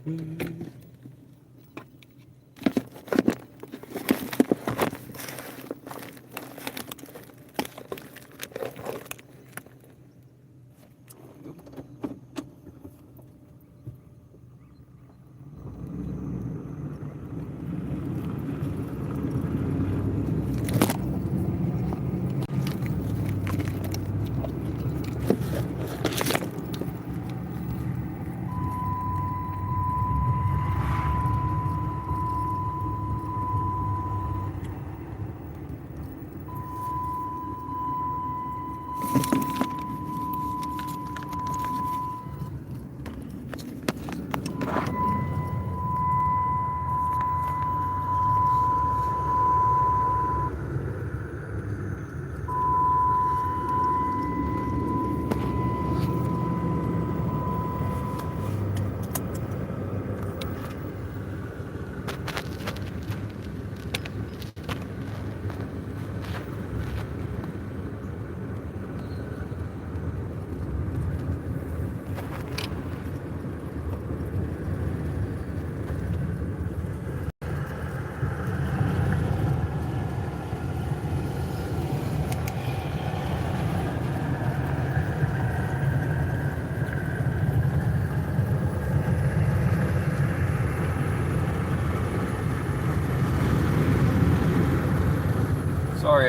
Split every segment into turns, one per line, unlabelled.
Sorry,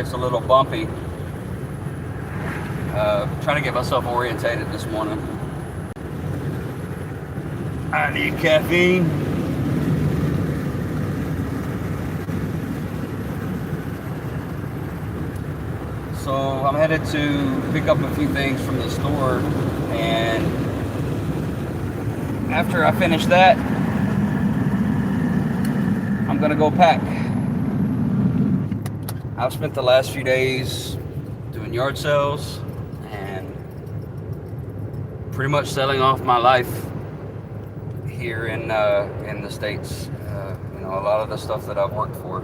it's a little bumpy. Trying to get myself orientated this morning. I need caffeine. So I'm headed to pick up a few things from the store, and after I finish that, I'm gonna go pack. I've spent the last few days doing yard sales and pretty much selling off my life here in the States. A lot of the stuff that I've worked for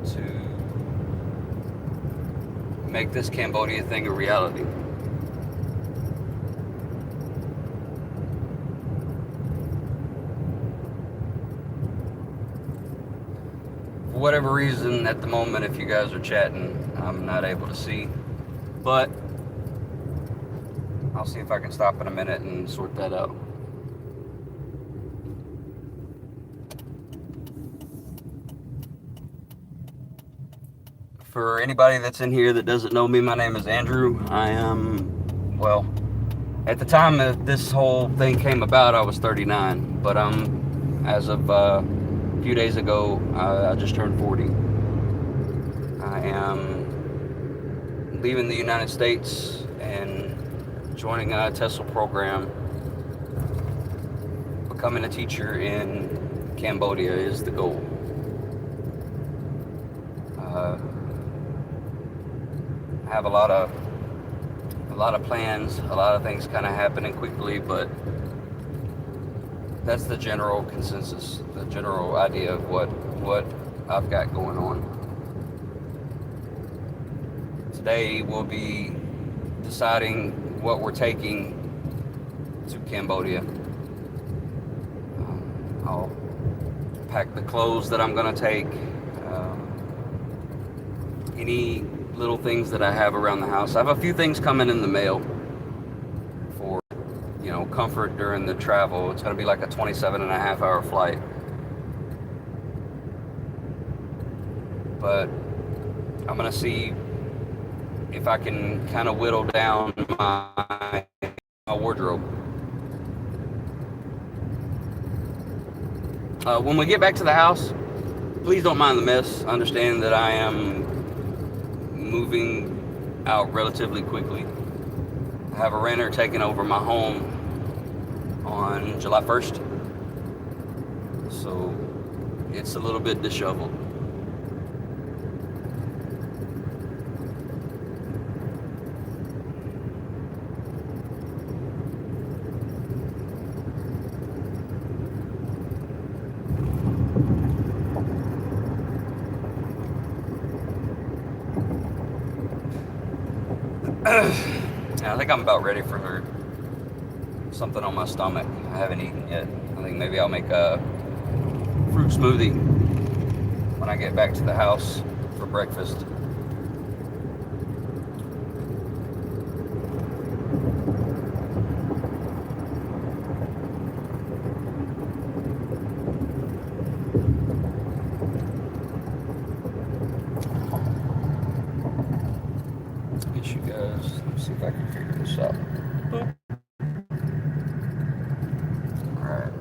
to make this Cambodia thing a reality. For whatever reason, at the moment, if you guys are chatting, I'm not able to see, but I'll see if I can stop in a minute and sort that out. For anybody that's in here that doesn't know me, my name is Andrew. I am, well, at the time that this whole thing came about, I was 39, but as of a few days ago, I just turned 40. I am leaving the United States and joining a TESOL program. Becoming a teacher in Cambodia is the goal. I have a lot of plans, a lot of things kind of happening quickly, but that's the general consensus, the general idea of what I've got going on. Today we'll be deciding what we're taking to Cambodia. I'll pack the clothes that I'm going to take, any little things that I have around the house. I have a few things coming in the mail for, comfort during the travel. It's going to be like a 27.5-hour flight. But I'm going to see if I can kind of whittle down my wardrobe. When we get back to the house, please don't mind the mess. Understand that I am moving out relatively quickly. I have a renter taking over my home on July 1st, so it's a little bit disheveled. I think I'm about ready for something on my stomach. I haven't eaten yet. think maybe I'll make a fruit smoothie when I get back to the house for breakfast. Get you guys, let me see if I can figure this out. Boop. Alright.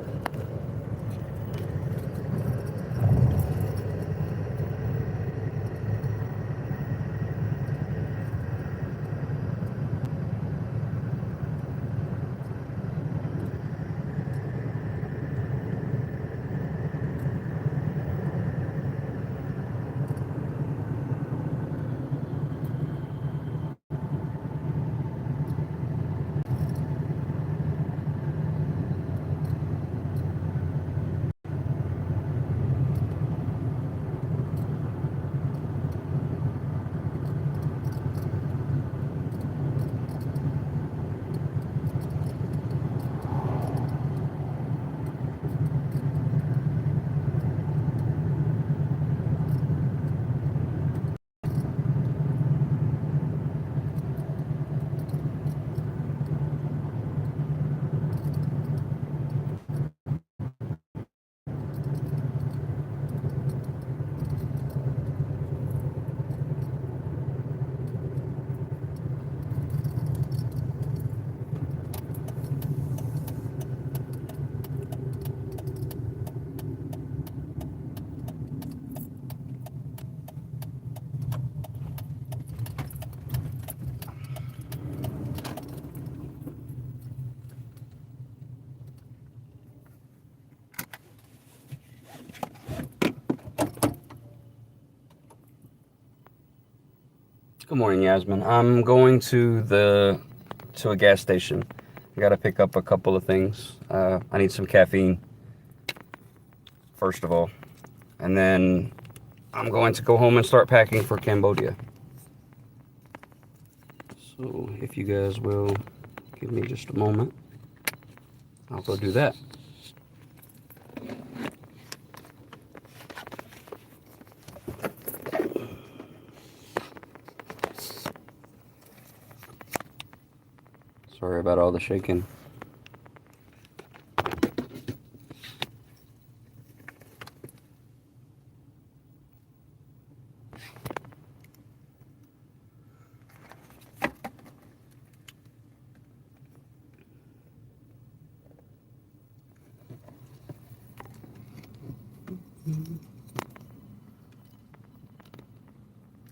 Good morning, Yasmin. I'm going to a gas station. I gotta pick up a couple of things. I need some caffeine, first of all. And then I'm going to go home and start packing for Cambodia. So if you guys will give me just a moment, I'll go do that. Sorry about all the shaking.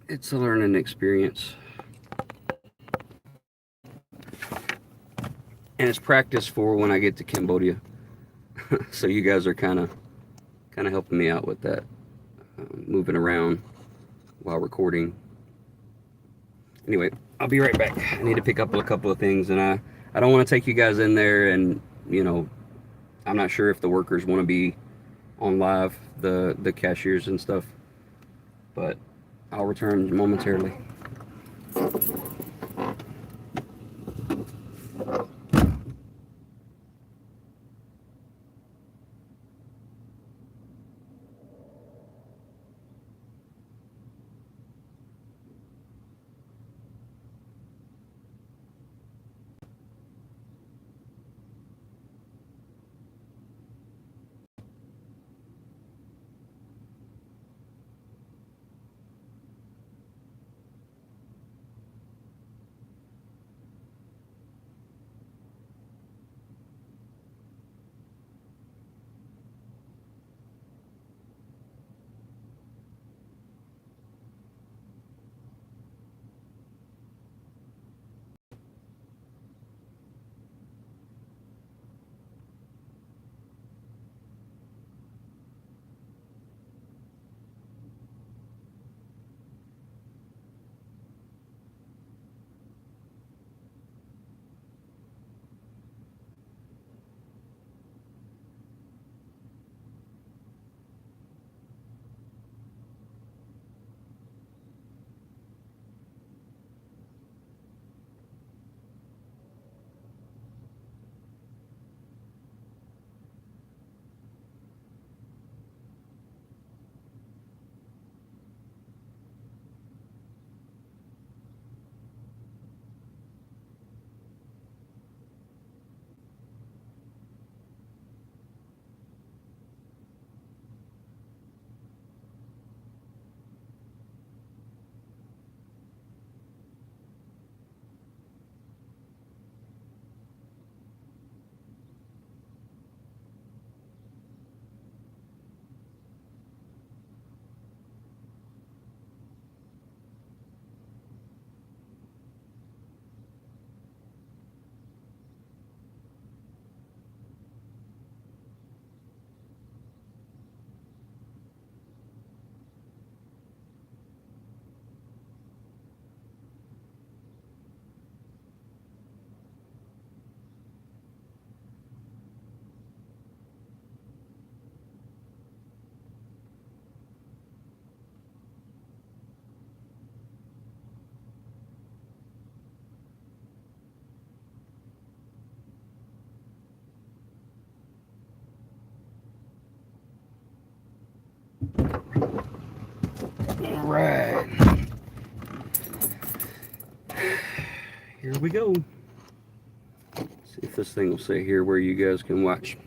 It's a learning experience. And it's practice for when I get to Cambodia. So you guys are kind of helping me out with that, moving around while recording. Anyway, I'll be right back. I need to pick up a couple of things, and I don't want to take you guys in there, and I'm not sure if the workers want to be on live, the cashiers and stuff, but I'll return momentarily. Here we go. See if this thing will say here where you guys can watch.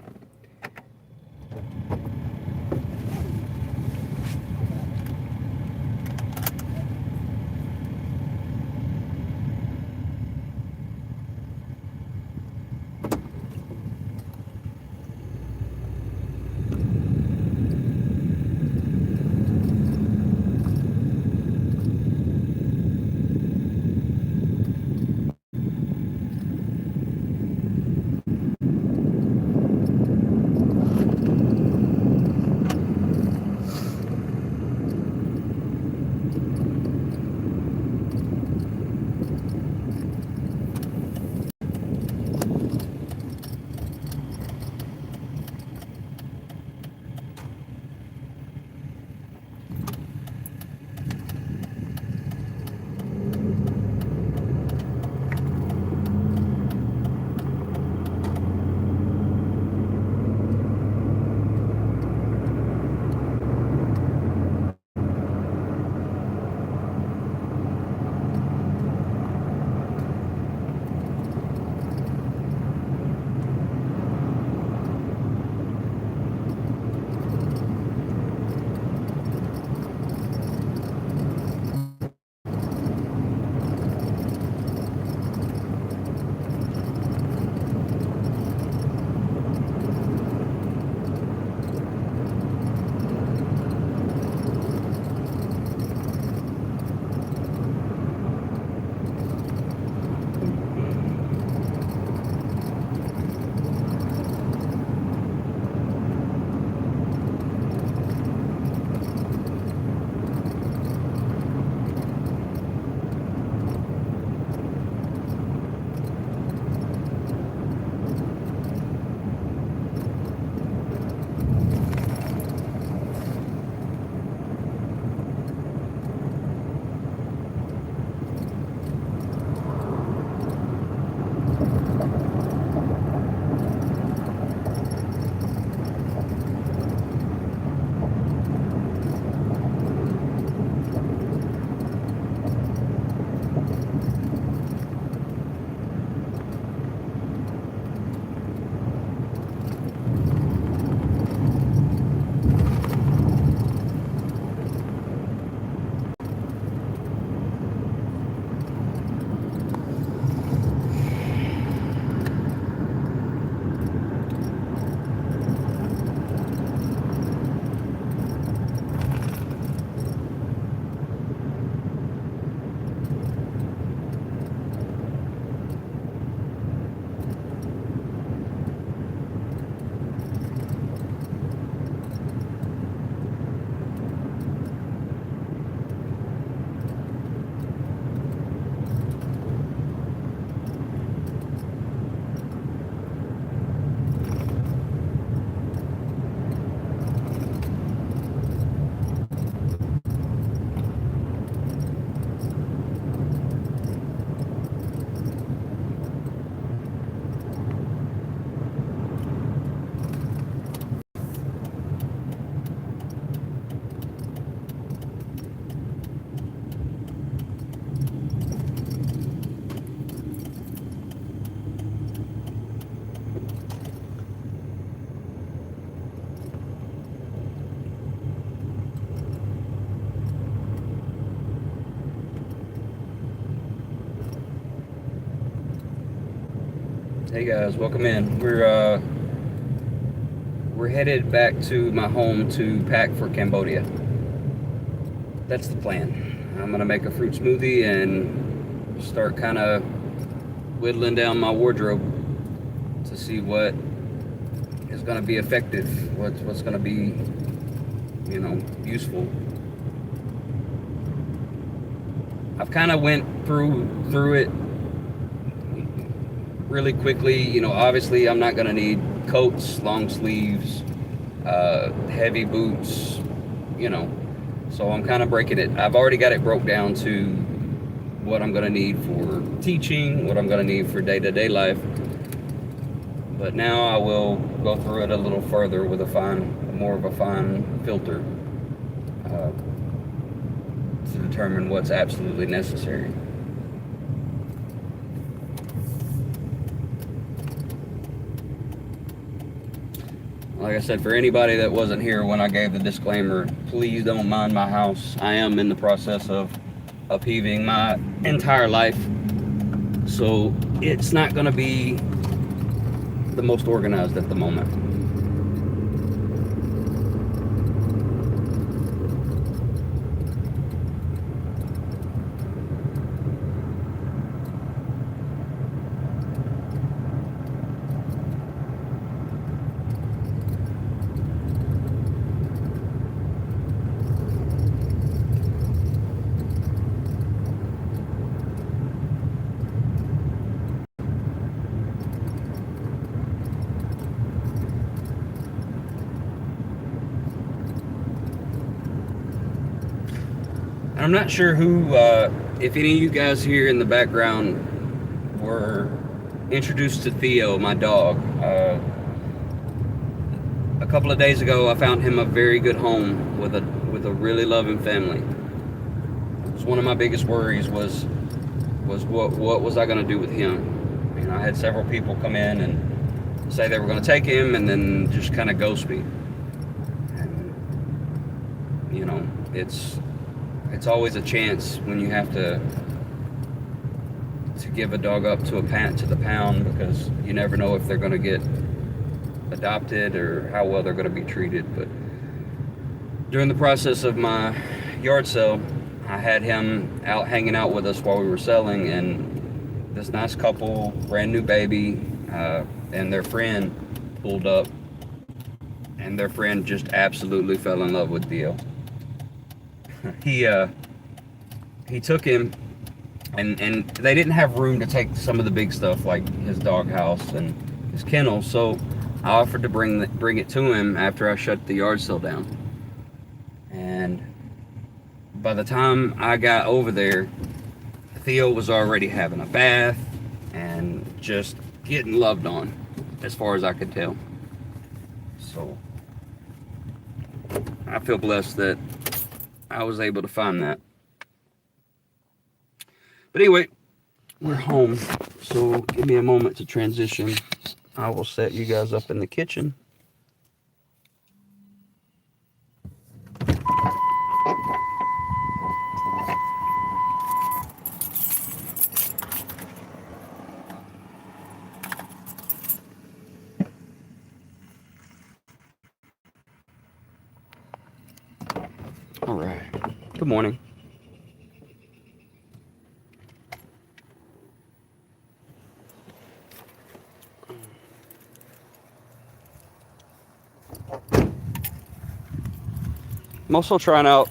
Hey guys, welcome in. We're headed back to my home to pack for Cambodia. That's the plan. I'm gonna make a fruit smoothie and start kind of whittling down my wardrobe to see what is gonna be effective, what's gonna be, useful. I've kind of went through it really quickly. Obviously I'm not gonna need coats, long sleeves, heavy boots, so I'm kind of breaking it. I've already got it broke down to what I'm gonna need for teaching, what I'm gonna need for day-to-day life, but now I will go through it a little further with more of a fine filter to determine what's absolutely necessary. Like I said, for anybody that wasn't here when I gave the disclaimer, please don't mind my house. I am in the process of upheaving my entire life, so it's not going to be the most organized at the moment. I'm not sure who, if any of you guys here in the background were introduced to Theo, my dog. A couple of days ago, I found him a very good home with a really loving family. It was one of my biggest worries was what was I going to do with him? You know, I had several people come in and say they were going to take him, and then just kind of ghost me. And, you know, it's always a chance when you have to give a dog up to the pound, because you never know if they're going to get adopted or how well they're going to be treated. But during the process of my yard sale, I had him out hanging out with us while we were selling, and this nice couple, brand new baby, and their friend pulled up, and their friend just absolutely fell in love with Theo. He took him, and they didn't have room to take some of the big stuff like his doghouse and his kennel, so I offered to bring it to him after I shut the yard sale down. And by the time I got over there, Theo was already having a bath and just getting loved on, as far as I could tell. So I feel blessed that I was able to find that. But anyway, we're home, so give me a moment to transition. I will set you guys up in the kitchen. All right. Good morning. I'm also trying out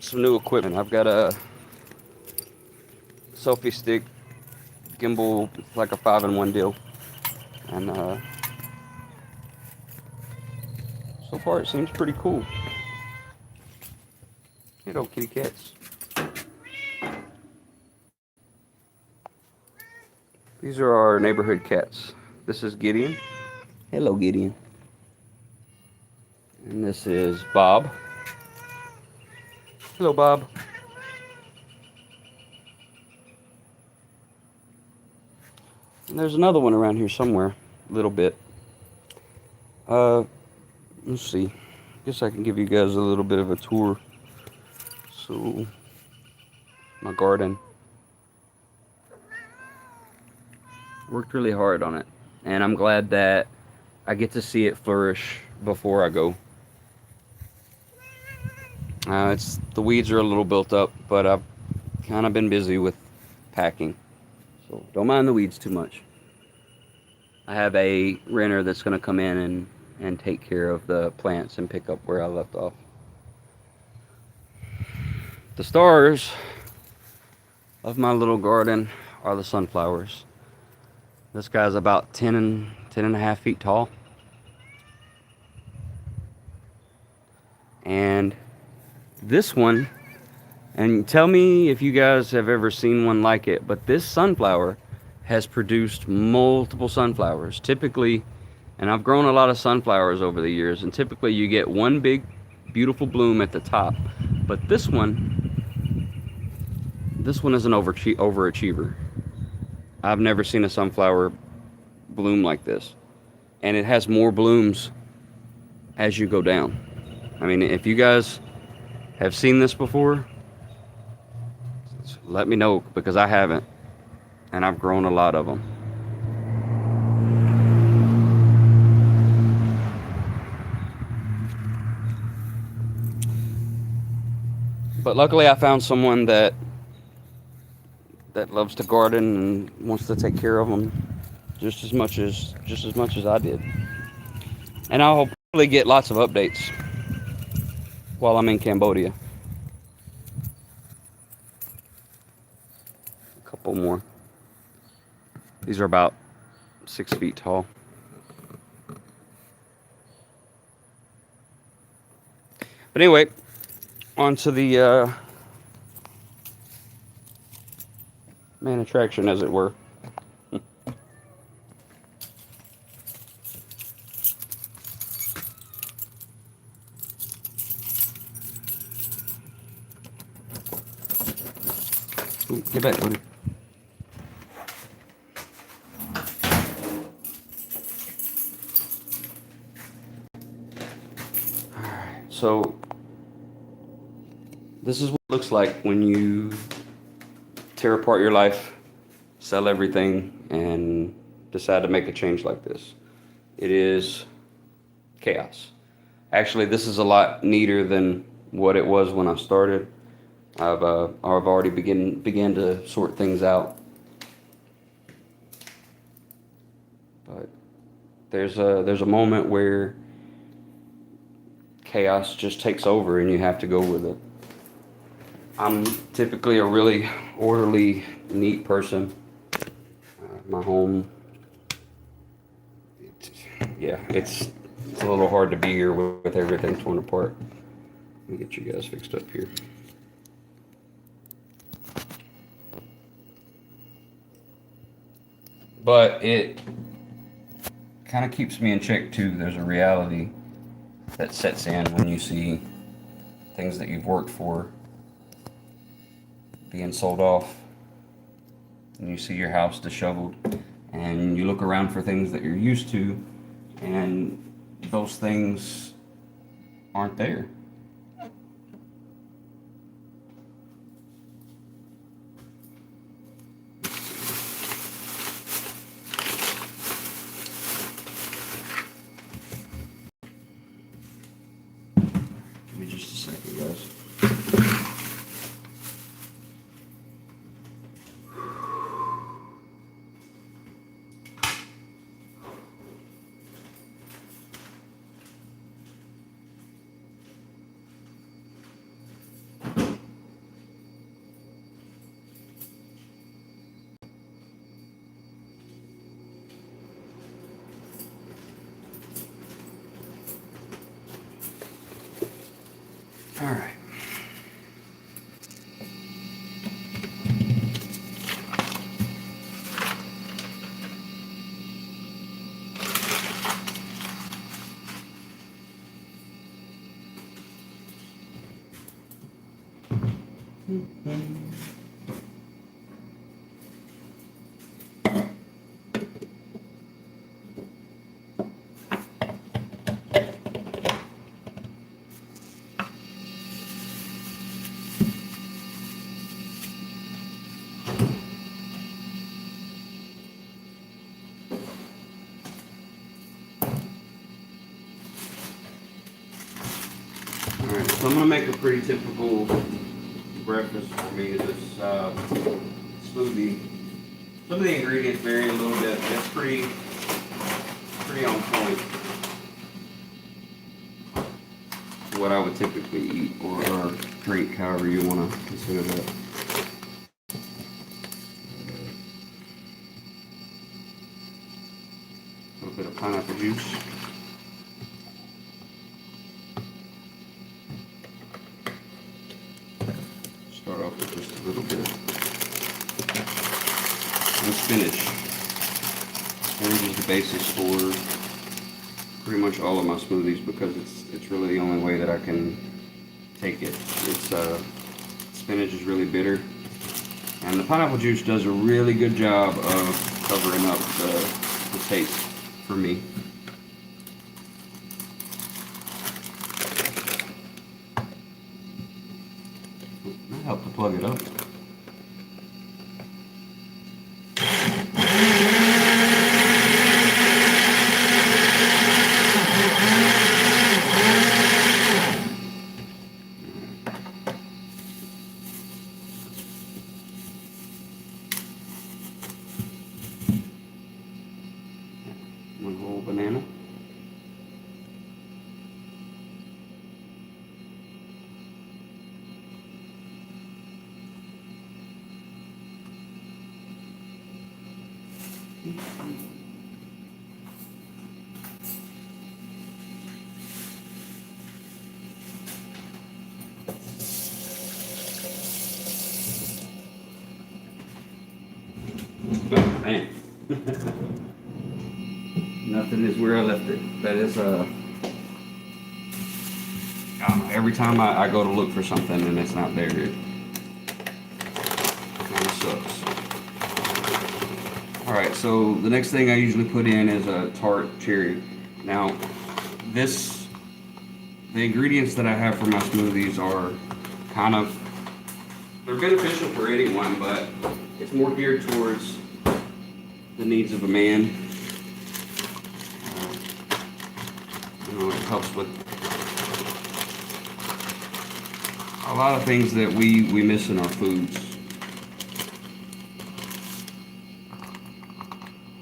some new equipment. I've got a selfie stick gimbal, like a 5-in-1 deal, and so far it seems pretty cool. Hello, kitty cats. These are our neighborhood cats. This is Gideon. Hello, Gideon. And this is Bob. Hello, Bob. And there's another one around here somewhere, a little bit. Let's see. Guess I can give you guys a little bit of a tour. So, my garden. Worked really hard on it, and I'm glad that I get to see it flourish before I go. The weeds are a little built up, but I've kind of been busy with packing, so don't mind the weeds too much. I have a renter that's going to come in and take care of the plants and pick up where I left off. The stars of my little garden are the sunflowers. This guy's about 10 and a half feet tall. And this one, and tell me if you guys have ever seen one like it, but this sunflower has produced multiple sunflowers. Typically, and I've grown a lot of sunflowers over the years, and typically you get one big beautiful bloom at the top, but this one This one is an overachiever. I've never seen a sunflower bloom like this. And it has more blooms as you go down. I mean, if you guys have seen this before, let me know, because I haven't. And I've grown a lot of them. But luckily I found someone that loves to garden and wants to take care of them just as much as I did. And I'll hopefully get lots of updates while I'm in Cambodia. A couple more. These are about 6 feet tall. But anyway, on to the main attraction, as it were. Ooh, get back, buddy. Alright, so this is what it looks like when you tear apart your life, sell everything, and decide to make a change like this. It is chaos. Actually, this is a lot neater than what it was when I started. I've already began to sort things out, but there's a moment where chaos just takes over and you have to go with it. I'm typically a really orderly, neat person. My home, it's a little hard to be here with everything torn apart. Let me get you guys fixed up here. But it kind of keeps me in check too. There's a reality that sets in when you see things that you've worked for being sold off, and you see your house disheveled, and you look around for things that you're used to, and those things aren't there. Give me just a second, guys. All right. Alright, so I'm going to make a pretty typical breakfast for me. This smoothie. Some of the ingredients vary a little bit, but it's pretty on point to what I would typically eat or drink, however you want to consider that. A little bit of pineapple juice. Start off with just a little bit. And spinach. Spinach is the basis for pretty much all of my smoothies because it's really the only way that I can take it. It's spinach is really bitter, And the pineapple juice does a really good job of covering up the taste for me. That helped to plug it up. One whole banana. Oh, man. Nothing is where I left it. That is every time I go to look for something and it's not there, it kind of sucks. Alright, so the next thing I usually put in is a tart cherry. Now, the ingredients that I have for my smoothies are they're beneficial for anyone, but it's more geared towards the needs of a man. It helps with a lot of things that we miss in our foods.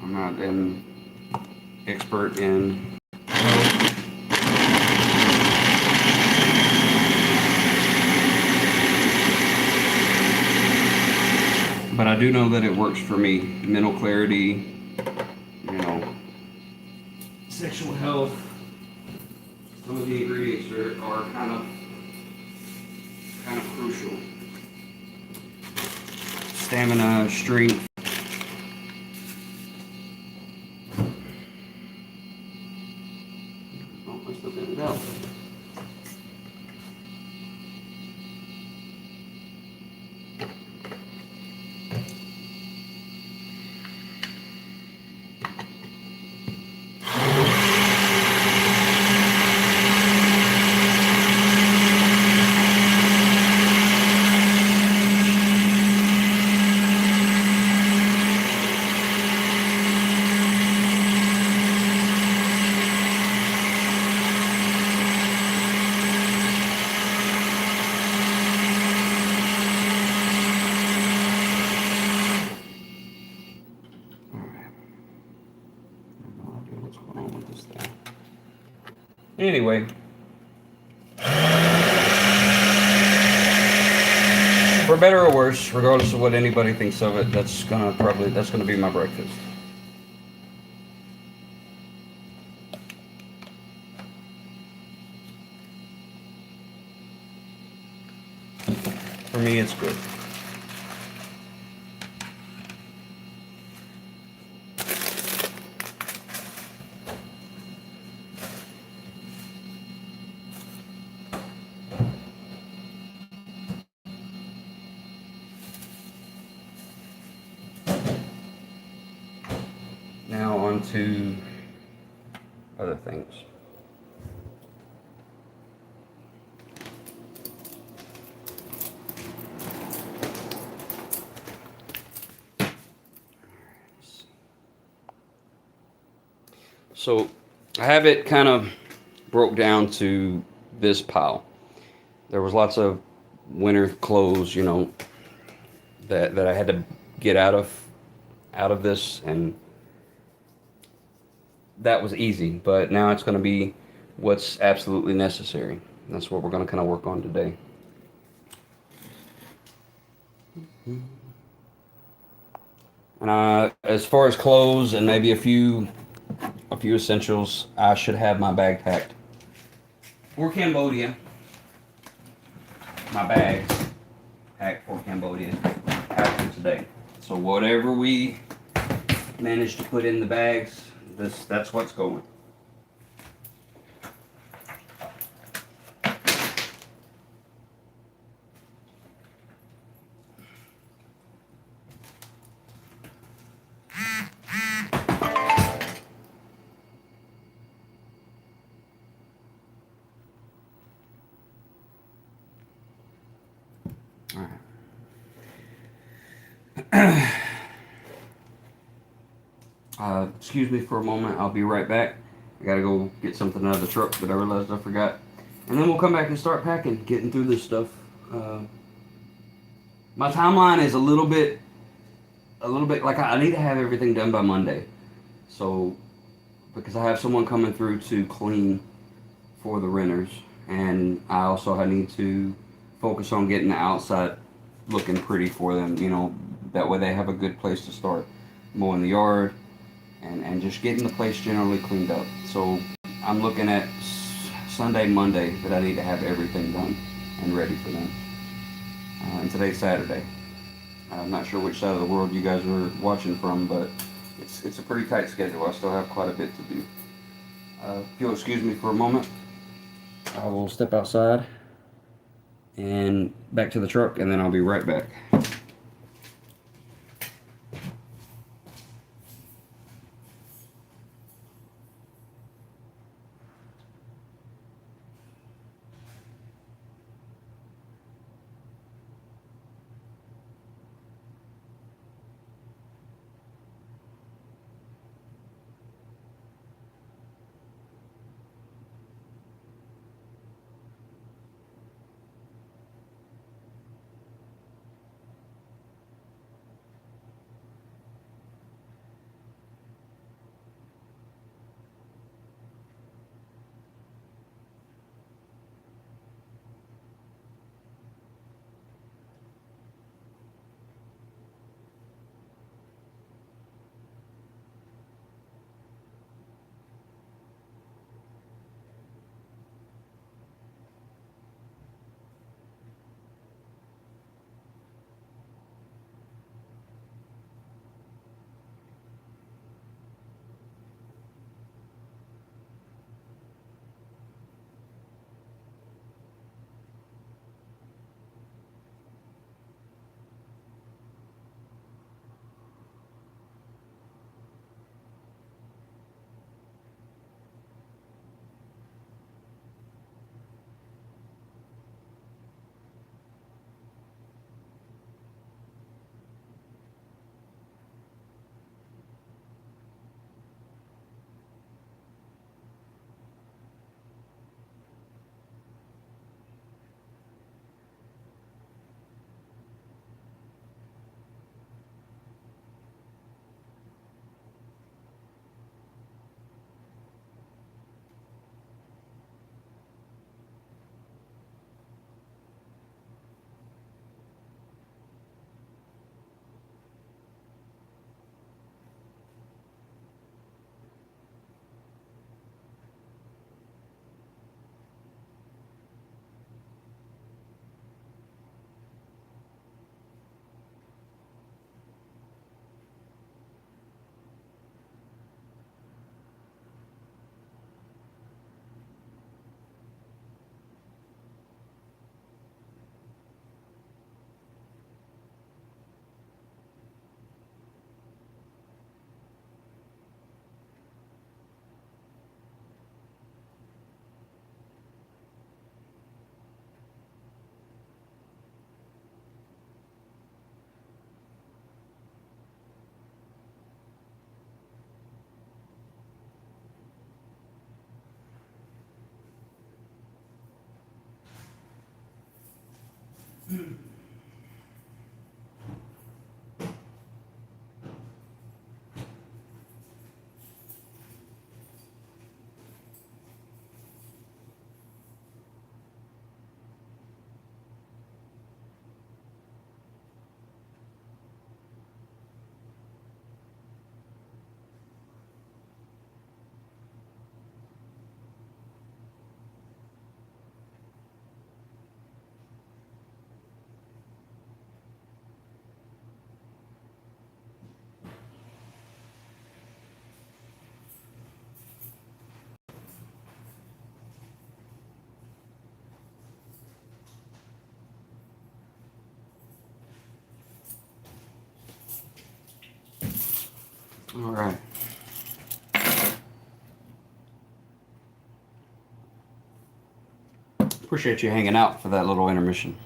I'm not an expert in health, but I do know that it works for me. Mental clarity, sexual health. Some of the ingredients are kind of crucial. Stamina, strength. Oh, let's look at it out. Anyway, for better or worse, regardless of what anybody thinks of it, that's gonna be my breakfast. For me, it's good. Now on to other things. So I have it kind of broke down to this pile. There was lots of winter clothes, that I had to get out of this, and that was easy. But now it's going to be what's absolutely necessary. That's what we're going to kind of work on today. And as far as clothes and maybe a few essentials, I should have my bag packed for Cambodia. My bags packed for Cambodia after today. So whatever we manage to put in the bags, that's what's going. Excuse me for a moment. I'll be right back. I gotta go get something out of the truck that I realized I forgot. And then we'll come back and start packing, getting through this stuff. Uh, my timeline is a little bit like I need to have everything done by Monday. So, because I have someone coming through to clean for the renters, and I also need to focus on getting the outside looking pretty for them. That way they have a good place to start mowing the yard and just getting the place generally cleaned up. So I'm looking at Sunday, Monday that I need to have everything done and ready for them. And today's Saturday. I'm not sure which side of the world you guys are watching from, but it's a pretty tight schedule. I still have quite a bit to do. If you'll excuse me for a moment, I will step outside and back to the truck, and then I'll be right back. All right. Appreciate you hanging out for that little intermission.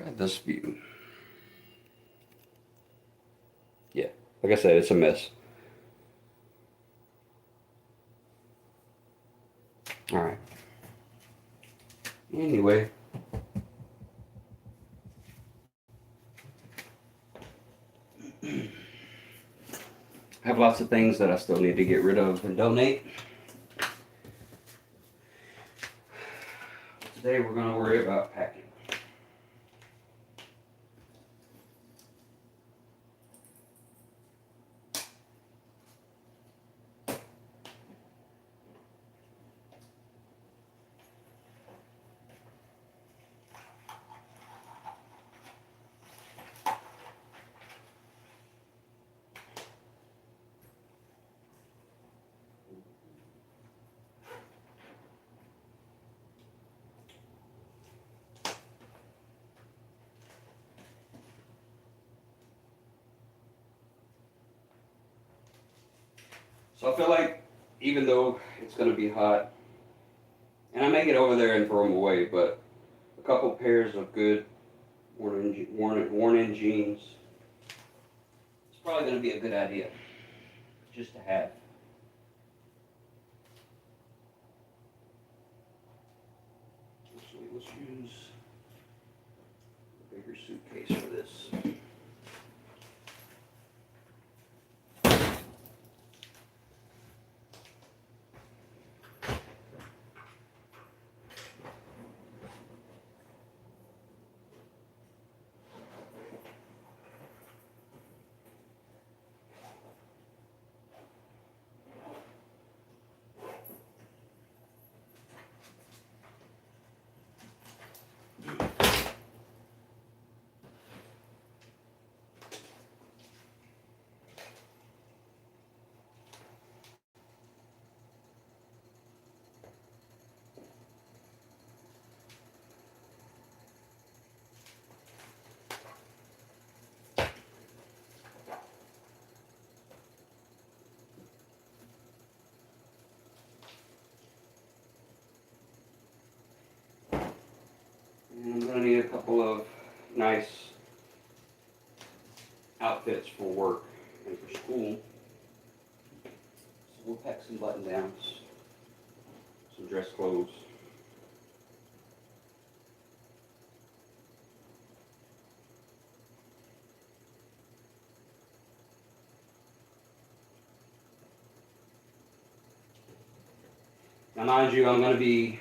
at this view. Yeah, like I said, it's a mess. All right. Anyway, I have lots of things that I still need to get rid of and donate. Today we're going to worry about packing. So I feel like even though it's going to be hot, and I may get over there and throw them away, but a couple pairs of good worn-in jeans, it's probably going to be a good idea just to have. Actually, let's use a bigger suitcase for this. And I'm going to need a couple of nice outfits for work and for school. So we'll pack some button downs, some dress clothes. Now mind you, I'm going to be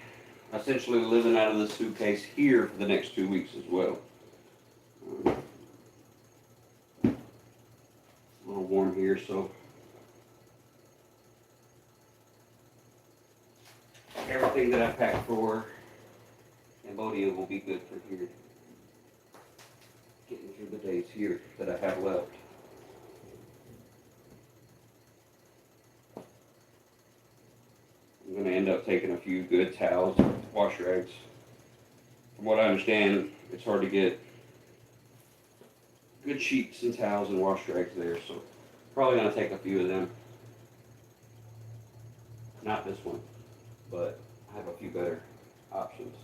essentially living out of the suitcase here for the next 2 weeks as well. A little warm here, so everything that I packed for Cambodia will be good for here. Getting through the days here that I have left. I'm going to end up taking a few good towels, wash rags. From what I understand, it's hard to get good sheets and towels and wash rags there, so probably going to take a few of them. Not this one, but I have a few better options.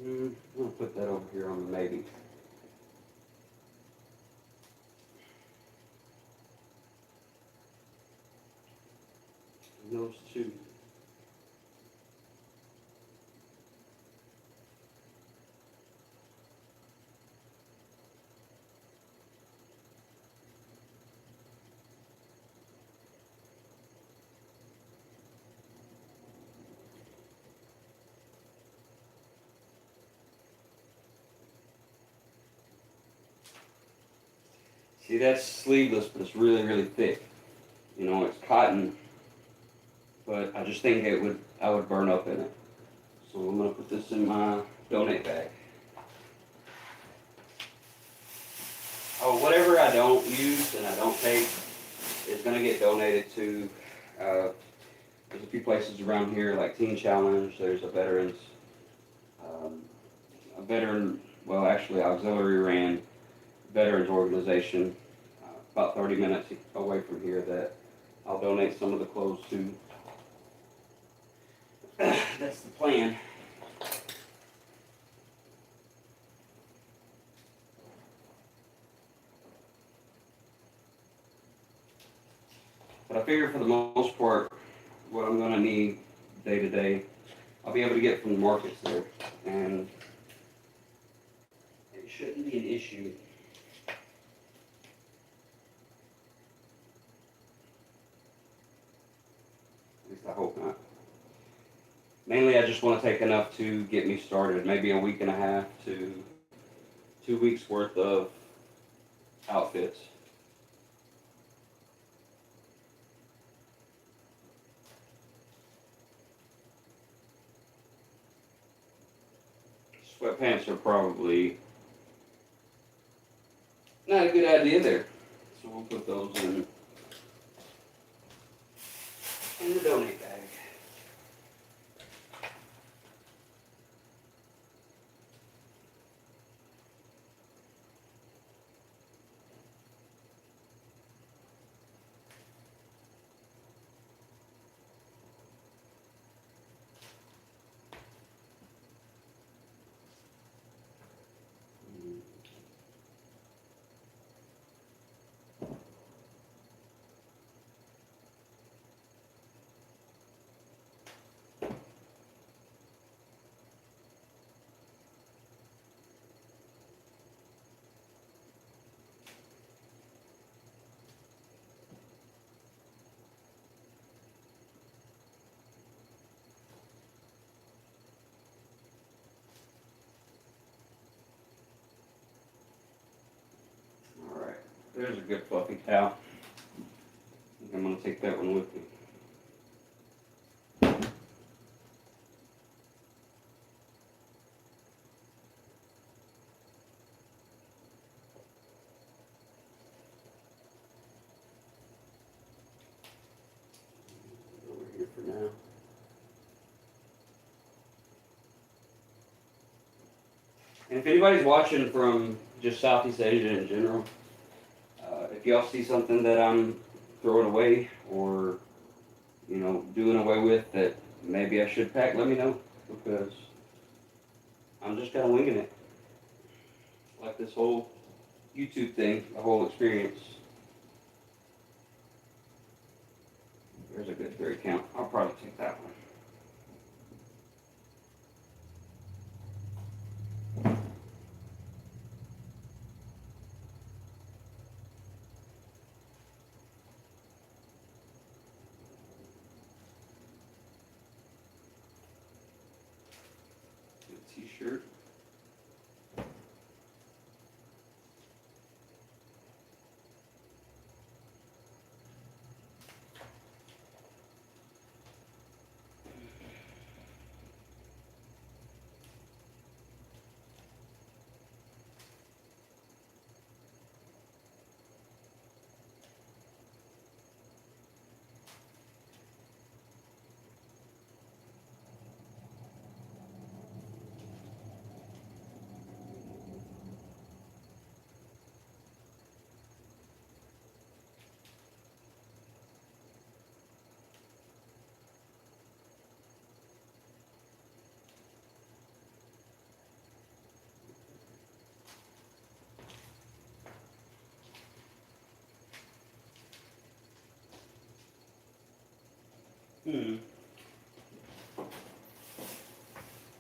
I'm going to put that over here on the maybe. And those two. See, that's sleeveless, but it's really, really thick. You know, it's cotton, but I just think I would burn up in it. So I'm gonna put this in my donate bag. Oh, whatever I don't use and I don't take is gonna get donated to. There's a few places around here like Teen Challenge. There's um, a veteran, well, actually auxiliary ran veterans organization about 30 minutes away from here that I'll donate some of the clothes to. That's the plan. But I figure for the most part, what I'm going to need day to day, I'll be able to get from the markets there. And it shouldn't be an issue. At least I hope not. Mainly, I just want to take enough to get me started. Maybe a week and a half to 2 weeks worth of outfits. Sweatpants are probably not a good idea there. So we'll put those in the donate bag. All right, there's a good fluffy towel. I think I'm going to take that one with me. Over here for now. And if anybody's watching from just Southeast Asia in general, if y'all see something that I'm throwing away or, you know, doing away with that maybe I should pack, let me know, because I'm just kind of winging it. Like this whole YouTube thing, the whole experience. There's a good 3 count. I'll probably take that one. Good t-shirt.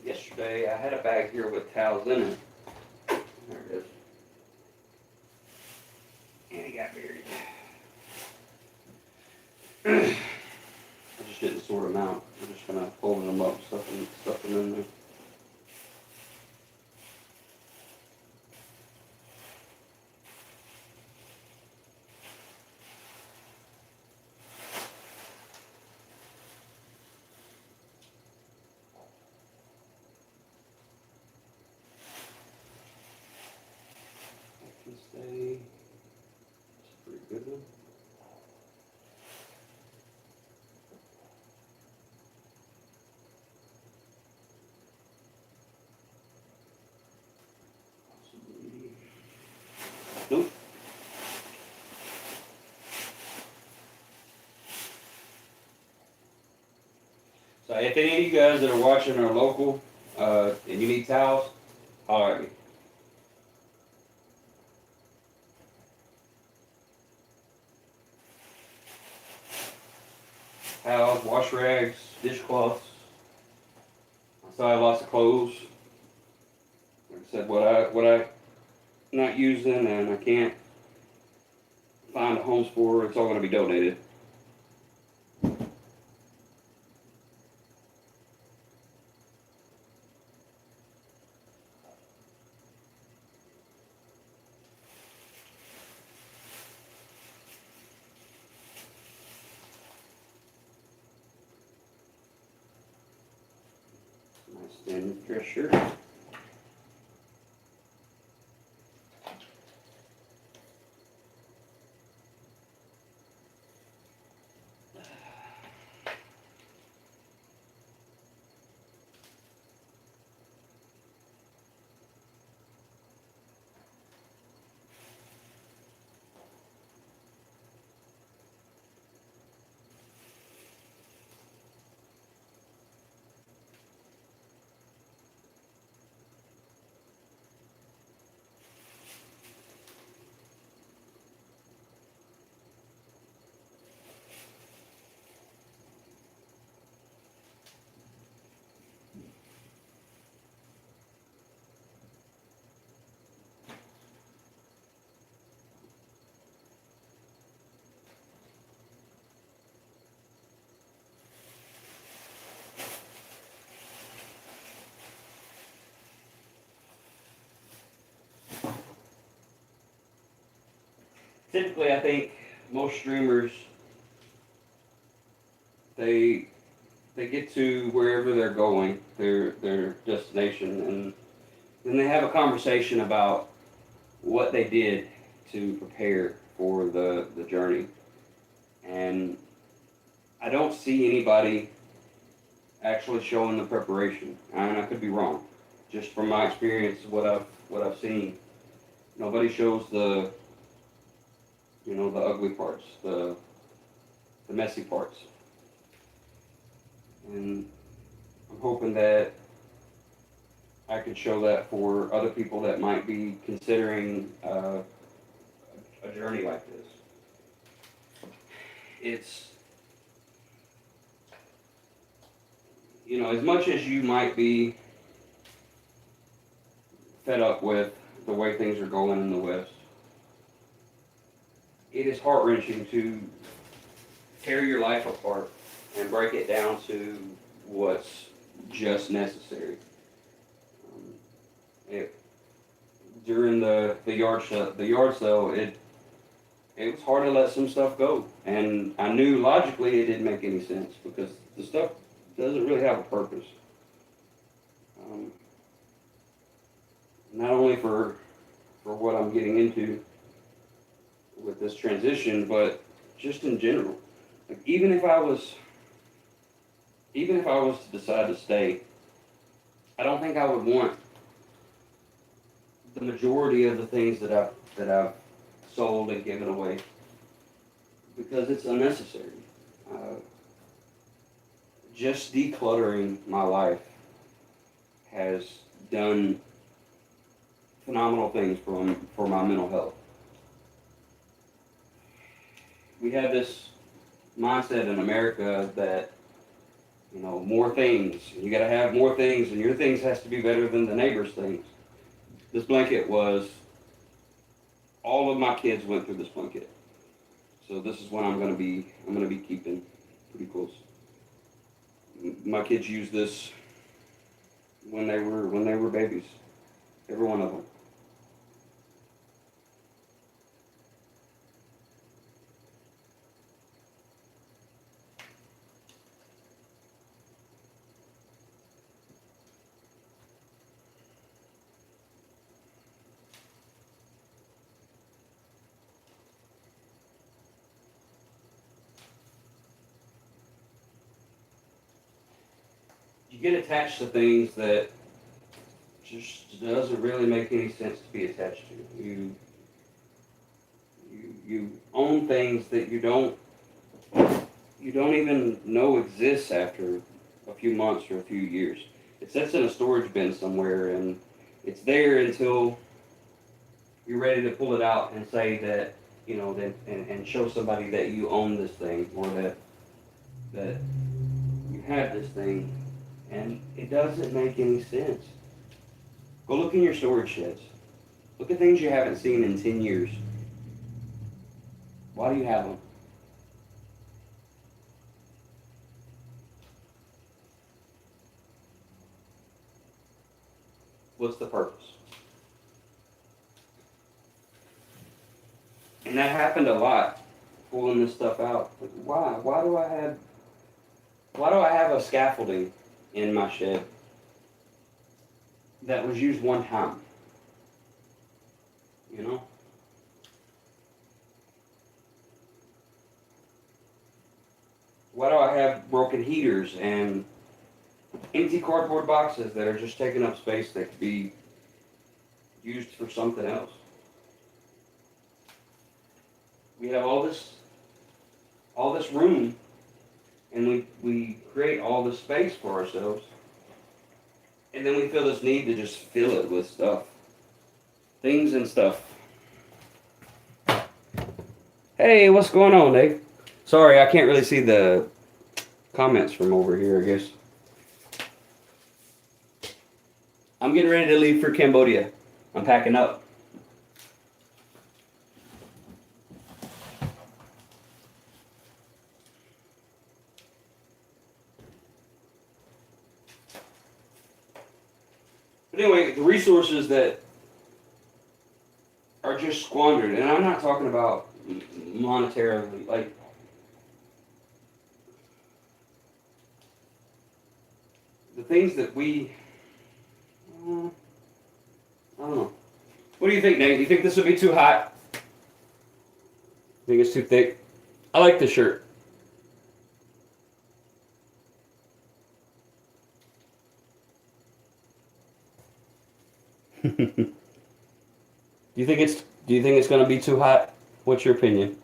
Yesterday I had a bag here with towels in it. There it is. And it got buried. I just didn't sort them out. I'm just gonna fold them up, stuff them in there. So if any of you guys that are watching are local and you need towels, holler at me. Towels, wash rags, dishcloths. I still have lots of clothes. Like I said, what I not using and I can't find homes for, it's all going to be donated. Nice thin dress shirt. Typically, I think most streamers they they get to wherever they're going, their destination, and then they have a conversation about what they did to prepare for the journey. And I don't see anybody actually showing the preparation. And I could be wrong. Just from my experience, what I've seen, nobody shows the ugly parts, the messy parts. And I'm hoping that I could show that for other people that might be considering a journey like this. It's, as much as you might be fed up with the way things are going in the West, it is heart-wrenching to tear your life apart and break it down to what's just necessary. During the yard sale, it was hard to let some stuff go, and I knew logically it didn't make any sense because the stuff doesn't really have a purpose. Not only for what I'm getting into with this transition, but just in general. Like even if I was to decide to stay, I don't think I would want the majority of the things that I've sold and given away because it's unnecessary. Just decluttering my life has done phenomenal things for my mental health. We have this mindset in America that more things. You got to have more things, and your things has to be better than the neighbor's things. This blanket was, all of my kids went through this blanket. So this is one I'm going to be keeping pretty close. My kids used this when they were babies. Every one of them. You get attached to things that just doesn't really make any sense to be attached to. You own things that you don't even know exists after a few months or a few years. It sits in a storage bin somewhere, and it's there until you're ready to pull it out and say that, and show somebody that you own this thing, or that you have this thing, and it doesn't make any sense. Go look in your storage sheds. Look at things you haven't seen in 10 years. Why do you have them? What's the purpose? And that happened a lot, pulling this stuff out. Like, why? Why do I have a scaffolding in my shed that was used one time? You know? Why do I have broken heaters and empty cardboard boxes that are just taking up space that could be used for something else? We have all this room, and we create all this space for ourselves, and then we feel this need to just fill it with stuff, things and stuff. Hey, what's going on, Dave? Sorry, I can't really see the comments from over here, I guess. I'm getting ready to leave for Cambodia. I'm packing up. But anyway, the resources that are just squandered, and I'm not talking about monetarily, like the things that I don't know. What do you think, Nate? Do you think this would be too hot? Think it's too thick? I like the shirt. Do you think it's going to be too hot? What's your opinion?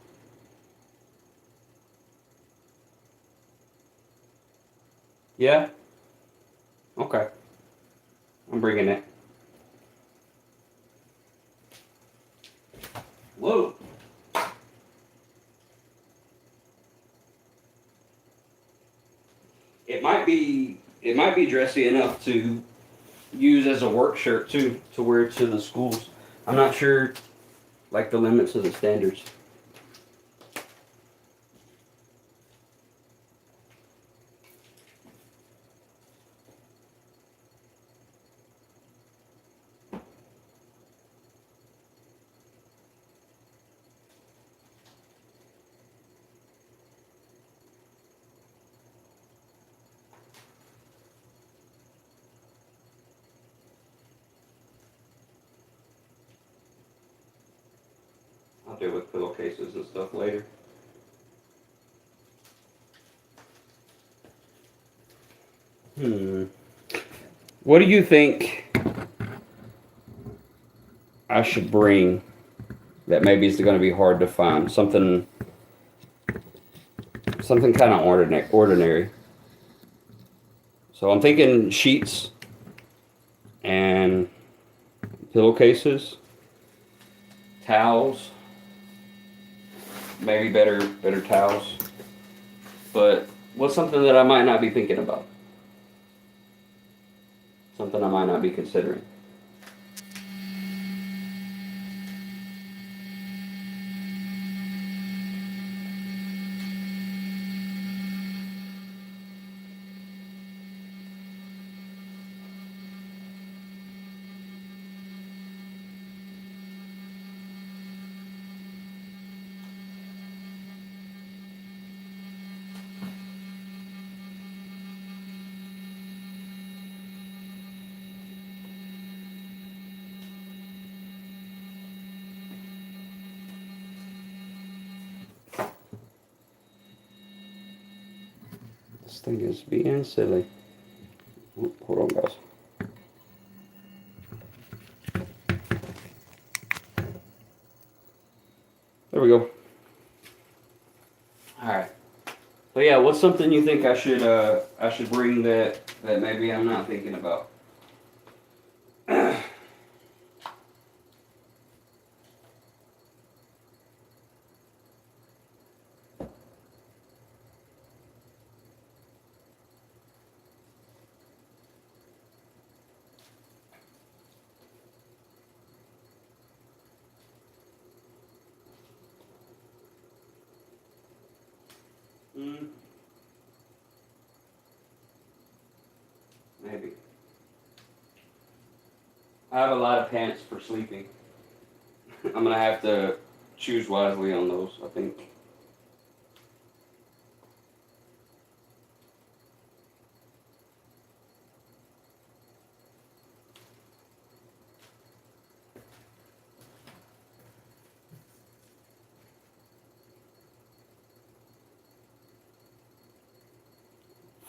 Yeah? Okay. I'm bringing it. Whoa. It might be dressy enough to use as a work shirt too, to wear to the schools. I'm not sure, like, the limits of the standards. I'll do it with pillowcases and stuff later. What do you think I should bring that maybe is going to be hard to find? Something kind of ordinary. So I'm thinking sheets and pillowcases, towels, maybe better towels. But what's something that I might not be thinking about? Something I might not be considering. This thing is being silly. Hold on, guys. There we go. Alright. So yeah, what's something you think I should bring that maybe I'm not thinking about? Mm, maybe. I have a lot of pants for sleeping. I'm gonna have to choose wisely on those, I think.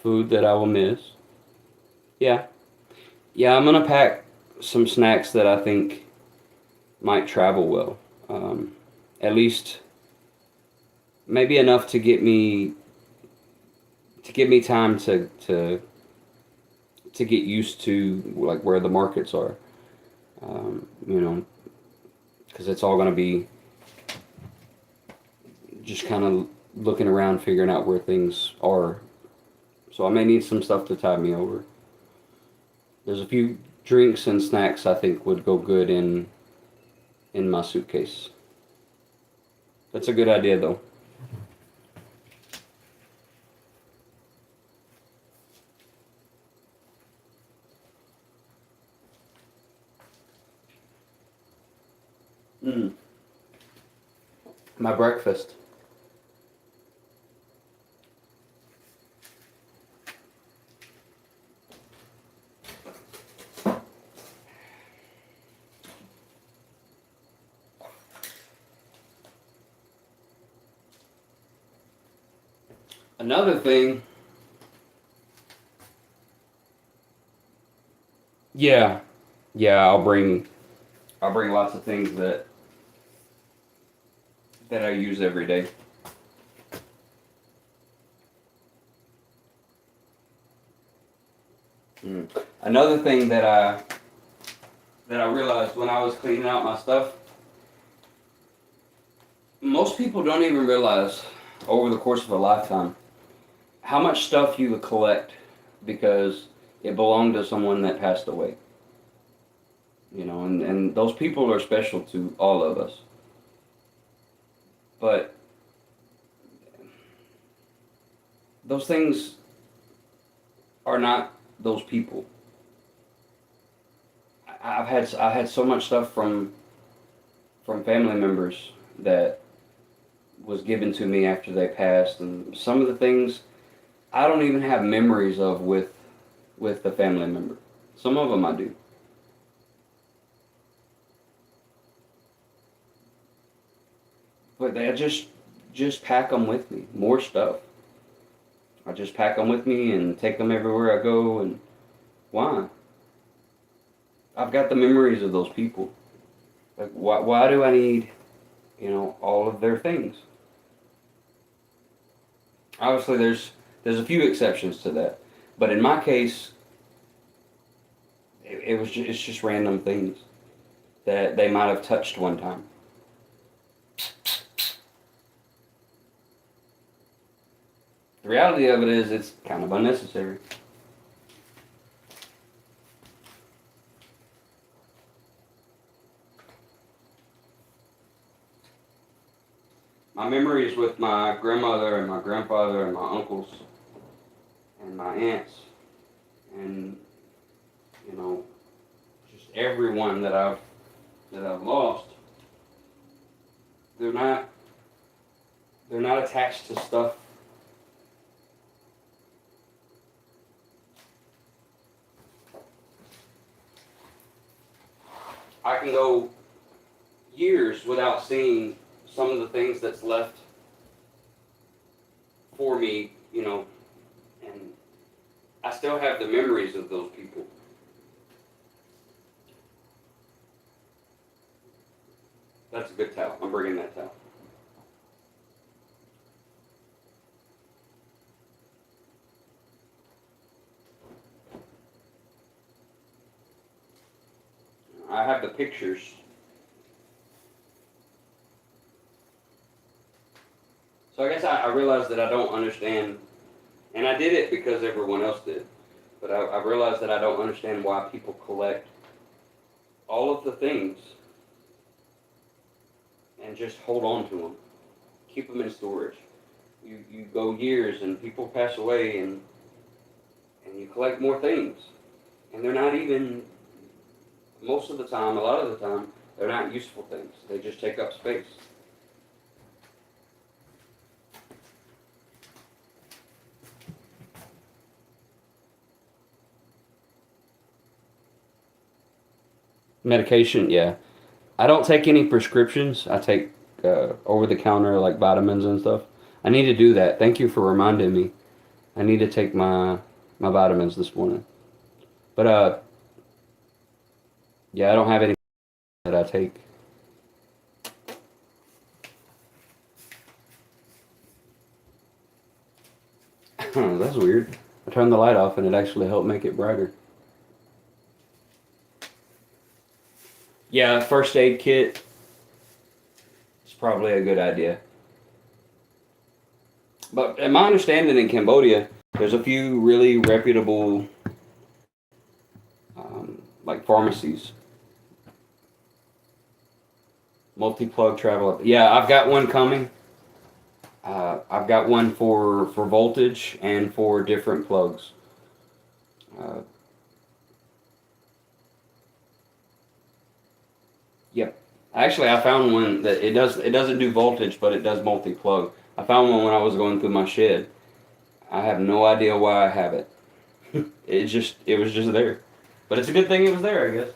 Food that I will miss. Yeah. Yeah, I'm gonna pack some snacks that I think might travel well. Um, at least maybe enough to give me time to get used to like where the markets are. You know, because it's all gonna be just kind of looking around, figuring out where things are. So I may need some stuff to tide me over. There's a few drinks and snacks I think would go good in my suitcase. That's a good idea though. Mm. My breakfast. Another thing, yeah, yeah, I'll bring lots of things that I use every day. Mm. Another thing that I realized when I was cleaning out my stuff, most people don't even realize over the course of a lifetime how much stuff you collect because it belonged to someone that passed away. You know, and those people are special to all of us. But those things are not those people. I've had so much stuff from family members that was given to me after they passed, and some of the things I don't even have memories of with the family member. Some of them I do, but they just pack them with me. More stuff. I just pack them with me and take them everywhere I go. And why? I've got the memories of those people. Like why do I need all of their things? Obviously, there's a few exceptions to that, but in my case, it's just random things that they might have touched one time. The reality of it is, it's kind of unnecessary. My memories with my grandmother and my grandfather and my uncles and my aunts and you know just everyone that I've lost, they're not they're not attached to stuff. I can go years without seeing some of the things that's left for me, and I still have the memories of those people. That's a good towel. I'm bringing that towel. pictures. So I guess I realized that I don't understand, and I did it because everyone else did, but I realized that I don't understand why people collect all of the things and just hold on to them, keep them in storage. You go years and people pass away and you collect more things, and they're not even, most of the time, a lot of the time, they're not useful things. They just take up space. Medication, yeah. I don't take any prescriptions. I take over the counter like vitamins and stuff. I need to do that. Thank you for reminding me. I need to take my vitamins this morning. But yeah, I don't have any that I take. That's weird. I turned the light off and it actually helped make it brighter. Yeah, first aid kit is probably a good idea. But in my understanding, in Cambodia, there's a few really reputable like pharmacies, multi-plug travel. Yeah, I've got one coming. I've got one for voltage and for different plugs. Uh, yep. Actually, I found one that it doesn't do voltage, but it does multi-plug. I found one when I was going through my shed. I have no idea why I have it. It was just there. But it's a good thing it was there, I guess.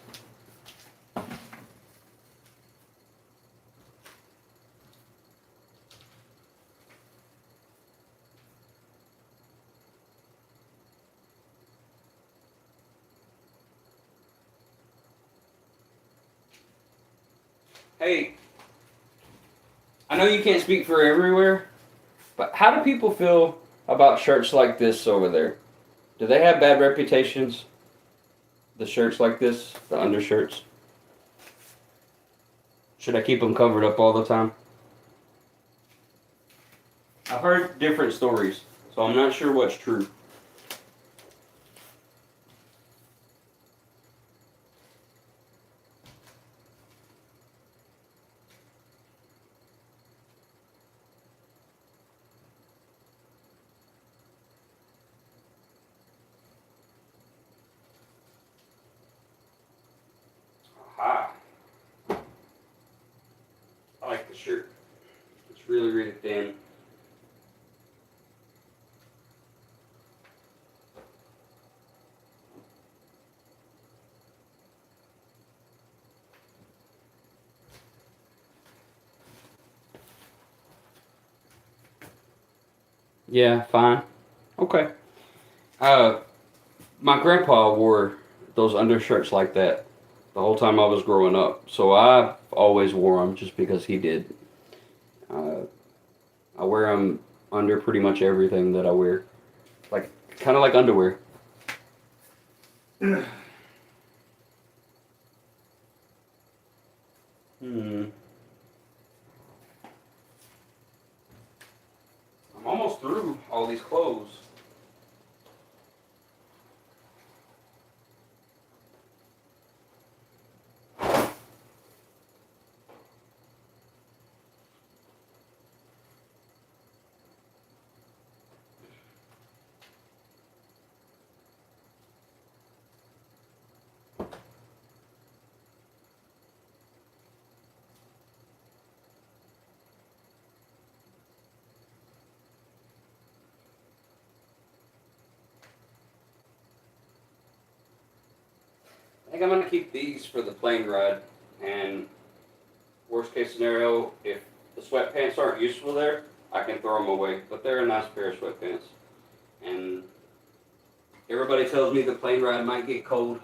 Hey, I know you can't speak for everywhere, but how do people feel about shirts like this over there? Do they have bad reputations? The shirts like this, the undershirts? Should I keep them covered up all the time? I've heard different stories, so I'm not sure what's true. Aha. I like the shirt. It's really, really thin. Yeah, fine. Okay. Uh, my grandpa wore those undershirts like that the whole time I was growing up, so I always wore them just because he did. Uh, I wear them under pretty much everything that I wear, like kind of like underwear. Hmm. I'm almost through all these clothes. I think I'm gonna keep these for the plane ride. And worst case scenario, if the sweatpants aren't useful there, I can throw them away. But they're a nice pair of sweatpants. And everybody tells me the plane ride might get cold.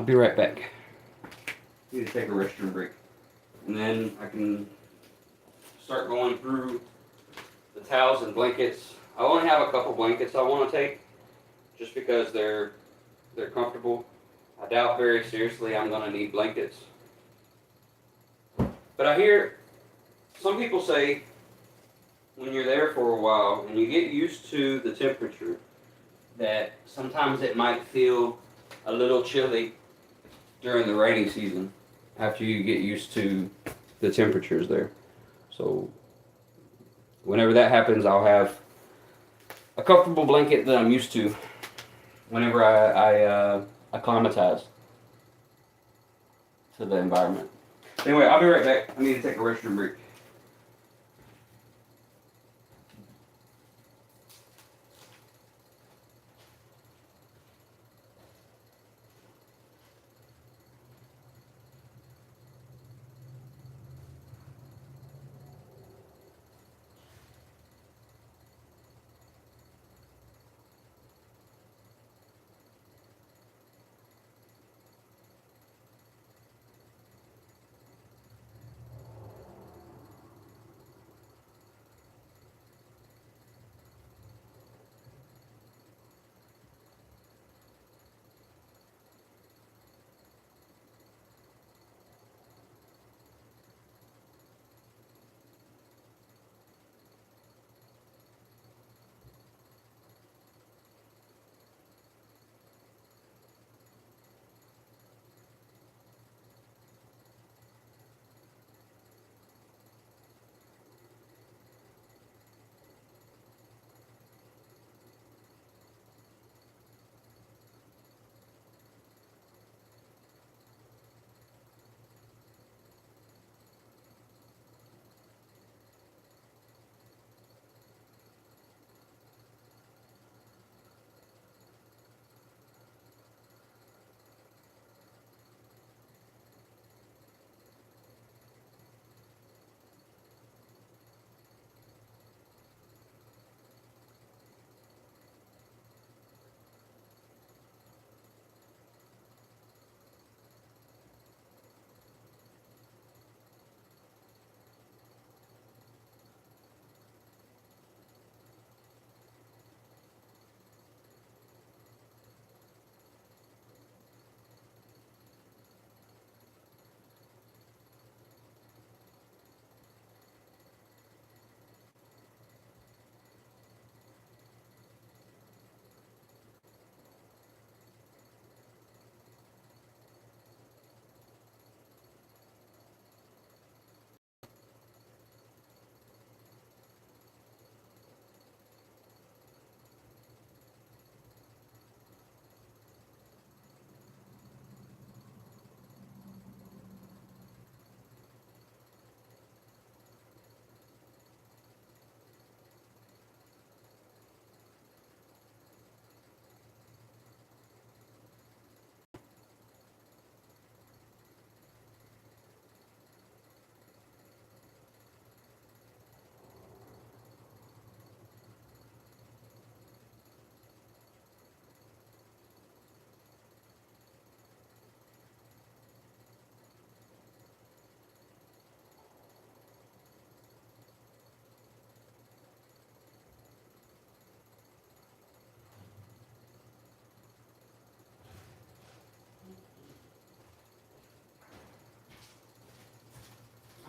be right back. Need to take a restroom break. And then I can start going through the towels and blankets. I only have a couple blankets I want to take, just because they're comfortable. I doubt very seriously I'm going to need blankets. But I hear some people say when you're there for a while and you get used to the temperature, that sometimes it might feel a little chilly during the rainy season after you get used to the temperatures there. So whenever that happens, I'll have a comfortable blanket that I'm used to whenever I acclimatize to the environment. Anyway, I'll be right back. I need to take a restroom break.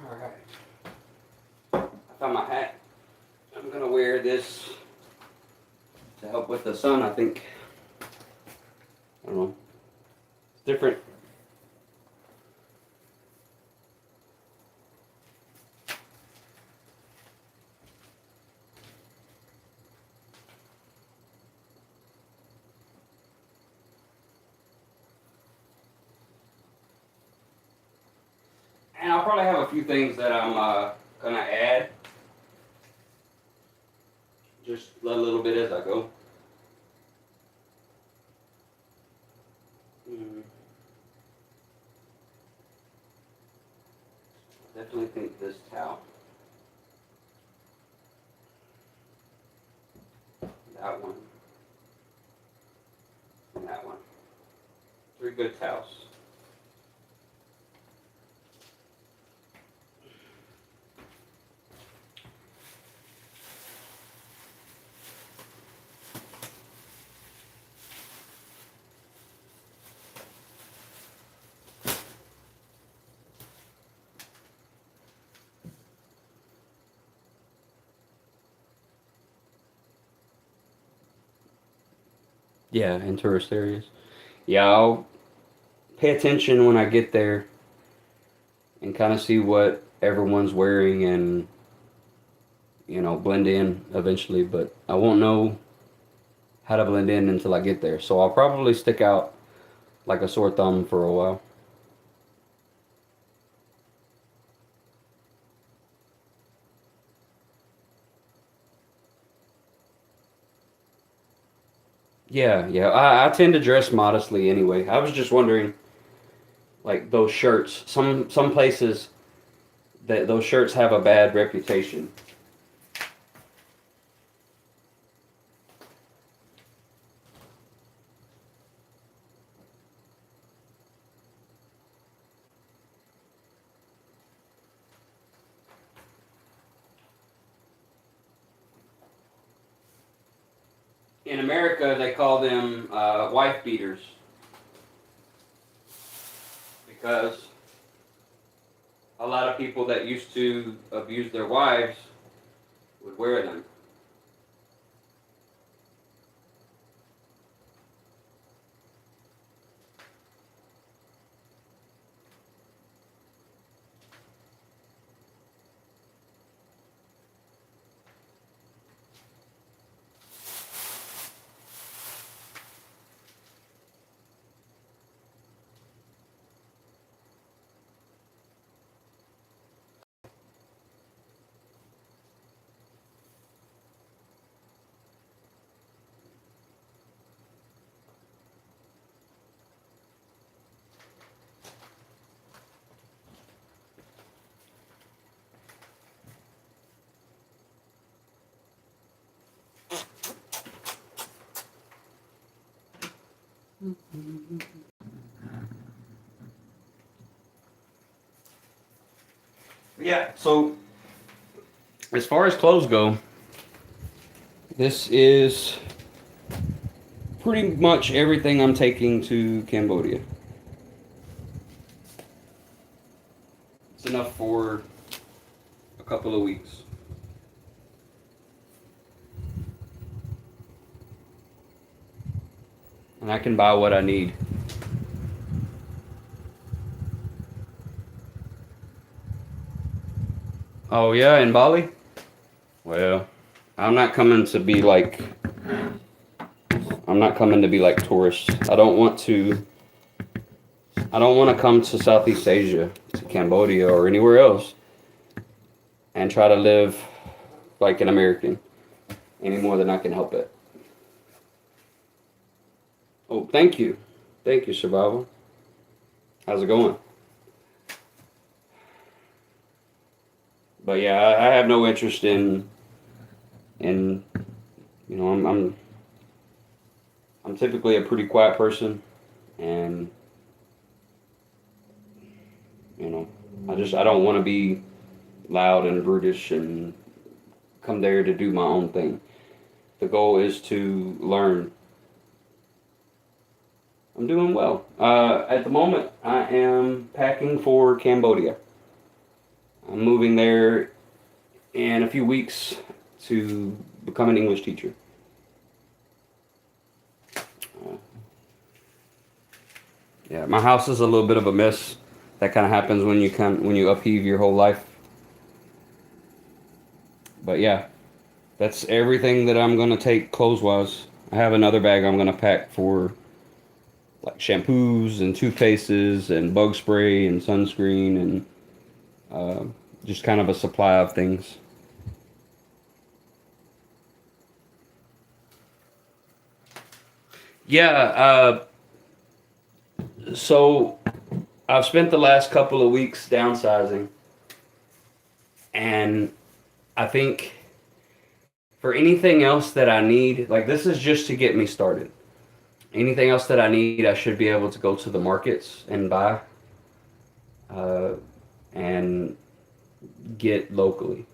Alright. I found my hat. I'm gonna wear this to help with the sun, I think. I don't know. It's different. And I'll probably have a few things that I'm gonna add. Just a little bit as I go. Definitely think this towel. That one. And that one. 3 good towels. Yeah, in tourist areas. Yeah, I'll pay attention when I get there and kind of see what everyone's wearing and, blend in eventually, but I won't know how to blend in until I get there. So I'll probably stick out like a sore thumb for a while. Yeah, yeah. I tend to dress modestly anyway. I was just wondering, like those shirts. Some places that those shirts have a bad reputation. In America, they call them wife beaters because a lot of people that used to abuse their wives would wear them. Yeah. So as far as clothes go, this is pretty much everything I'm taking to Cambodia. It's enough for a couple of weeks. And I can buy what I need. Oh yeah, in Bali? Well, I'm not coming to be like I'm not coming to be like tourists. I don't want to come to Southeast Asia, to Cambodia or anywhere else and try to live like an American any more than I can help it. Oh, thank you. Thank you, Survival. How's it going? But yeah, I have no interest in I'm typically a pretty quiet person, and you know I don't want to be loud and brutish and come there to do my own thing. The goal is to learn. I'm doing well. At the moment, I am packing for Cambodia. I'm moving there in a few weeks to become an English teacher. Uh, yeah, my house is a little bit of a mess. That kind of happens when you upheave your whole life. But yeah, that's everything that I'm gonna take clothes wise. I have another bag I'm gonna pack for like shampoos and toothpastes and bug spray and sunscreen and uh, just kind of a supply of things. Yeah, so I've spent the last couple of weeks downsizing, and I think for anything else that I need, like this is just to get me started. Anything else that I need, I should be able to go to the markets and buy uh, and get locally.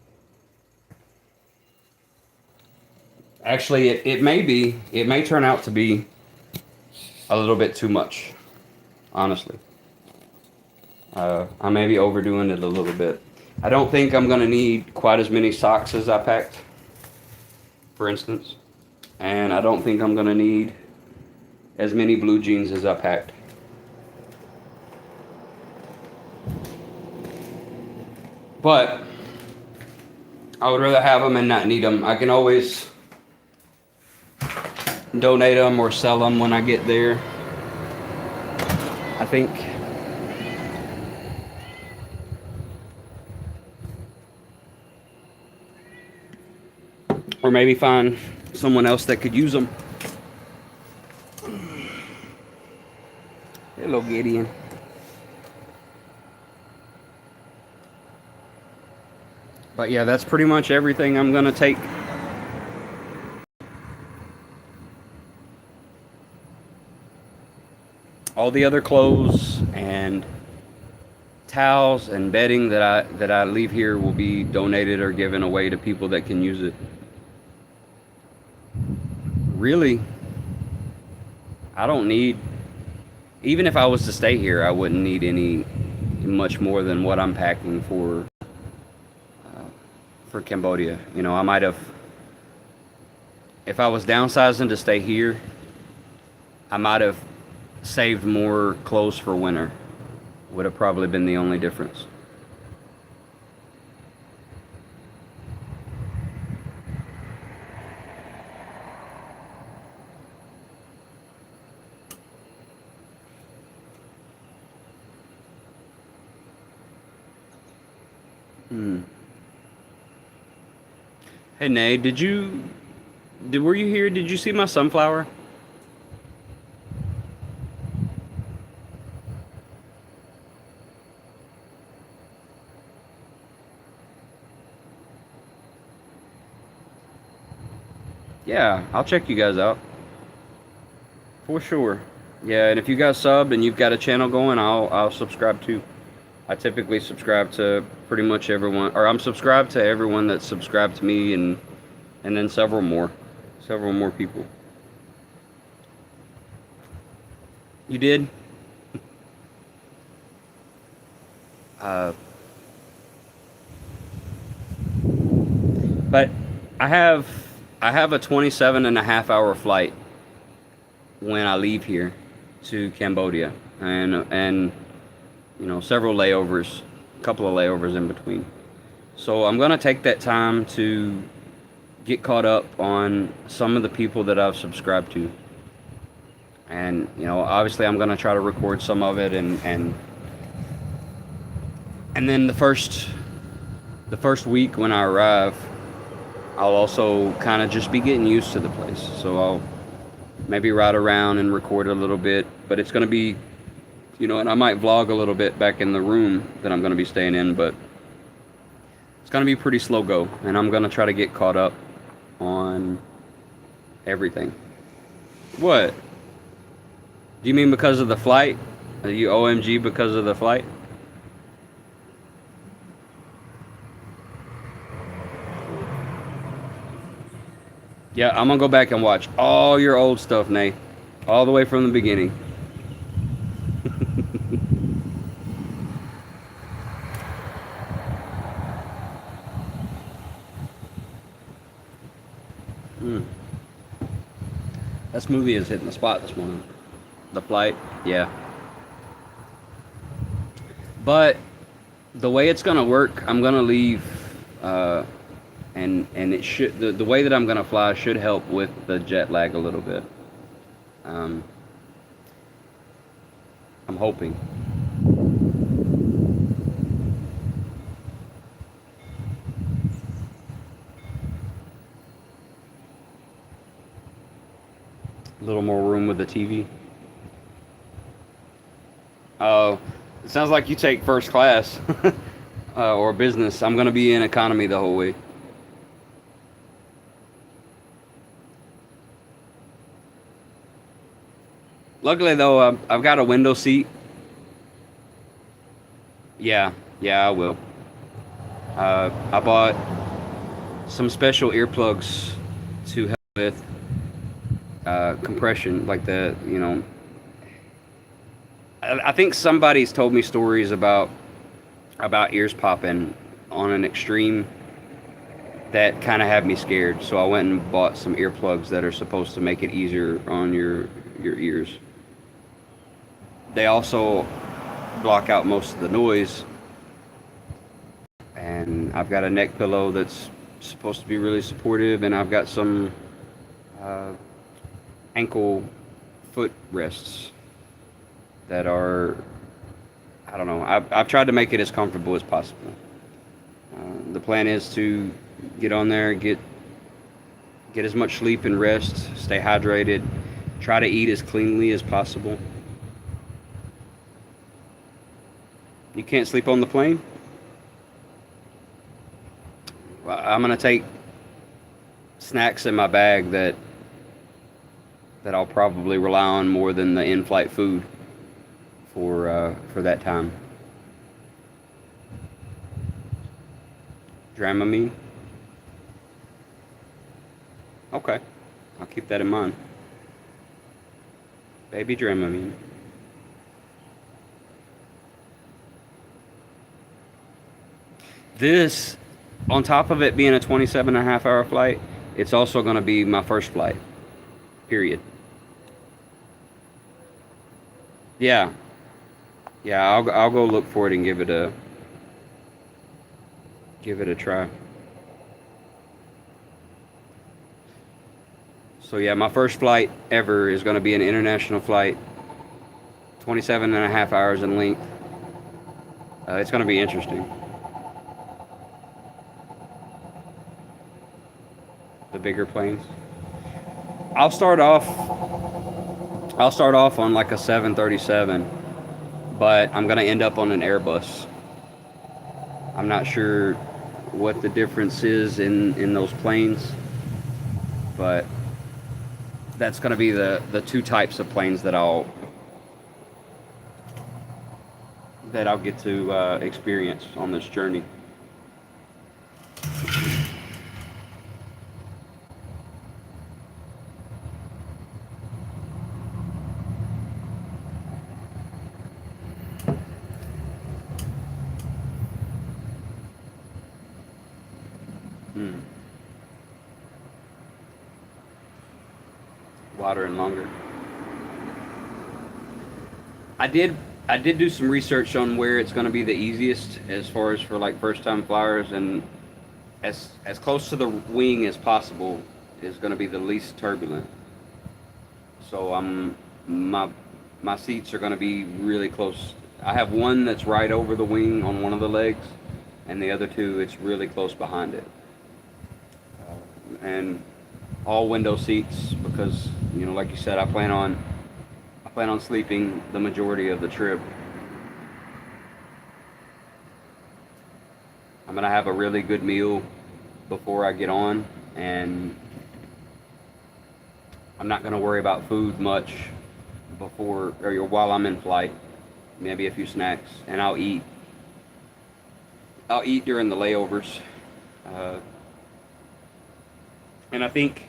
Actually, it may turn out to be a little bit too much, honestly. I may be overdoing it a little bit. I don't think I'm going to need quite as many socks as I packed, for instance. And I don't think I'm going to need as many blue jeans as I packed. But I would rather have them and not need them. I can always donate them or sell them when I get there, I think. Or maybe find someone else that could use them. Hello, Gideon. But yeah, that's pretty much everything I'm gonna take. All the other clothes and towels and bedding that I leave here will be donated or given away to people that can use it. Really, I don't need, even if I was to stay here, I wouldn't need any much more than what I'm packing for Cambodia. You know, I might have, if I was downsizing to stay here, I might have saved more clothes for winter. Would have probably been the only difference. Hey, Nay, were you here? Did you see my sunflower? Yeah, I'll check you guys out. For sure. Yeah, and if you guys sub and you've got a channel going, I'll subscribe too. I typically subscribe to pretty much everyone, or I'm subscribed to everyone that's subscribed to me, and then several more people. You did? But I have a 27.5 hour flight when I leave here to Cambodia, and you know, several layovers, a couple of layovers in between. So I'm gonna take that time to get caught up on some of the people that I've subscribed to, and you know, obviously I'm gonna try to record some of it, and then the first week when I arrive, I'll also kind of just be getting used to the place. So I'll maybe ride around and record a little bit, but it's going to be, you know, and I might vlog a little bit back in the room that I'm going to be staying in, but it's going to be pretty slow go, and I'm going to try to get caught up on everything. What? Do you mean because of the flight? Are you OMG because of the flight? Yeah, I'm gonna go back and watch all your old stuff, Nate. All the way from the beginning. That smoothie is hitting the spot this morning. The flight, yeah. But the way it's gonna work, I'm gonna leave, and it should, the way that I'm gonna fly should help with the jet lag a little bit. I'm hoping. A little more room with the TV. Oh, it sounds like you take first class or business. I'm gonna be in economy the whole way. Luckily though, I've got a window seat. Yeah, I will. I bought some special earplugs to help with compression, like the, you know, I think somebody's told me stories about ears popping on an extreme that kind of had me scared. So I went and bought some earplugs that are supposed to make it easier on your your ears. They also block out most of the noise. And I've got a neck pillow that's supposed to be really supportive, and I've got some uh, ankle foot rests that are, I don't know, I've tried to make it as comfortable as possible. The plan is to get on there, get as much sleep and rest, stay hydrated, try to eat as cleanly as possible. You can't sleep on the plane? Well, I'm gonna take snacks in my bag that I'll probably rely on more than the in-flight food for that time. Dramamine. Okay, I'll keep that in mind. Baby Dramamine. This, on top of it being a 27.5 hour flight, it's also going to be my first flight. Period. Yeah, yeah. I'll go look for it and give it a try. So yeah, my first flight ever is going to be an international flight, 27.5 hours in length. It's going to be interesting. The bigger planes. I'll start off on like a 737, but I'm going to end up on an Airbus. I'm not sure what the difference is in those planes, but that's going to be the two types of planes that I'll get to experience on this journey. Water and longer. I did do some research on where it's going to be the easiest as far as for like first time flyers, and as close to the wing as possible is going to be the least turbulent. So my seats are going to be really close. I have one that's right over the wing on one of the legs, and the other two it's really close behind it. And all window seats because, you know, like you said, I plan on sleeping the majority of the trip. I'm gonna have a really good meal before I get on, and I'm not gonna worry about food much before or while I'm in flight. Maybe a few snacks, and I'll eat during the layovers. And I think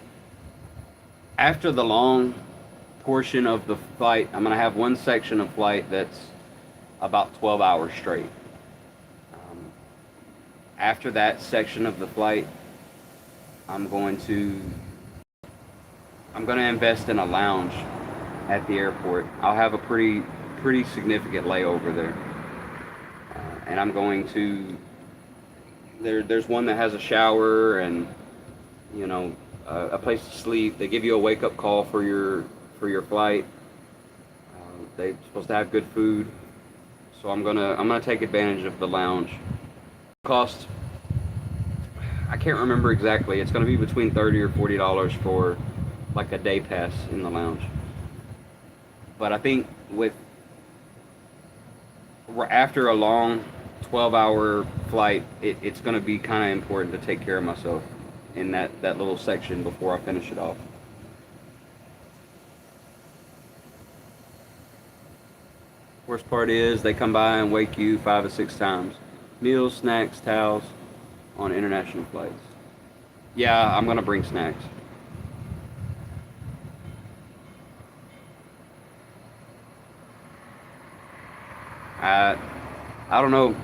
after the long portion of the flight, I'm going to have one section of flight that's about 12 hours straight. After that section of the flight, I'm going to invest in a lounge at the airport. I'll have a pretty significant layover there, and I'm going to. There's one that has a shower and, you know, a place to sleep. They give you a wake-up call for your flight. They're supposed to have good food, so I'm gonna take advantage of the lounge. Cost, I can't remember exactly. It's gonna be between $30 or $40 for like a day pass in the lounge. But I think after a long 12-hour flight, it's gonna be kind of important to take care of myself in that little section before I finish it off. Worst part is they come by and wake you 5 or 6 times. Meals, snacks, towels on international flights. Yeah, I'm gonna bring snacks. I don't know.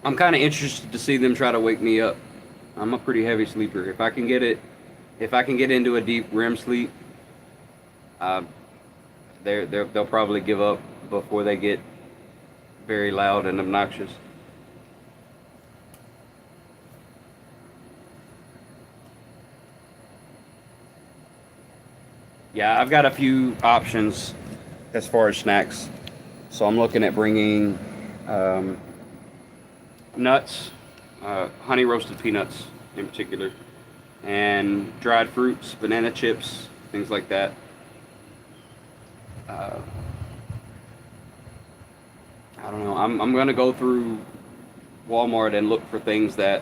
I'm kind of interested to see them try to wake me up. I'm a pretty heavy sleeper. If I can get into a deep REM sleep, Uh, they'll probably give up before they get very loud and obnoxious. Yeah, I've got a few options as far as snacks. So I'm looking at bringing um, nuts, honey roasted peanuts in particular, and dried fruits, banana chips, things like that. Uh, I don't know. I'm gonna go through Walmart and look for things that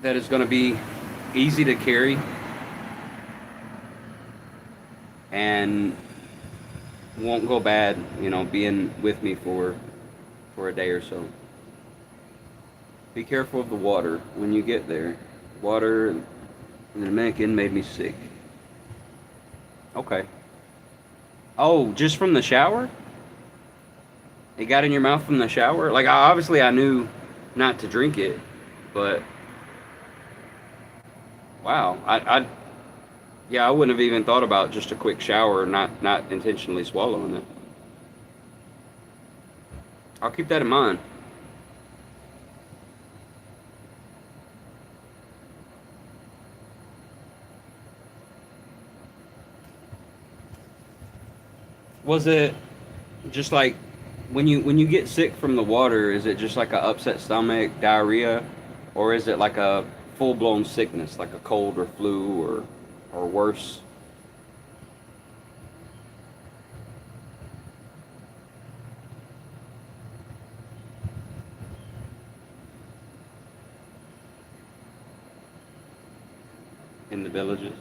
is gonna be easy to carry and won't go bad. You know, being with me for a day or so. Be careful of the water when you get there. Water in the Dominican made me sick. Okay. Oh, just from the shower? It got in your mouth from the shower? Like, obviously, I knew not to drink it, but wow, yeah, I wouldn't have even thought about just a quick shower, not intentionally swallowing it. I'll keep that in mind. Was it just like when you get sick from the water? Is it just like a upset stomach, diarrhea, or is it like a full blown sickness, like a cold or flu or worse? In the villages.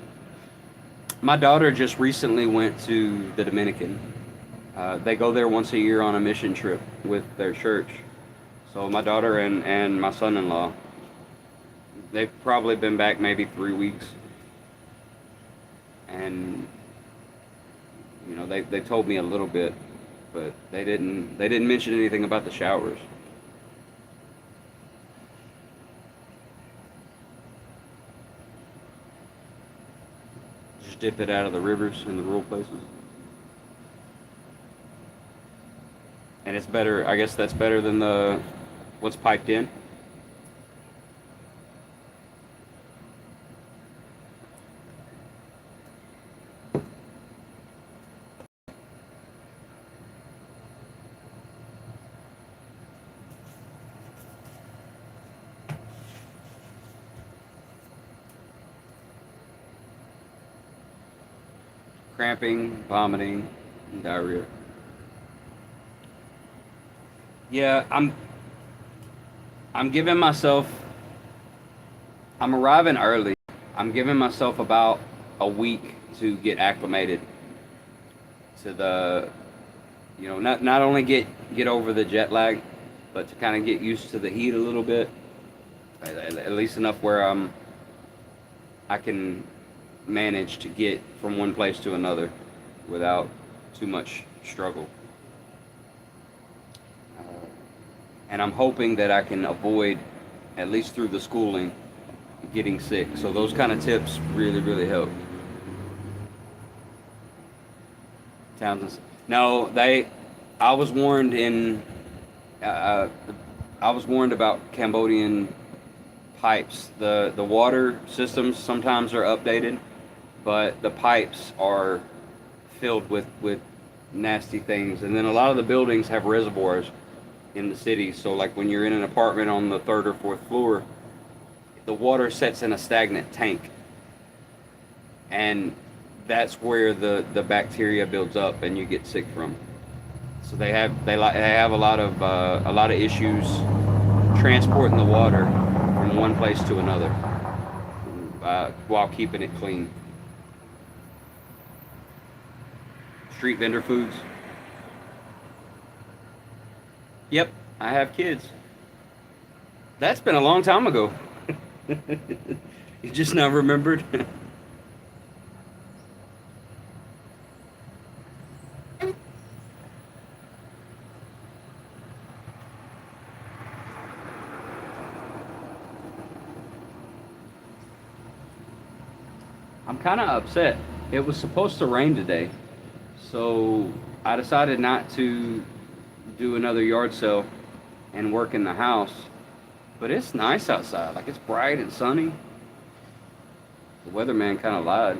My daughter just recently went to the Dominican. They go there once a year on a mission trip with their church. So my daughter and my son-in-law, they've probably been back maybe 3 weeks, and you know they told me a little bit, but they didn't mention anything about the showers. Just dip it out of the rivers in the rural places, and it's better. I guess that's better than the what's piped in. Cramping, vomiting, and diarrhea. Yeah, I'm giving myself. I'm arriving early. I'm giving myself about a week to get acclimated to the, you know, not only get over the jet lag, but to kind of get used to the heat a little bit, at least enough where I can manage to get from one place to another without too much struggle. Uh, and I'm hoping that I can avoid, at least through the schooling, getting sick. So those kind of tips really help. Townsend. No, they. I was warned in. Uh, I was warned about Cambodian pipes. The water systems sometimes are updated, but the pipes are filled with nasty things. And then a lot of the buildings have reservoirs in the city. So like when you're in an apartment on the third or fourth floor, the water sets in a stagnant tank, and that's where the bacteria builds up and you get sick from. So they have a lot of issues transporting the water from one place to another while keeping it clean. Street vendor foods. Yep, I have kids. That's been a long time ago. You just now remembered. I'm kind of upset. It was supposed to rain today, so I decided not to do another yard sale and work in the house. But it's nice outside. Like, it's bright and sunny. The weatherman kind of lied.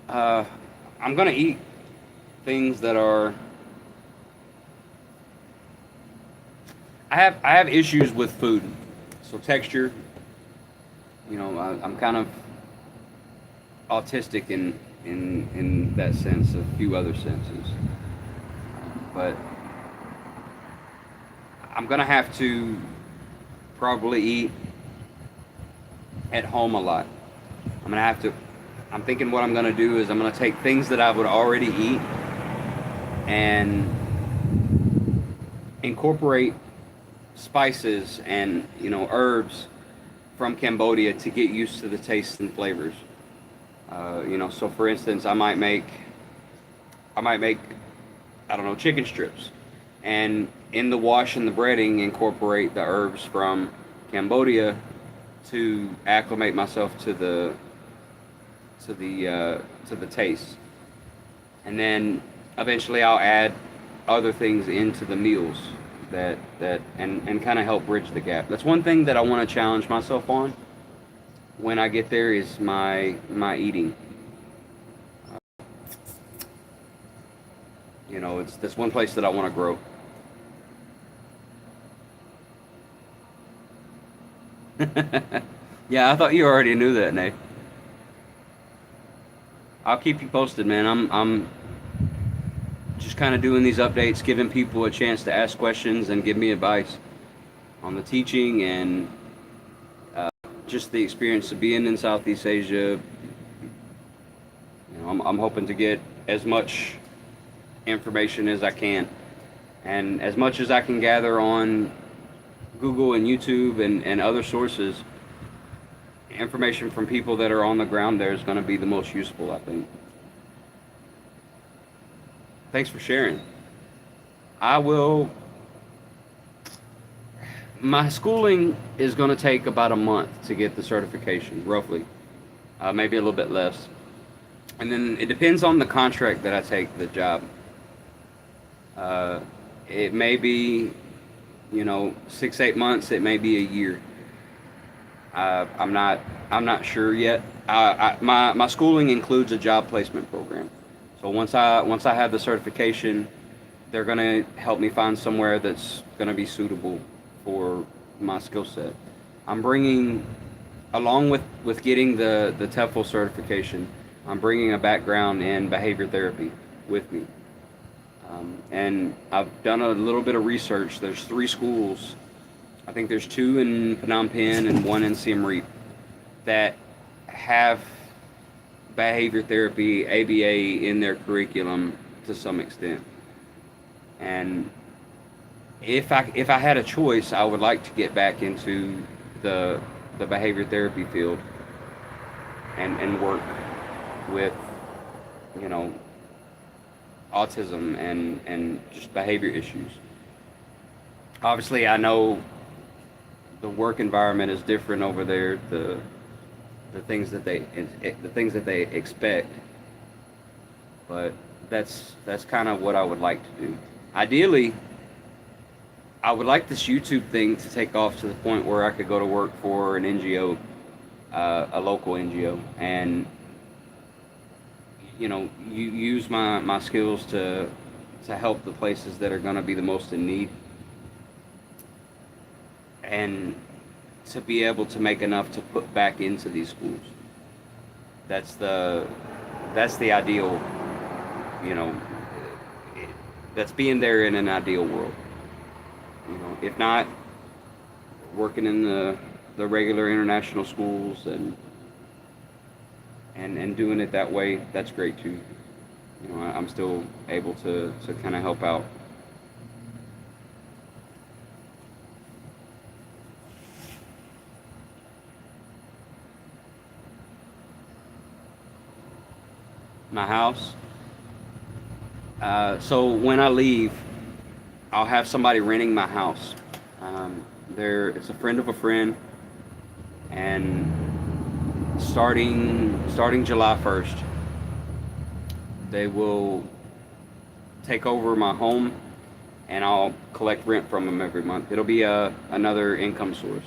Uh, I'm gonna eat things that are. I have issues with food, so texture. I'm kind of autistic in that sense, a few other senses, but I'm gonna have to probably eat at home a lot. I'm gonna have to. I'm thinking what I'm gonna do is I'm gonna take things that I would already eat and incorporate spices and herbs from Cambodia to get used to the tastes and flavors. So for instance, I might make I don't know, chicken strips, and in the wash and the breading incorporate the herbs from Cambodia to acclimate myself to the taste, and then eventually I'll add other things into the meals and kind of help bridge the gap. That's one thing that I want to challenge myself on when I get there is my eating. It's that's one place that I want to grow. Yeah, I thought you already knew that, Nate. I'll keep you posted, man. I'm just kind of doing these updates, giving people a chance to ask questions and give me advice on the teaching and just the experience of being in Southeast Asia. I'm hoping to get as much information as I can, and as much as I can gather on Google and YouTube and other sources. Information from people that are on the ground there is going to be the most useful, I think. Thanks for sharing. I will. My schooling is going to take about a month to get the certification, roughly, maybe a little bit less. And then it depends on the contract that I take, the job. Uh, it may be, 6, 8 months. It may be a year. I'm not. I'm not sure yet. My schooling includes a job placement program. So once I have the certification, they're gonna help me find somewhere that's gonna be suitable for my skill set. I'm bringing, along with getting the TEFL certification, I'm bringing a background in behavior therapy with me. And I've done a little bit of research. There's 3 schools. I think there's 2 in Phnom Penh and 1 in Siem Reap that have behavior therapy, ABA, in their curriculum to some extent. And if I had a choice, I would like to get back into the behavior therapy field and work with, you know, autism and just behavior issues. Obviously, I know the work environment is different over there. The things that they expect, but that's kind of what I would like to do. Ideally, I would like this YouTube thing to take off to the point where I could go to work for an NGO, a local NGO, and you use my skills to help the places that are going to be the most in need, and to be able to make enough to put back into these schools. That's the ideal, you know. That's being there in an ideal world. If not, working in the regular international schools and doing it that way, that's great too. I'm still able to kind of help out. my house. So when I leave, I'll have somebody renting my house. It's a friend of a friend, and starting July 1st, they will take over my home, and I'll collect rent from them every month. It'll be another income source.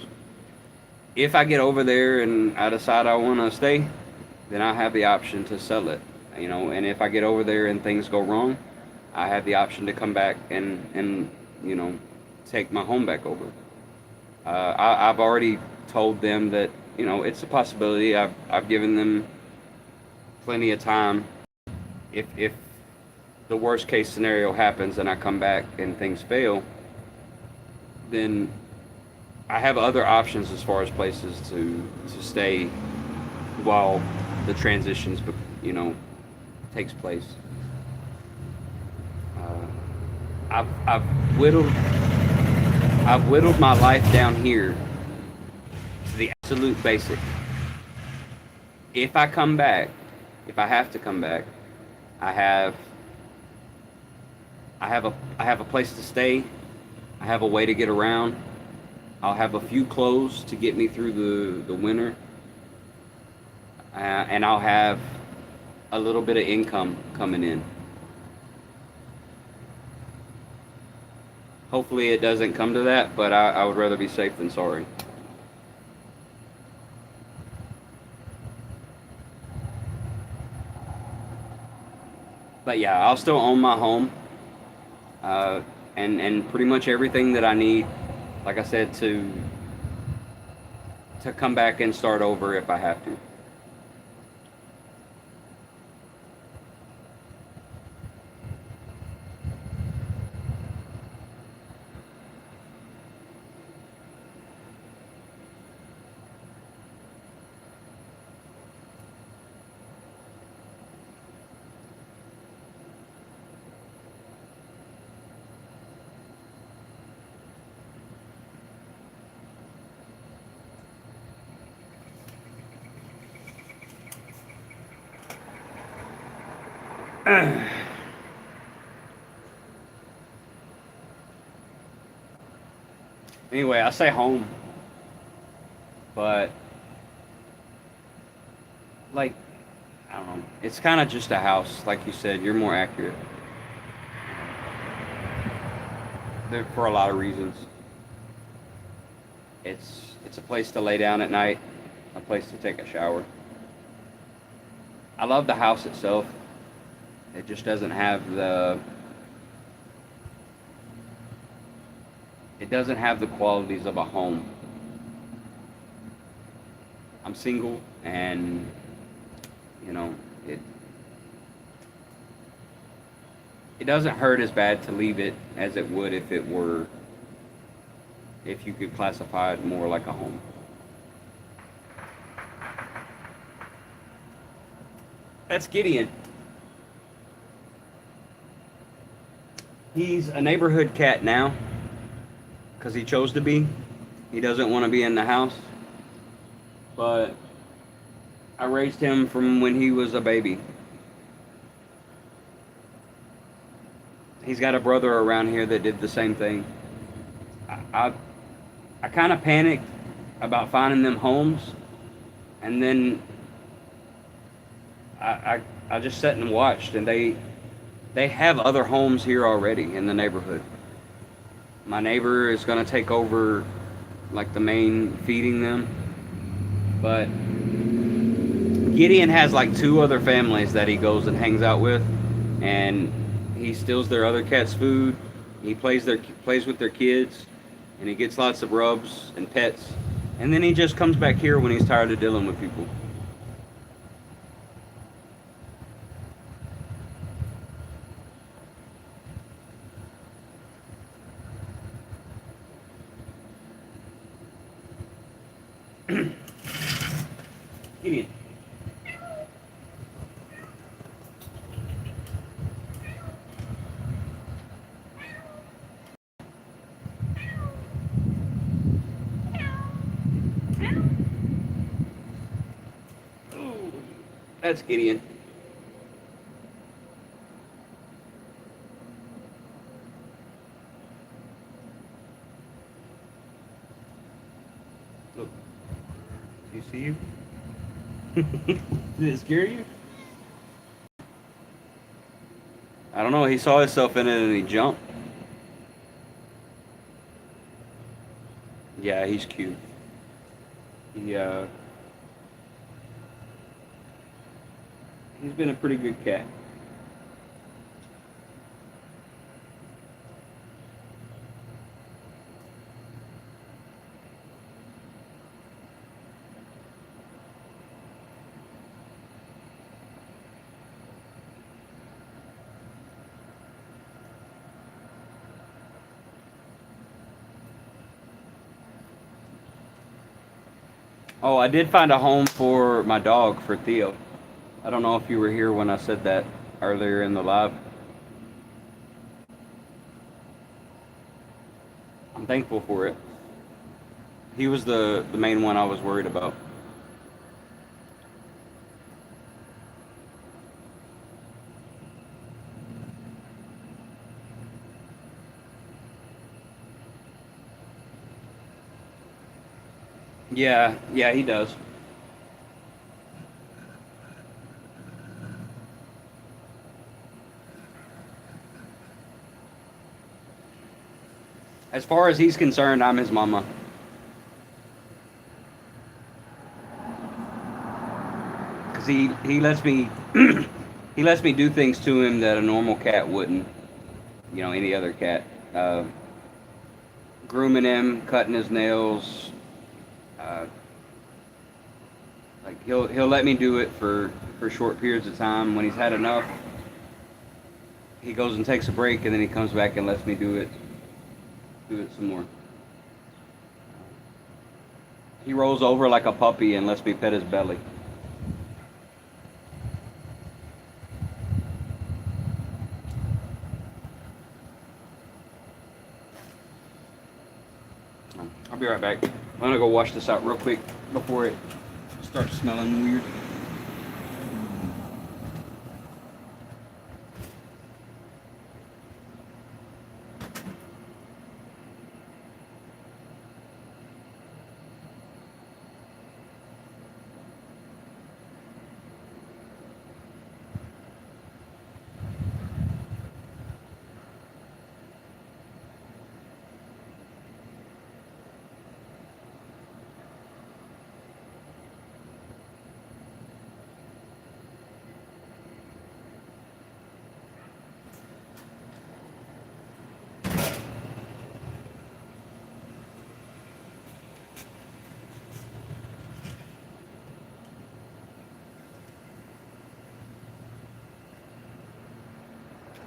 If I get over there and I decide I want to stay, then I have the option to sell it. And if I get over there and things go wrong, I have the option to come back and you know take my home back over. I've already told them that it's a possibility. I've given them plenty of time. If the worst case scenario happens and I come back and things fail, then I have other options as far as places to stay while the transitions takes place. Uh, I've whittled my life down here to the absolute basic. If I come back, if I have to come back, I have I have a place to stay. I have a way to get around. I'll have a few clothes to get me through the winter, and I'll have a little bit of income coming in. Hopefully it doesn't come to that, but I would rather be safe than sorry. But yeah, I'll still own my home, and pretty much everything that I need, like I said, to come back and start over if I have to. Anyway, I say home, but like I don't know, it's kind of just a house, like you said. You're more accurate there for a lot of reasons. It's a place to lay down at night, a place to take a shower. I love the house itself. It just doesn't have the qualities of a home. I'm single, and you know it it doesn't hurt as bad to leave it as it would if you could classify it more like a home. That's Gideon. He's a neighborhood cat now because he chose to be. He doesn't want to be in the house. But I raised him from when he was a baby. He's got a brother around here that did the same thing. I, I kind of panicked about finding them homes, and then I just sat and watched, and they have other homes here already in the neighborhood. My neighbor is going to take over like the main feeding them, but Gideon has like two other families that he goes and hangs out with, and he steals their other cats' food. He plays with their kids, and he gets lots of rubs and pets, and then he just comes back here when he's tired of dealing with people. Gideon. Ooh, that's Gideon. Look, do you see you? Did it scare you? I don't know. He saw himself in it and he jumped. Yeah, he's cute. He he's been a pretty good cat. Oh, I did find a home for my dog, for Theo. I don't know if you were here when I said that earlier in the live. I'm thankful for it. He was the main one I was worried about. Yeah, yeah, he does. As far as he's concerned, I'm his mama. Cause he lets me he lets me do things to him that a normal cat wouldn't. You know, any other cat. Uh, Grooming him, cutting his nails. Uh, like he'll let me do it for short periods of time. When he's had enough, he goes and takes a break, and then he comes back and lets me do it some more. He rolls over like a puppy and lets me pet his belly. I'll be right back. I'm gonna go wash this out real quick before it starts smelling weird.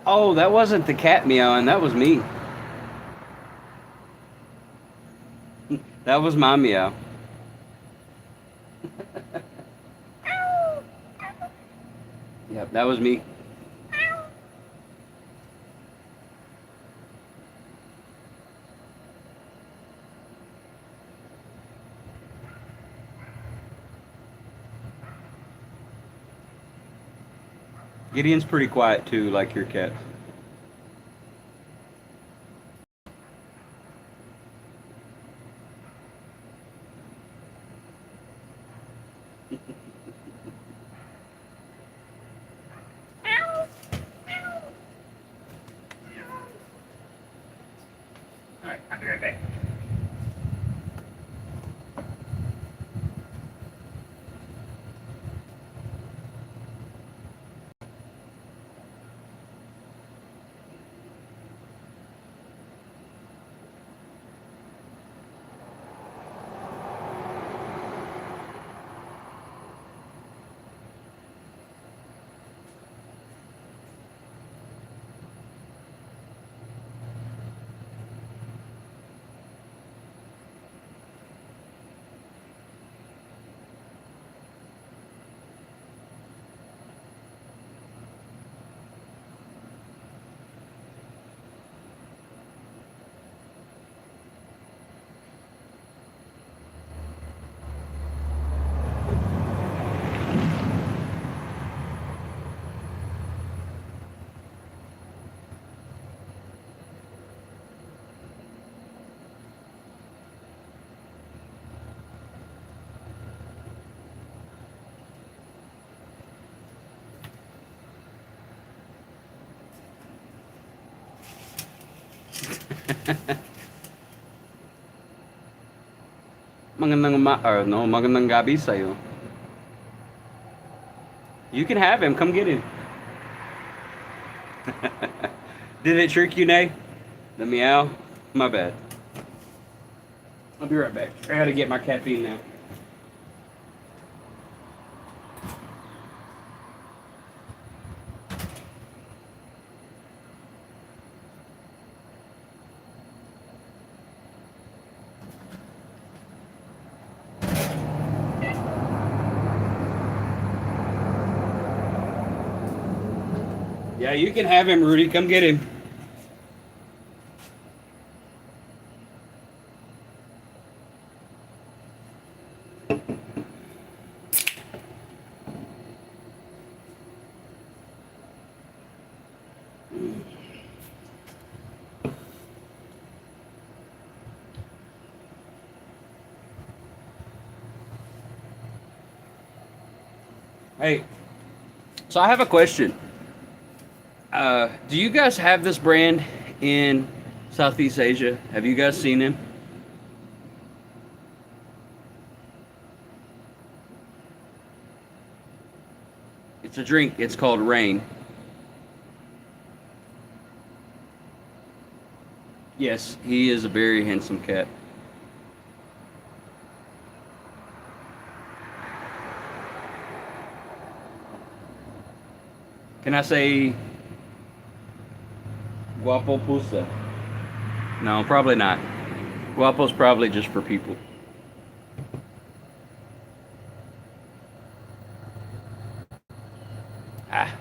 Oh, that wasn't the cat meowing. That was me. That was my meow. Yep, that was me. Gideon's pretty quiet too, like your cat. All right, I'll be right back. magandang gabi sa'yo. You can have him. Come get him. Did it trick you, Nay? The meow? My bad. I'll be right back. I gotta get my caffeine now. Yeah, you can have him, Rudy. Come get him. Hey, so I have a question. Do you guys have this brand in Southeast Asia? Have you guys seen him? It's a drink. It's called Rain. Yes, he is a very handsome cat. Can I say Guapo Pusa? No, probably not. Guapo's probably just for people. Ah.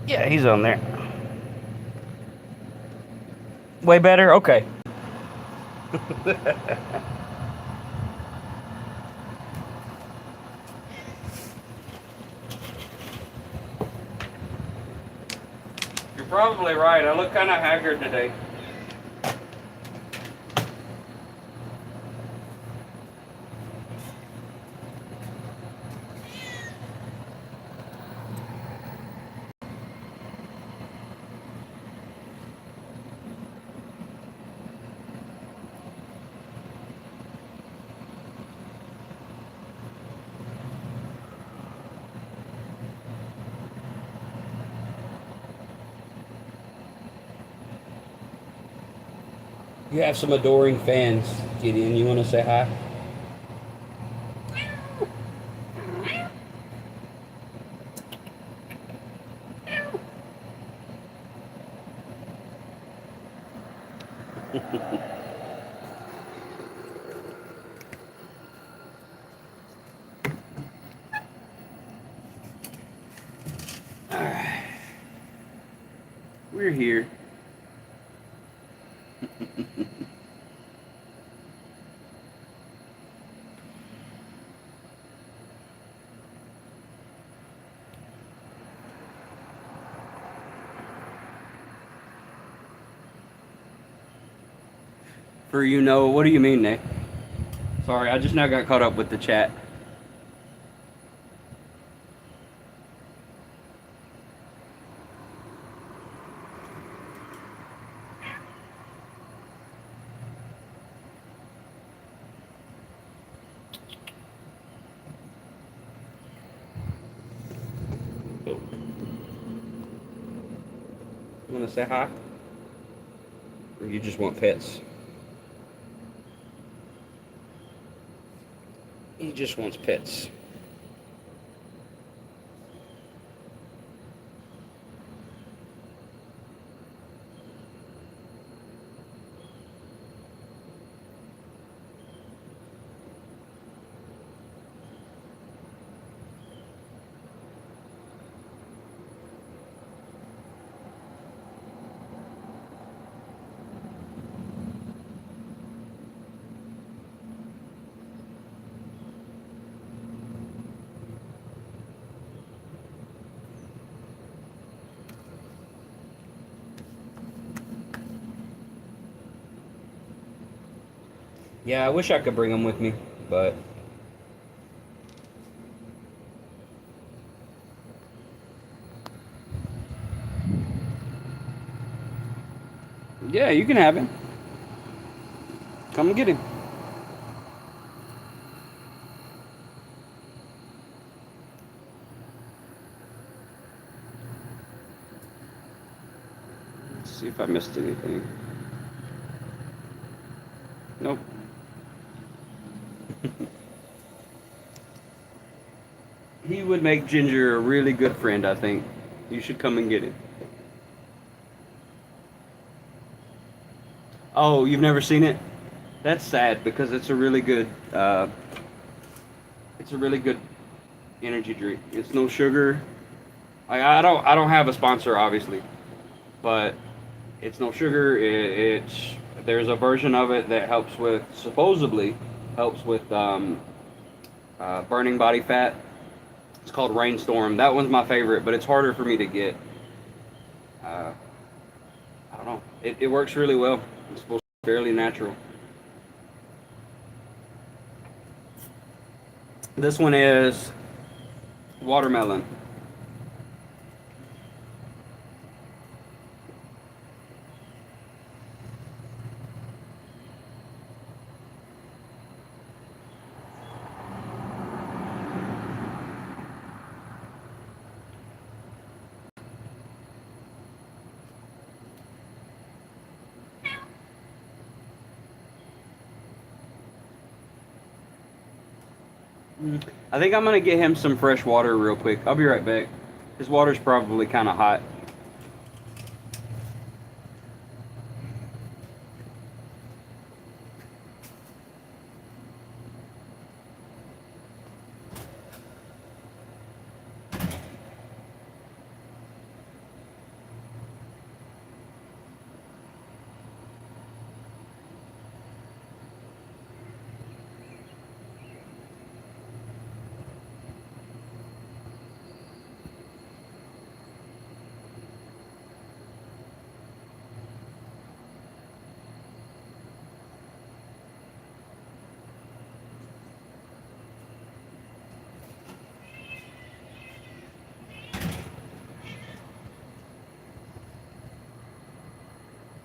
Yeah, he's on there. Way better? Okay. You're probably right. I look kind of haggard today. You have some adoring fans, Gideon. You want to say hi? All right. We're here. For you know, what do you mean, Nick? Sorry, I just now got caught up with the chat. You want to say hi? Or you just want pets? He just wants pets. Yeah, I wish I could bring them with me, but yeah, you can have him. Come and get him. Let's see if I missed anything. Nope. He would make Ginger a really good friend, I think. You should come and get him. Oh, you've never seen it? That's sad because it's a really good energy drink. It's no sugar. I don't have a sponsor obviously, but it's no sugar. It's there's a version of it that helps with supposedly helps with burning body fat. It's called Rainstorm. That one's my favorite, but it's harder for me to get. Uh, I don't know. It works really well. It's supposed to be fairly natural. This one is watermelon. I think I'm gonna get him some fresh water real quick. I'll be right back. His water's probably kind of hot.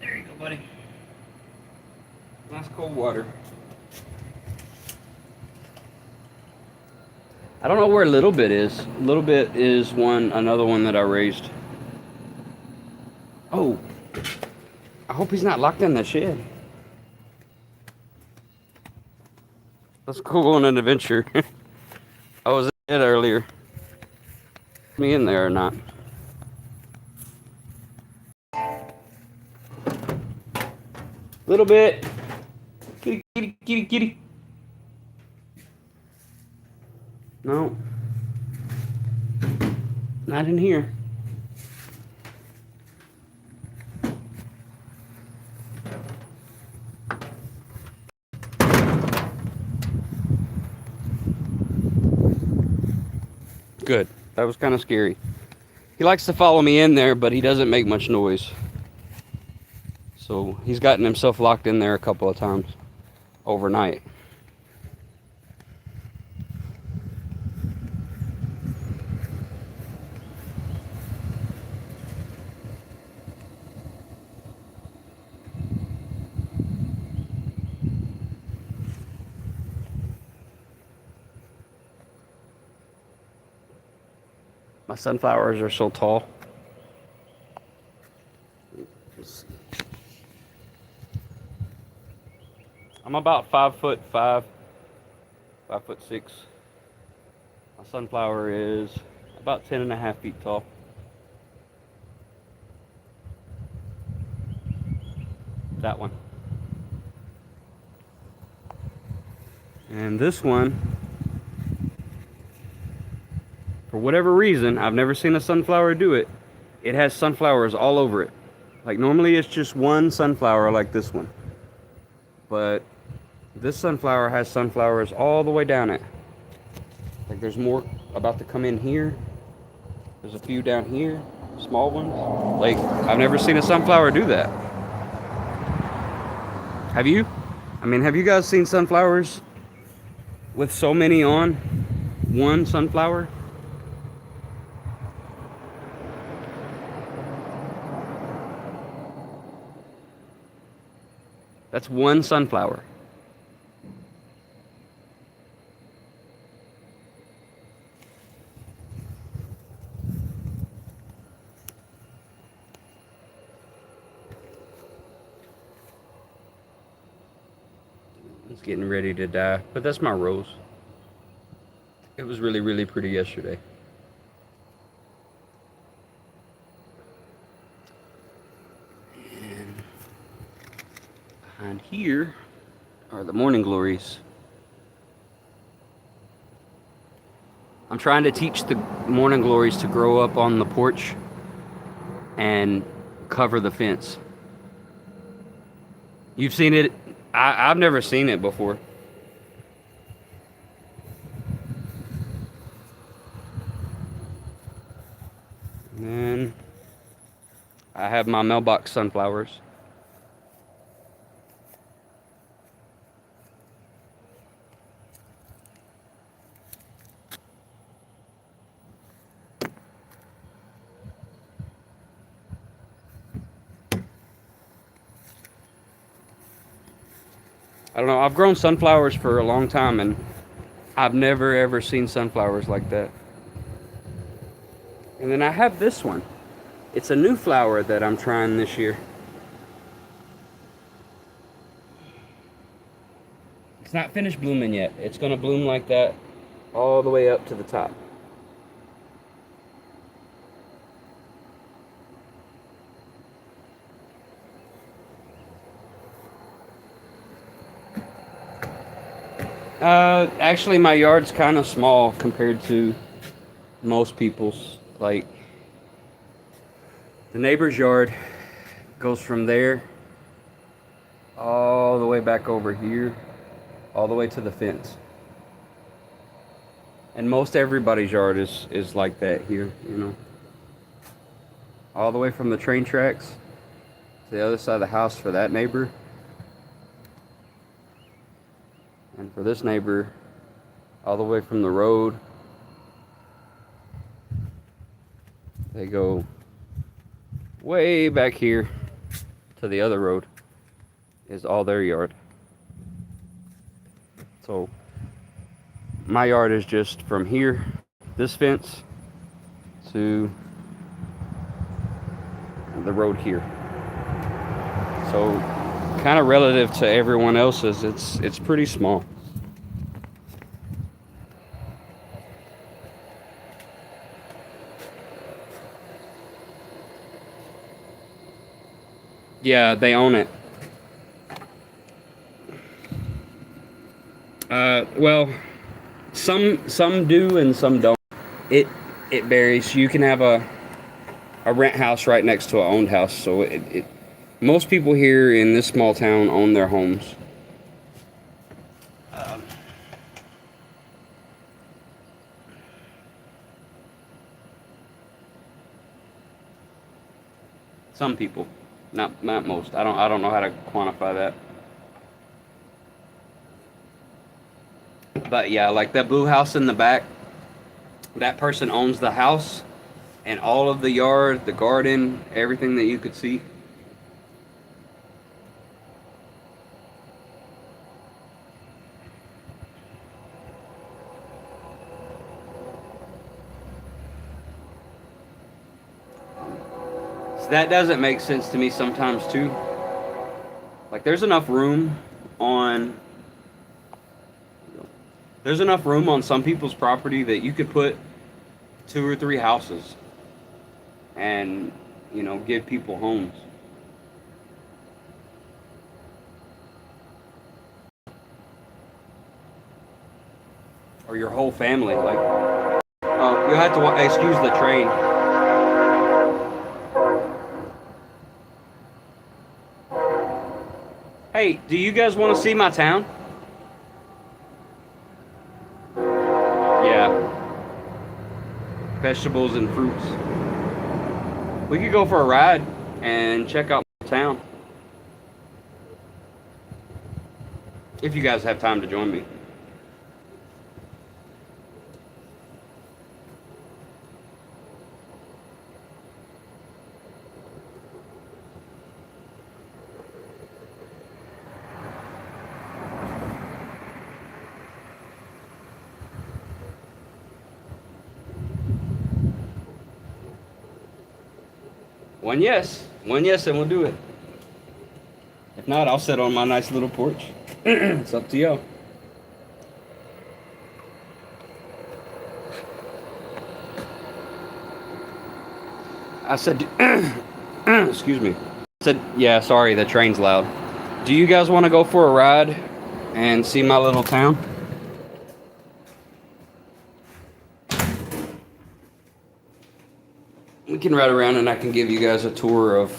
There you go, buddy. Nice cold water. I don't know where Little Bit is. Little Bit is another one that I raised. Oh, I hope he's not locked in the shed. Let's go on an adventure. I was in it earlier. Me in there or not? Little Bit. Kitty, kitty, kitty, kitty. No. Not in here. Good. That was kind of scary. He likes to follow me in there, but he doesn't make much noise. So he's gotten himself locked in there a couple of times overnight. My sunflowers are so tall. I'm about 5'5", 5'6". My sunflower is about 10.5 feet tall. That one. And this one, for whatever reason, I've never seen a sunflower do it. It has sunflowers all over it. Like normally it's just one sunflower like this one. But this sunflower has sunflowers all the way down it. Like there's more about to come in here. There's a few down here, small ones. Like I've never seen a sunflower do that. Have you? I mean, have you guys seen sunflowers with so many on one sunflower? That's one sunflower. It's getting ready to die, but that's my rose. It was really, really pretty yesterday. And behind here are the morning glories. I'm trying to teach the morning glories to grow up on the porch and cover the fence. You've seen it? I've never seen it before. And then I have my mailbox sunflowers. I don't know, I've grown sunflowers for a long time and I've never ever seen sunflowers like that. And then I have this one. It's a new flower that I'm trying this year. It's not finished blooming yet. It's gonna bloom like that all the way up to the top. Actually, my yard's kind of small compared to most people's. Like, the neighbor's yard goes from there all the way back over here, all the way to the fence. And most everybody's yard is like that here, you know. All the way from the train tracks to the other side of the house for that neighbor. And for this neighbor, all the way from the road, they go way back here to the other road, is all their yard. So my yard is just from here, this fence, to the road here. So kind of relative to everyone else's, it's pretty small. Yeah, they own it. Well, some do and some don't. It varies. You can have a rent house right next to an owned house, so it most people here in this small town own their homes. Some people, not most. I don't know how to quantify that. But yeah, like that blue house in the back, that person owns the house and all of the yard, the garden, everything that you could see. So that doesn't make sense to me sometimes too. Like there's enough room on some people's property that you could put 2 or 3 houses and, you know, give people homes. Or your whole family. Like, oh, you'll have to excuse the train. Hey, do you guys want to see my town? Yeah. Vegetables and fruits. We could go for a ride and check out my town. if you guys have time to join me. One yes, and we'll do it. If not, I'll sit on my nice little porch. It's up to y'all. I said, excuse me. I said, yeah, sorry, the train's loud. Do you guys want to go for a ride and see my little town? We can ride around and I can give you guys a tour of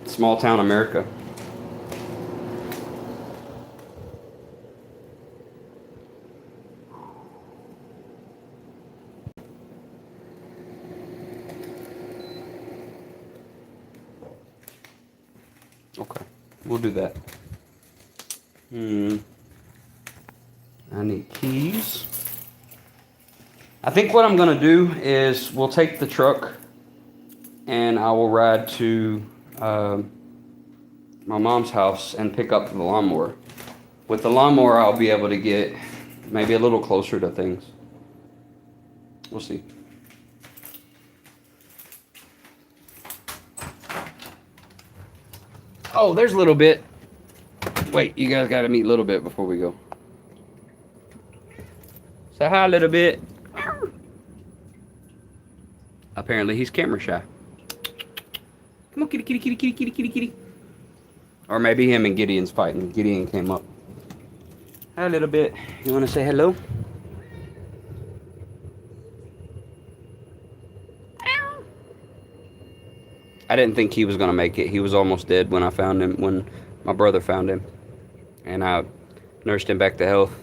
small town America. Okay, we'll do that. I need keys. I think what I'm gonna do is we'll take the truck and I will ride to my mom's house and pick up the lawnmower. With the lawnmower, I'll be able to get maybe a little closer to things. We'll see. Oh, there's a little bit. Wait, you guys gotta meet a little bit before we go. Say hi a little bit. Apparently he's camera shy. Come on, kitty, kitty, kitty, kitty, kitty, kitty, kitty. Or maybe him and Gideon's fighting. Gideon came up. Hi a little bit. You wanna say hello? I didn't think he was gonna make it. He was almost dead when I found him, when my brother found him. And I nursed him back to health.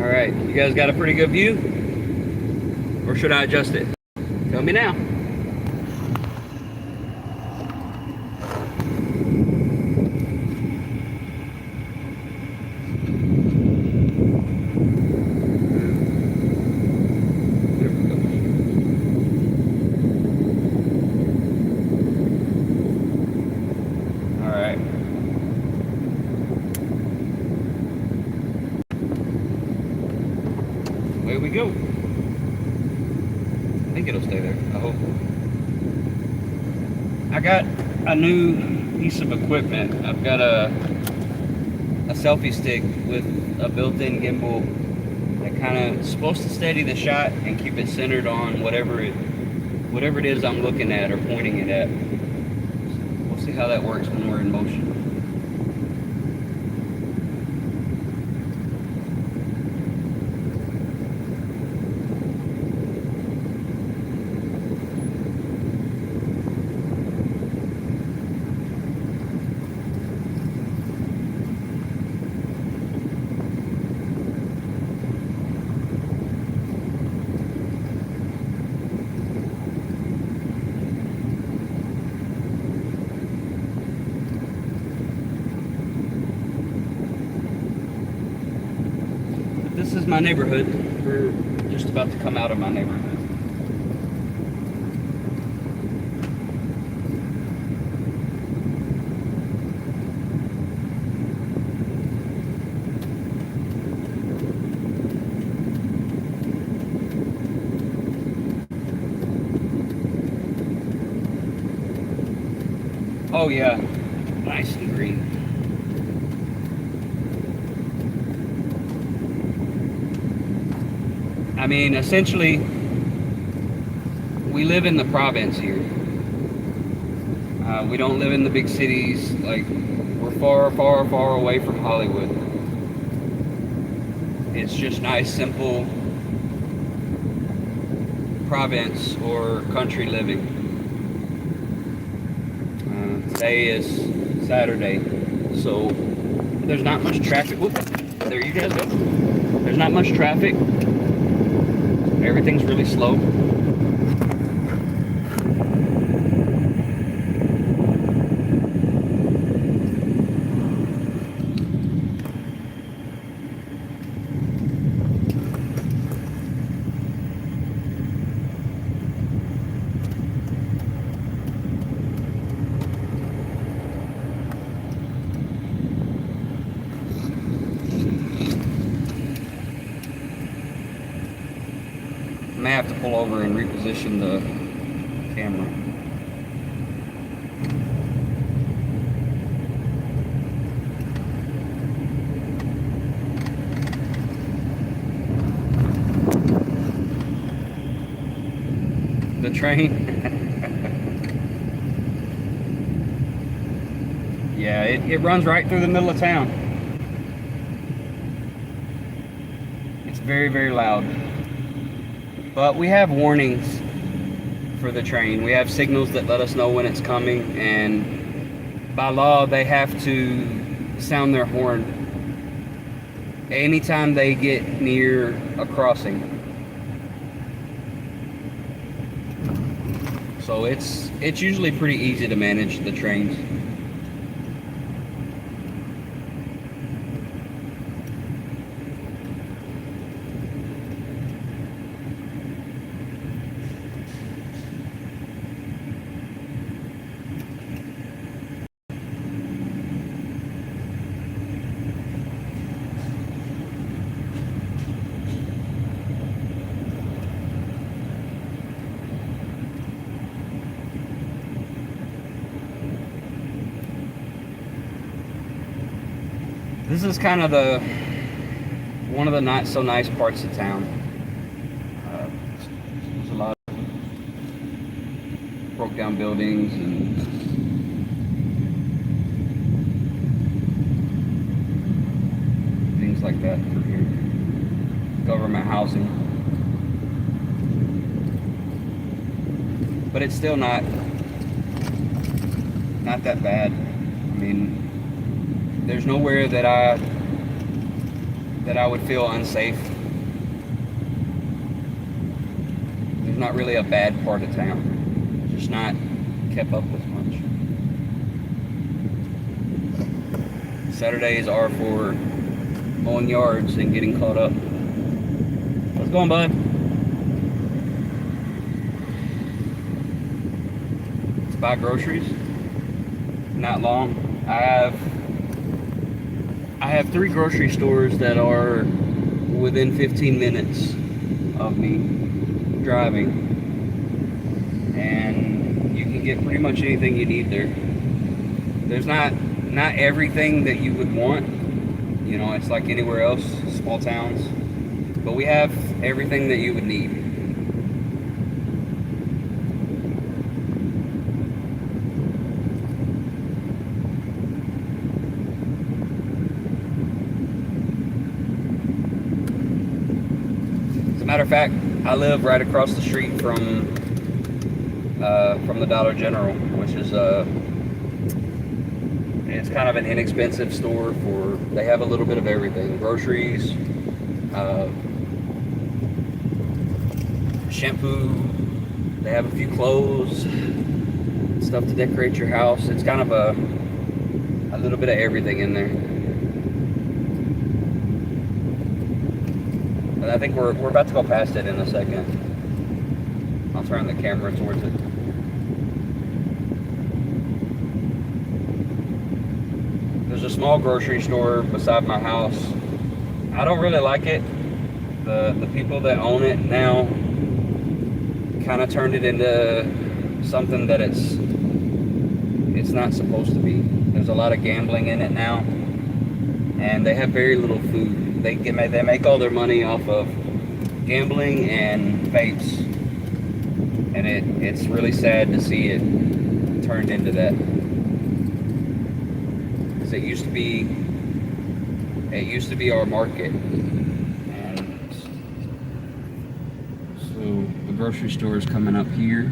Alright, you guys got a pretty good view? Or should I adjust it? Tell me now. Away we go. I think it'll stay there. I hope. I got a new piece of equipment. I've got a selfie stick with a built-in gimbal that kind of supposed to steady the shot and keep it centered on whatever it is I'm looking at or pointing it at. We'll see how that works when we're in motion. This is my neighborhood. We're just about to come out of my neighborhood. Oh yeah, nice and green. I mean, essentially, we live in the province here. We don't live in the big cities. Like, we're far, far, far away from Hollywood. It's just nice, simple province or country living. Today is Saturday, so there's not much traffic. Whoop, there you guys go. There's not much traffic. Everything's really slow. I may have to pull over and reposition the camera. The train. Yeah, it runs right through the middle of town. It's very, very loud. But we have warnings for the train. We have signals that let us know when it's coming, and by law they have to sound their horn anytime they get near a crossing. So it's usually pretty easy to manage the trains. This is kind of one of the not so nice parts of town. There's a lot of broke down buildings and things like that through here. Government housing. But it's still not that bad. I mean, there's nowhere that I would feel unsafe. There's not really a bad part of town. It's just not kept up as much. Saturdays are for mowing yards and getting caught up. How's it going, bud? Let's buy groceries. Not long. I have 3 grocery stores that are within 15 minutes of me driving, and you can get pretty much anything you need there. There's not everything that you would want, you know, it's like anywhere else, small towns, but we have everything that you would need. Matter of fact, I live right across the street from the Dollar General, which is it's kind of an inexpensive store they have a little bit of everything: groceries, shampoo. They have a few clothes, stuff to decorate your house. It's kind of a little bit of everything in there. I think we're about to go past it in a second. I'll turn the camera towards it. There's a small grocery store beside my house. I don't really like it. The people that own it now kind of turned it into something that it's not supposed to be. There's a lot of gambling in it now, and they have very little food. They make all their money off of gambling and vapes, and it's really sad to see it turned into that. Because it used to be our market, and so the grocery store is coming up here.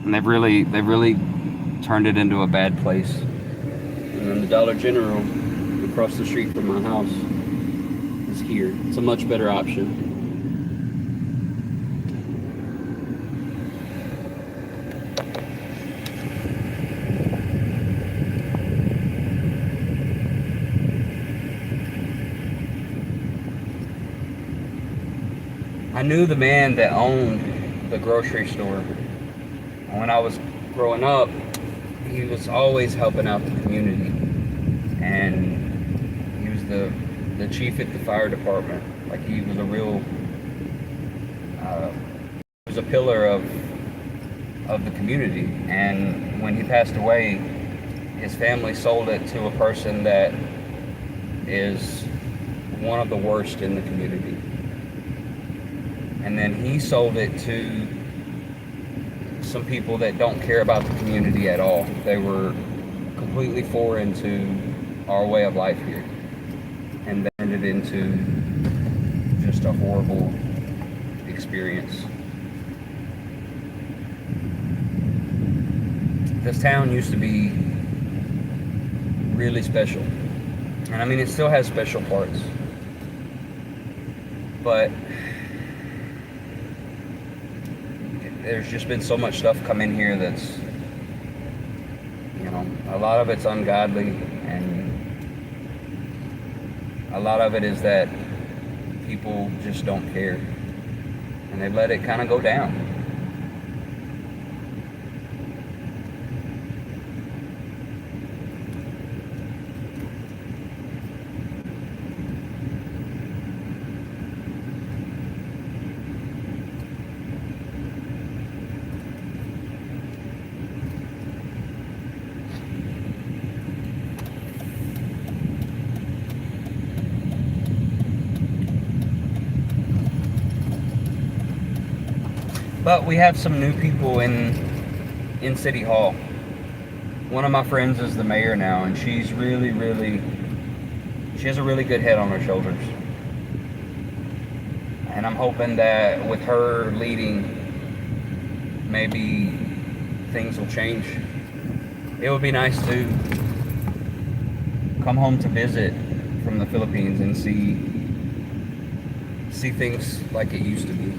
And they've really turned it into a bad place. And then the Dollar General across the street from my house is here. It's a much better option. I knew the man that owned the grocery store. When I was growing up, he was always helping out the community, and he was the chief at the fire department. Like, he was a real, he was a pillar of the community. And when he passed away, his family sold it to a person that is one of the worst in the community. And then he sold it to some people that don't care about the community at all. They were completely foreign to our way of life here, and they turned it into just a horrible experience. This town used to be really special, and I mean, it still has special parts, but there's just been so much stuff come in here that's, you know, a lot of it's ungodly, and a lot of it is that people just don't care, and they let it kind of go down. But we have some new people in City Hall. One of my friends is the mayor now, and she's she has a really good head on her shoulders. And I'm hoping that with her leading, maybe things will change. It would be nice to come home to visit from the Philippines and see things like it used to be.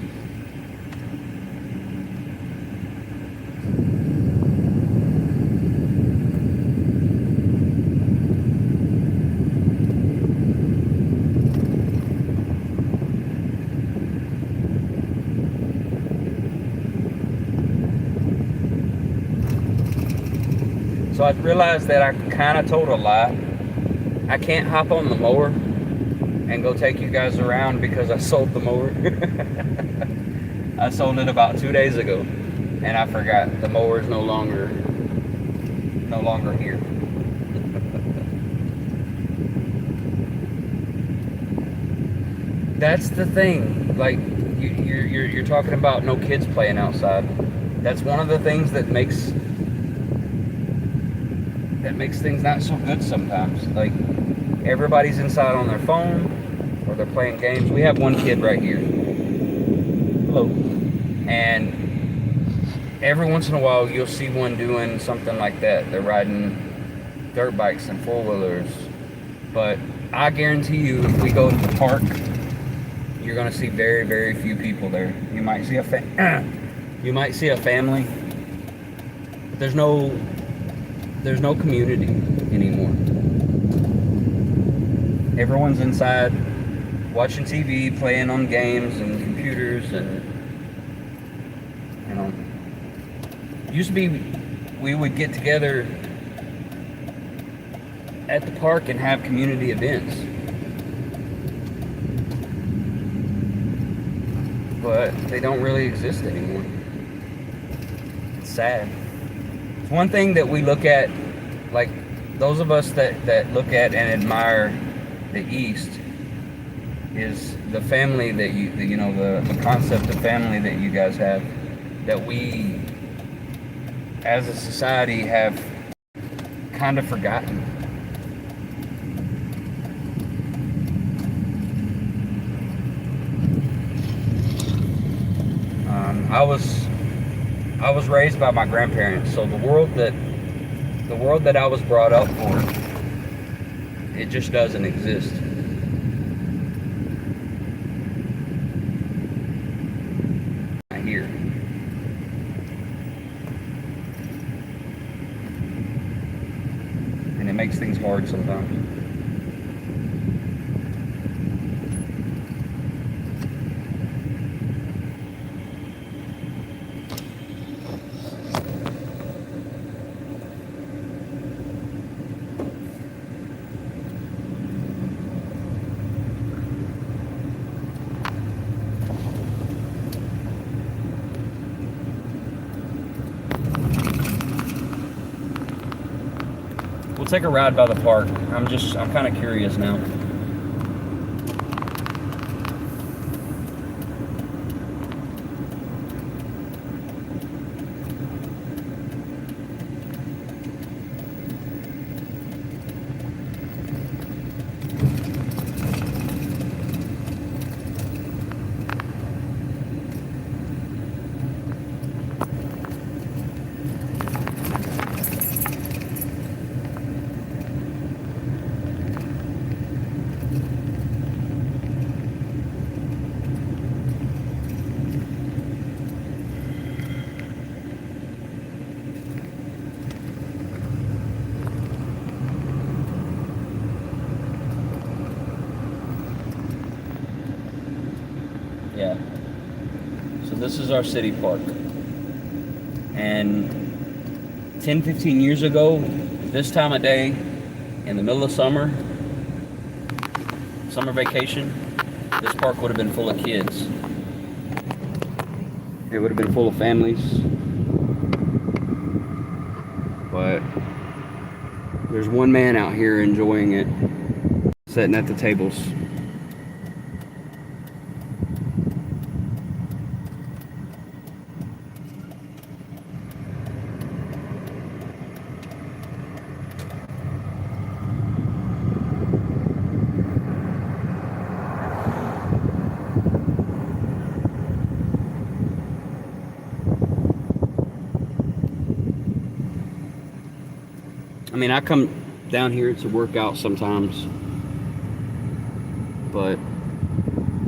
So I realized that I kind of told a lie. I can't hop on the mower and go take you guys around because I sold the mower. I sold it about 2 days ago, and I forgot the mower is no longer here. That's the thing. Like, you're talking about no kids playing outside. That's one of the things that makes things not so good sometimes. Like, everybody's inside on their phone, or they're playing games. We have one kid right here. Hello. And every once in a while, you'll see one doing something like that. They're riding dirt bikes and four-wheelers. But I guarantee you, if we go to the park, you're going to see very, very few people there. You might see a family, but there's no community anymore. Everyone's inside watching TV, playing on games and computers, and, you know, used to be we would get together at the park and have community events. but they don't really exist anymore. It's sad. It's one thing that we look at, like those of us that look at and admire the East, is the family that the concept of family that you guys have, that we as a society have kind of forgotten. I was raised by my grandparents, so the world that I was brought up for, it just doesn't exist. Here. And it makes things hard sometimes. We'll take a ride by the park. I'm kind of curious now. Yeah. So this is our city park. And 10, 15 years ago, this time of day, in the middle of summer vacation, this park would have been full of kids. It would have been full of families. But there's one man out here enjoying it, sitting at the tables. I mean, I come down here to work out sometimes, but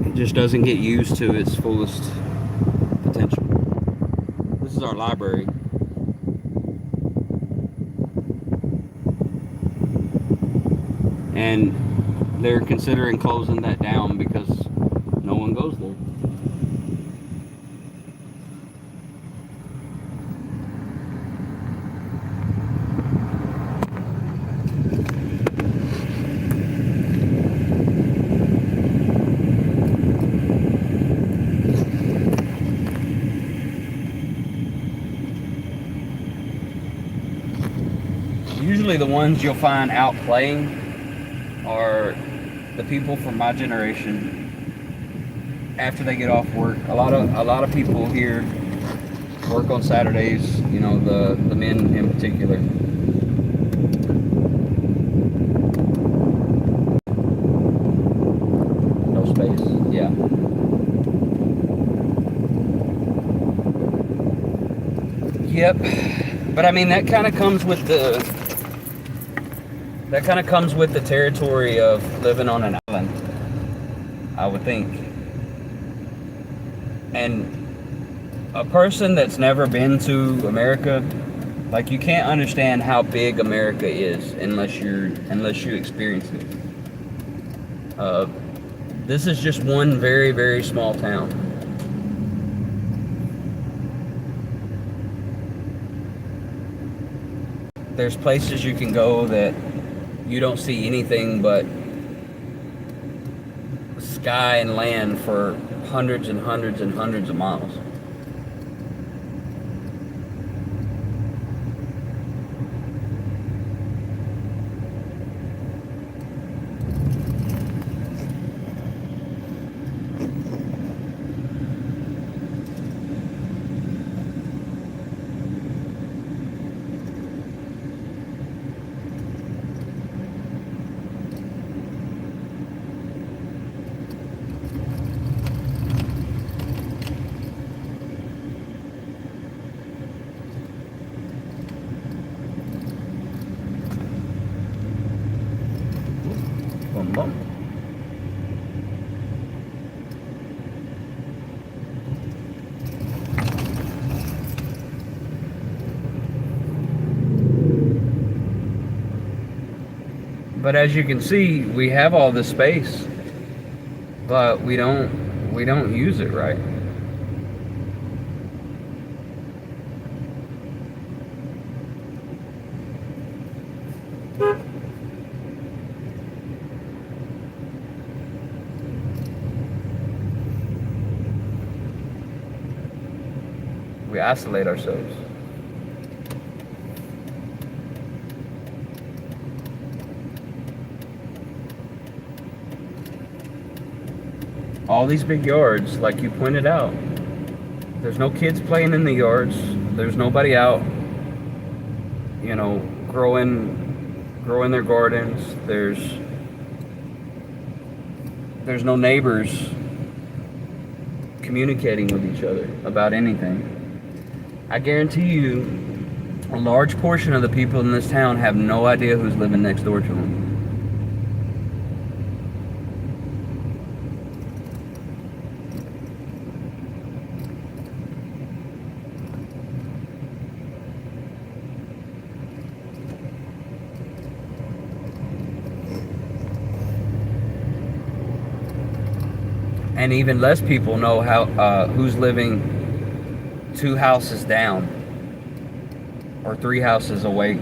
it just doesn't get used to its fullest potential. This is our library. And they're considering closing that down because no one goes there. Usually the ones you'll find out playing are the people from my generation after they get off work. A lot of people here work on Saturdays, you know, the men in particular. No space, yeah. Yep. But I mean, that kind of comes with the territory of living on an island, I would think. And a person that's never been to America, like, you can't understand how big America is unless you experience it. This is just one very, very small town. There's places you can go that you don't see anything but sky and land for hundreds and hundreds and hundreds of miles. Bum, bum. But as you can see, we have all this space, but we don't use it right. We isolate ourselves. All these big yards, like you pointed out, there's no kids playing in the yards. There's nobody out, you know, growing their gardens. There's no neighbors communicating with each other about anything. I guarantee you, a large portion of the people in this town have no idea who's living next door to them. And even less people know who's living 2 houses down or 3 houses away.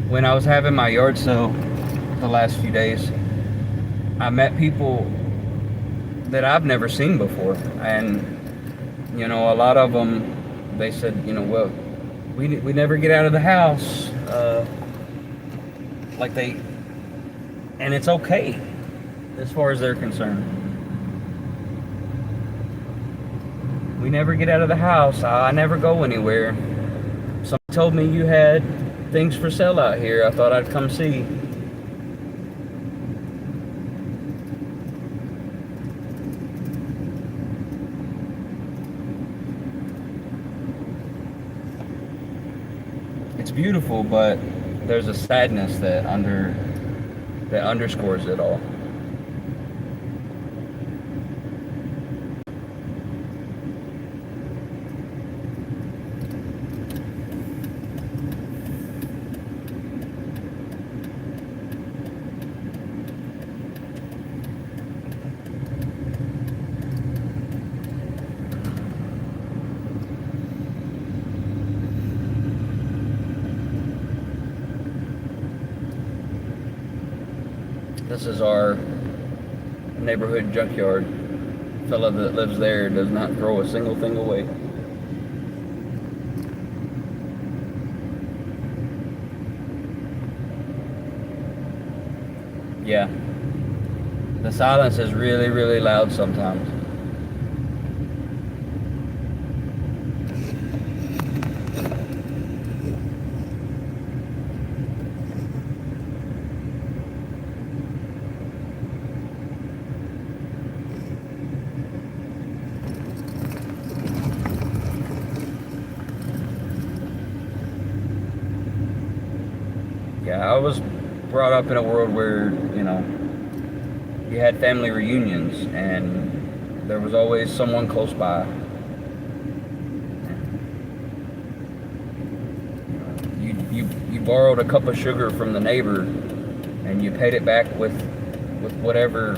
When I was having my yard sale the last few days, I met people that I've never seen before. And, you know, a lot of them, they said, you know, well, we never get out of the house. And it's okay as far as they're concerned. We never get out of the house. I never go anywhere. Somebody told me you had things for sale out here. I thought I'd come see. It's beautiful, but there's a sadness that underscores it all. This is our neighborhood junkyard. The fella that lives there does not throw a single thing away. Yeah. The silence is really, really loud sometimes. Yeah, I was brought up in a world where, you had family reunions and there was always someone close by. You borrowed a cup of sugar from the neighbor and you paid it back with whatever,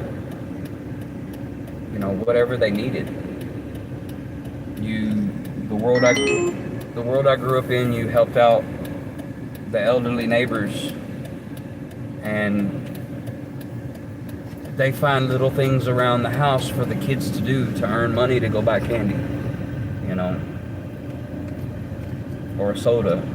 whatever they needed. The world I grew up in, you helped out the elderly neighbors, and they find little things around the house for the kids to do to earn money to go buy candy, or a soda.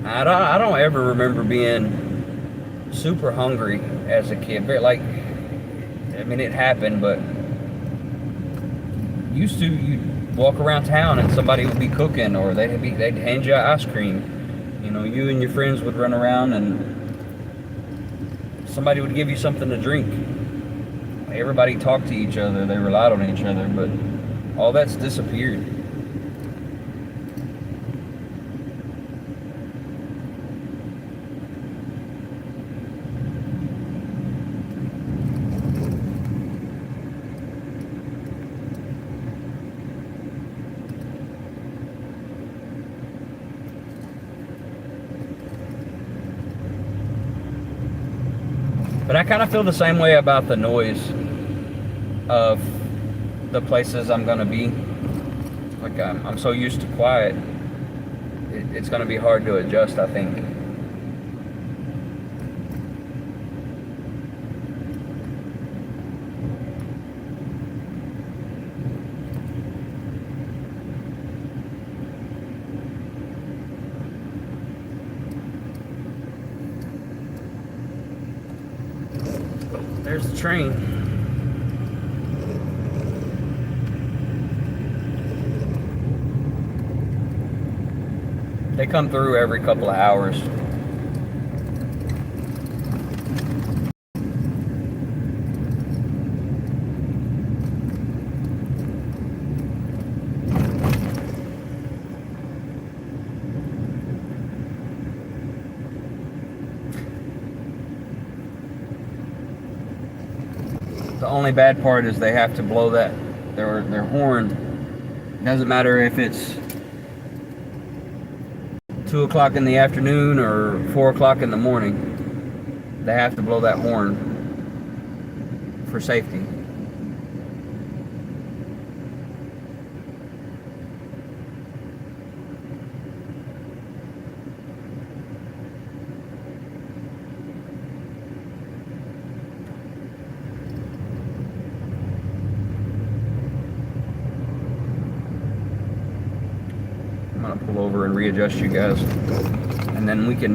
I don't ever remember being super hungry as a kid. It happened, but you'd walk around town and somebody would be cooking, or they'd hand you ice cream. You and your friends would run around and somebody would give you something to drink. Everybody talked to each other, they relied on each other, but all that's disappeared. But I kind of feel the same way about the noise of the places I'm going to be. Like, I'm so used to quiet, it's going to be hard to adjust, I think. There's the train. They come through every couple of hours. The only bad part is they have to blow their horn. It doesn't matter if it's 2 o'clock in the afternoon or 4 o'clock in the morning. They have to blow that horn for safety. I'm gonna pull over and readjust you guys, and then we can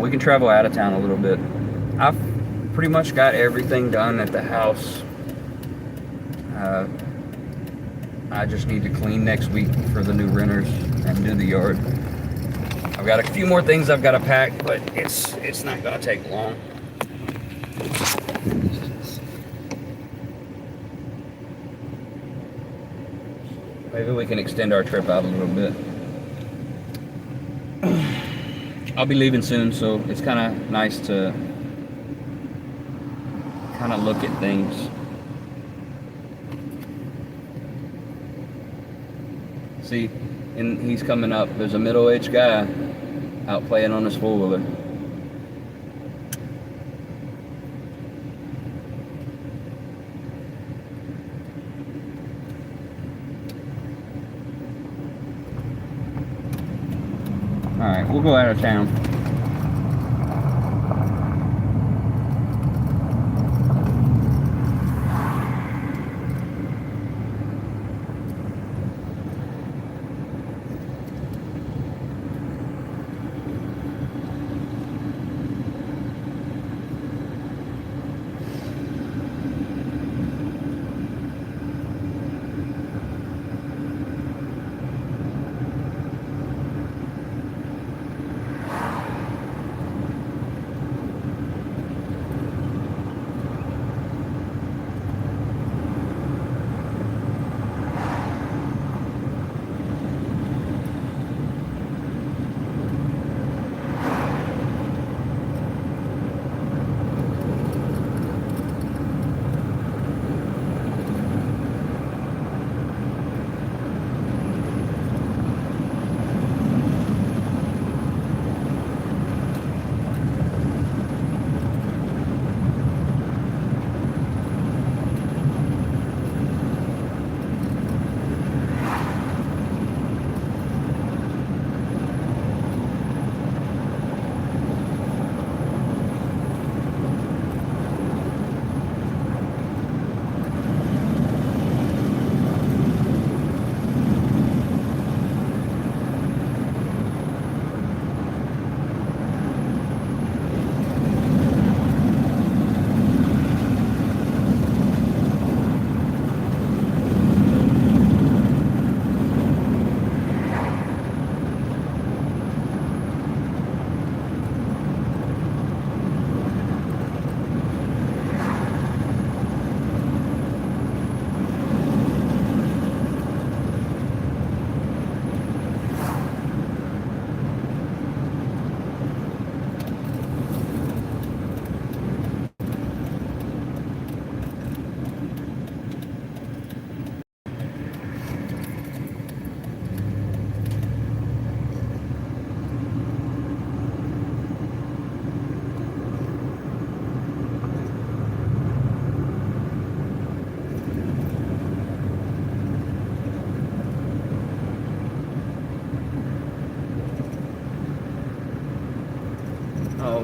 we can travel out of town a little bit. I've pretty much got everything done at the house. I just need to clean next week for the new renters and do the yard. I've got a few more things I've got to pack, but it's not gonna take long. Maybe we can extend our trip out a little bit. I'll be leaving soon, so it's kind of nice to kind of look at things. See, and he's coming up. There's a middle-aged guy out playing on his four-wheeler. Alright, we'll go out of town.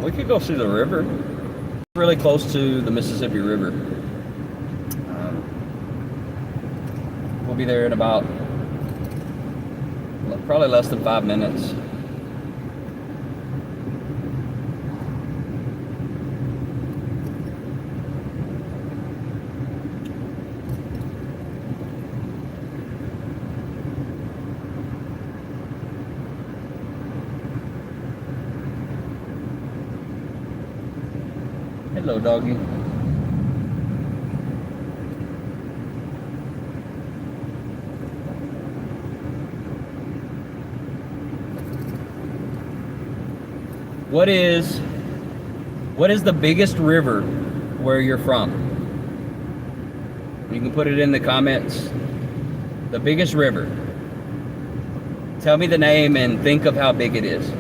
We could go see the river. Really close to the Mississippi River. We'll be there in about probably less than 5 minutes. Hello, doggy. What is the biggest river where you're from? You can put it in the comments. The biggest river. Tell me the name and think of how big it is.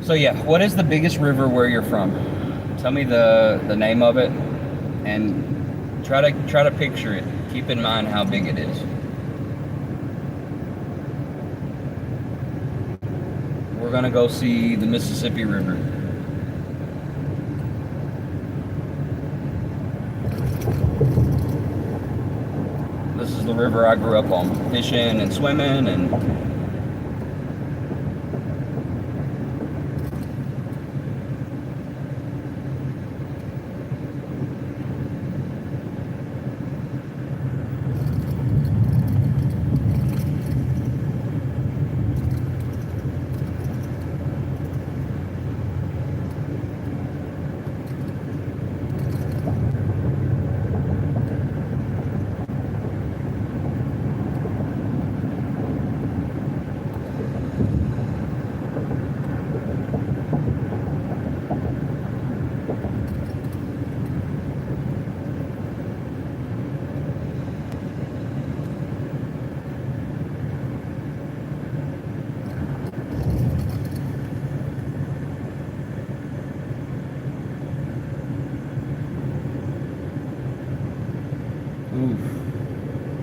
So yeah, what is the biggest river where you're from? Tell me the name of it, and try to picture it. Keep in mind how big it is. We're gonna go see the Mississippi River. This is the river I grew up on, fishing and swimming and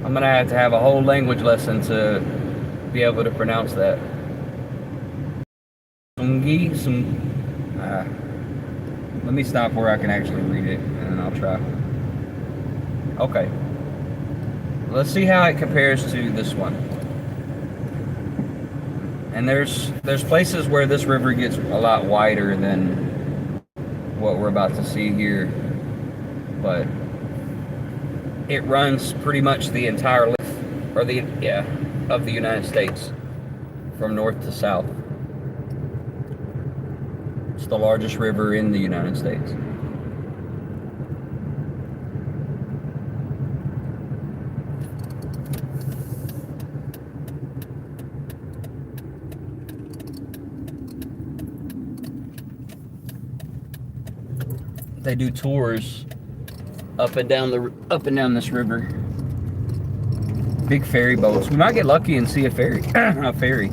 I'm gonna have to have a whole language lesson to be able to pronounce that. Let me stop where I can actually read it, and I'll try. Okay. Let's see how it compares to this one. And there's places where this river gets a lot wider than what we're about to see here, but it runs pretty much the entire length of the United States from north to south. It's the largest river in the United States. They do tours up and down this river. Big ferry boats. We might get lucky and see a ferry. A ferry.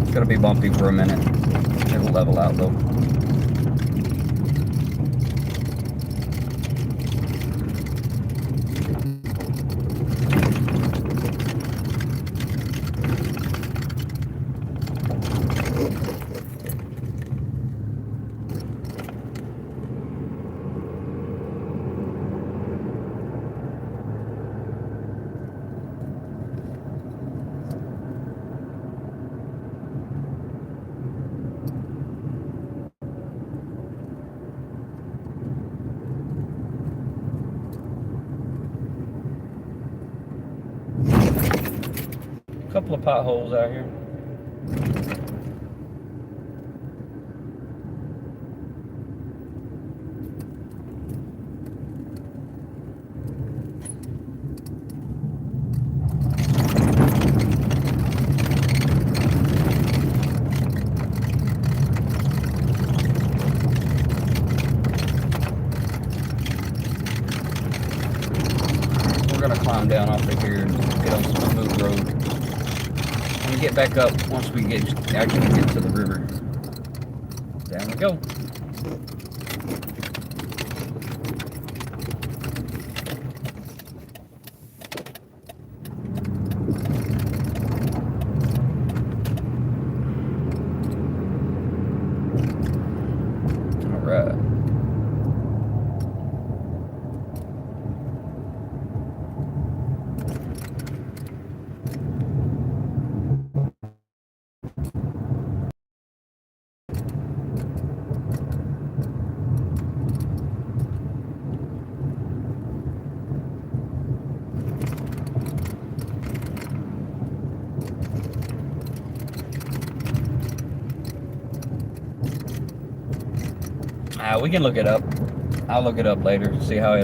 It's gonna be bumpy for a minute. It'll level out though. couple of potholes out here. We're gonna climb down off of here and get on some smooth road and get back up once we actually get to the river. Down we go. All right. We can look it up. I'll look it up later. See how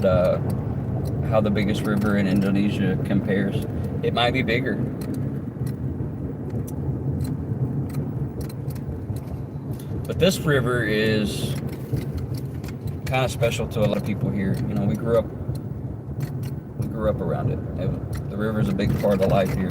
how the biggest river in Indonesia compares. It might be bigger. But this river is kind of special to a lot of people here. You know, we grew up around it. The river is a big part of life here.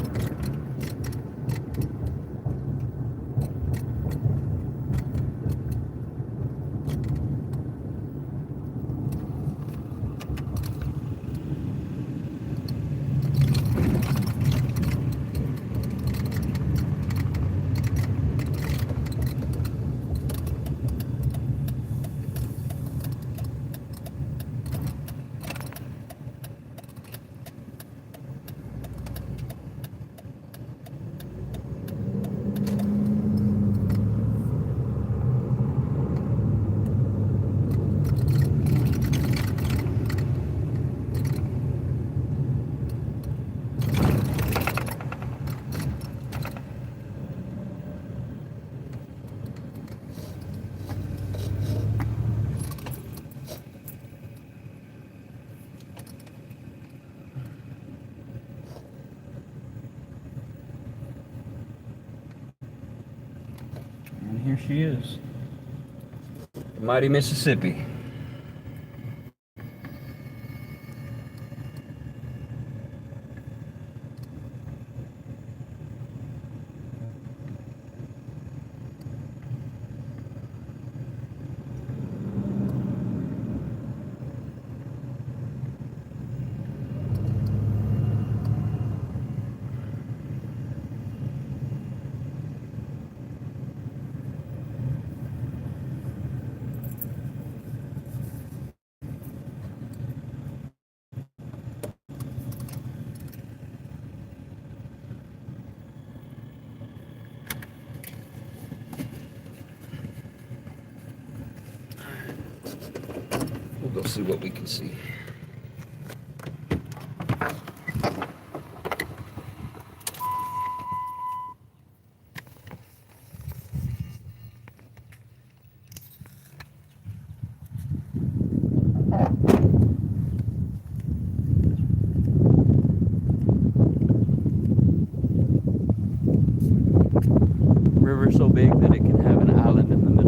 And here she is, the mighty Mississippi. We'll go see what we can see. River so big that it can have an island in the middle.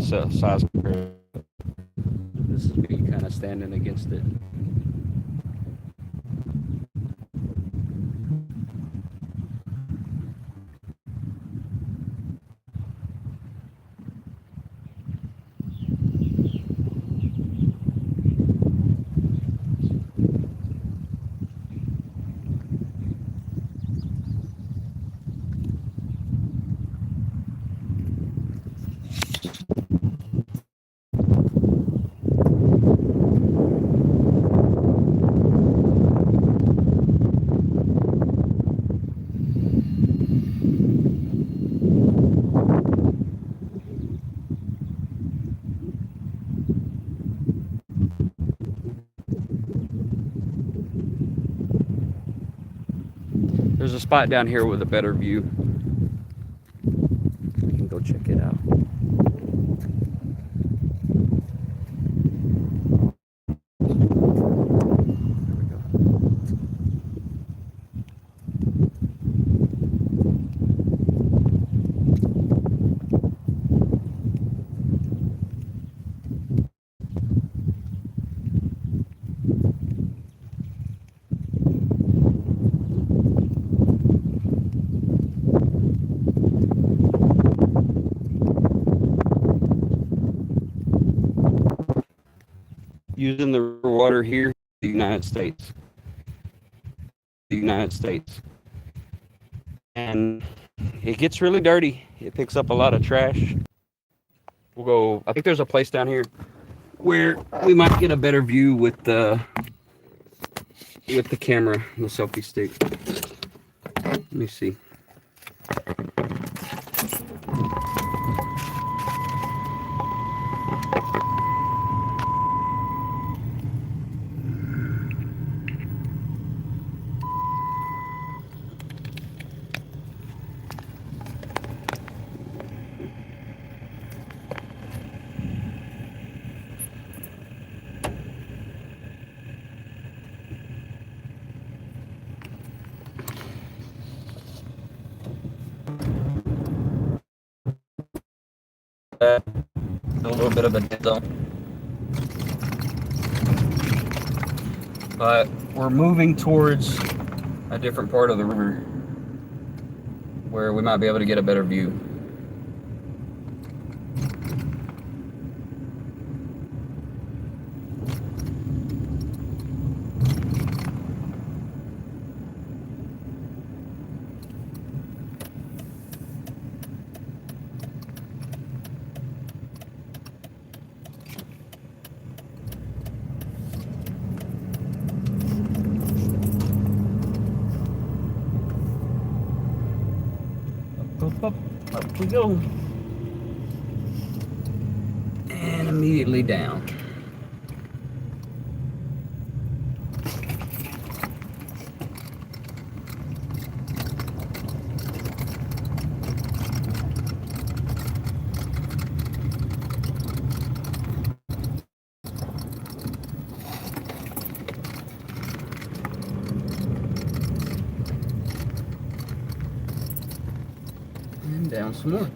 the size. This is me kind of standing against it. There's a spot down here with a better view. We can go check it out. Using the river water here, the United States. And it gets really dirty. It picks up a lot of trash. We'll go, I think there's a place down here where we might get a better view with the camera, the selfie stick. Let me see. A little bit of a dead zone, but we're moving towards a different part of the river where we might be able to get a better view. Up we go. And immediately down. And down some more.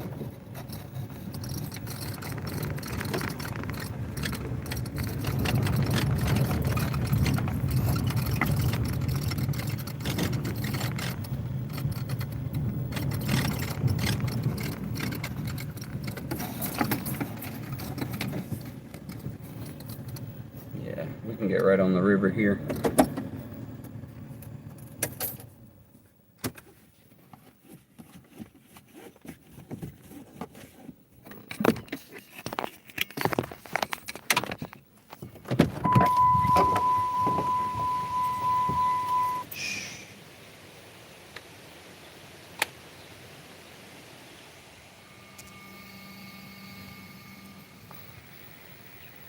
Yeah, we can get right on the river here.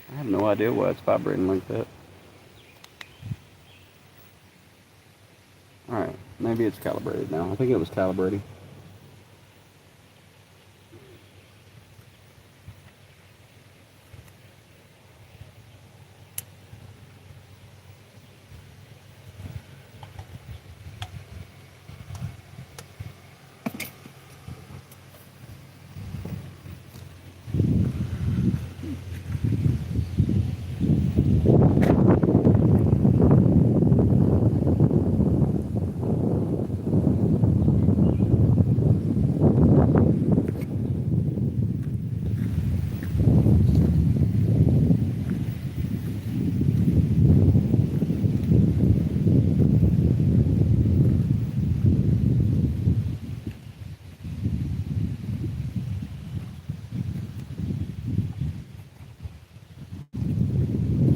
I have no idea why it's vibrating like that. Alright, maybe it's calibrated now. I think it was calibrating.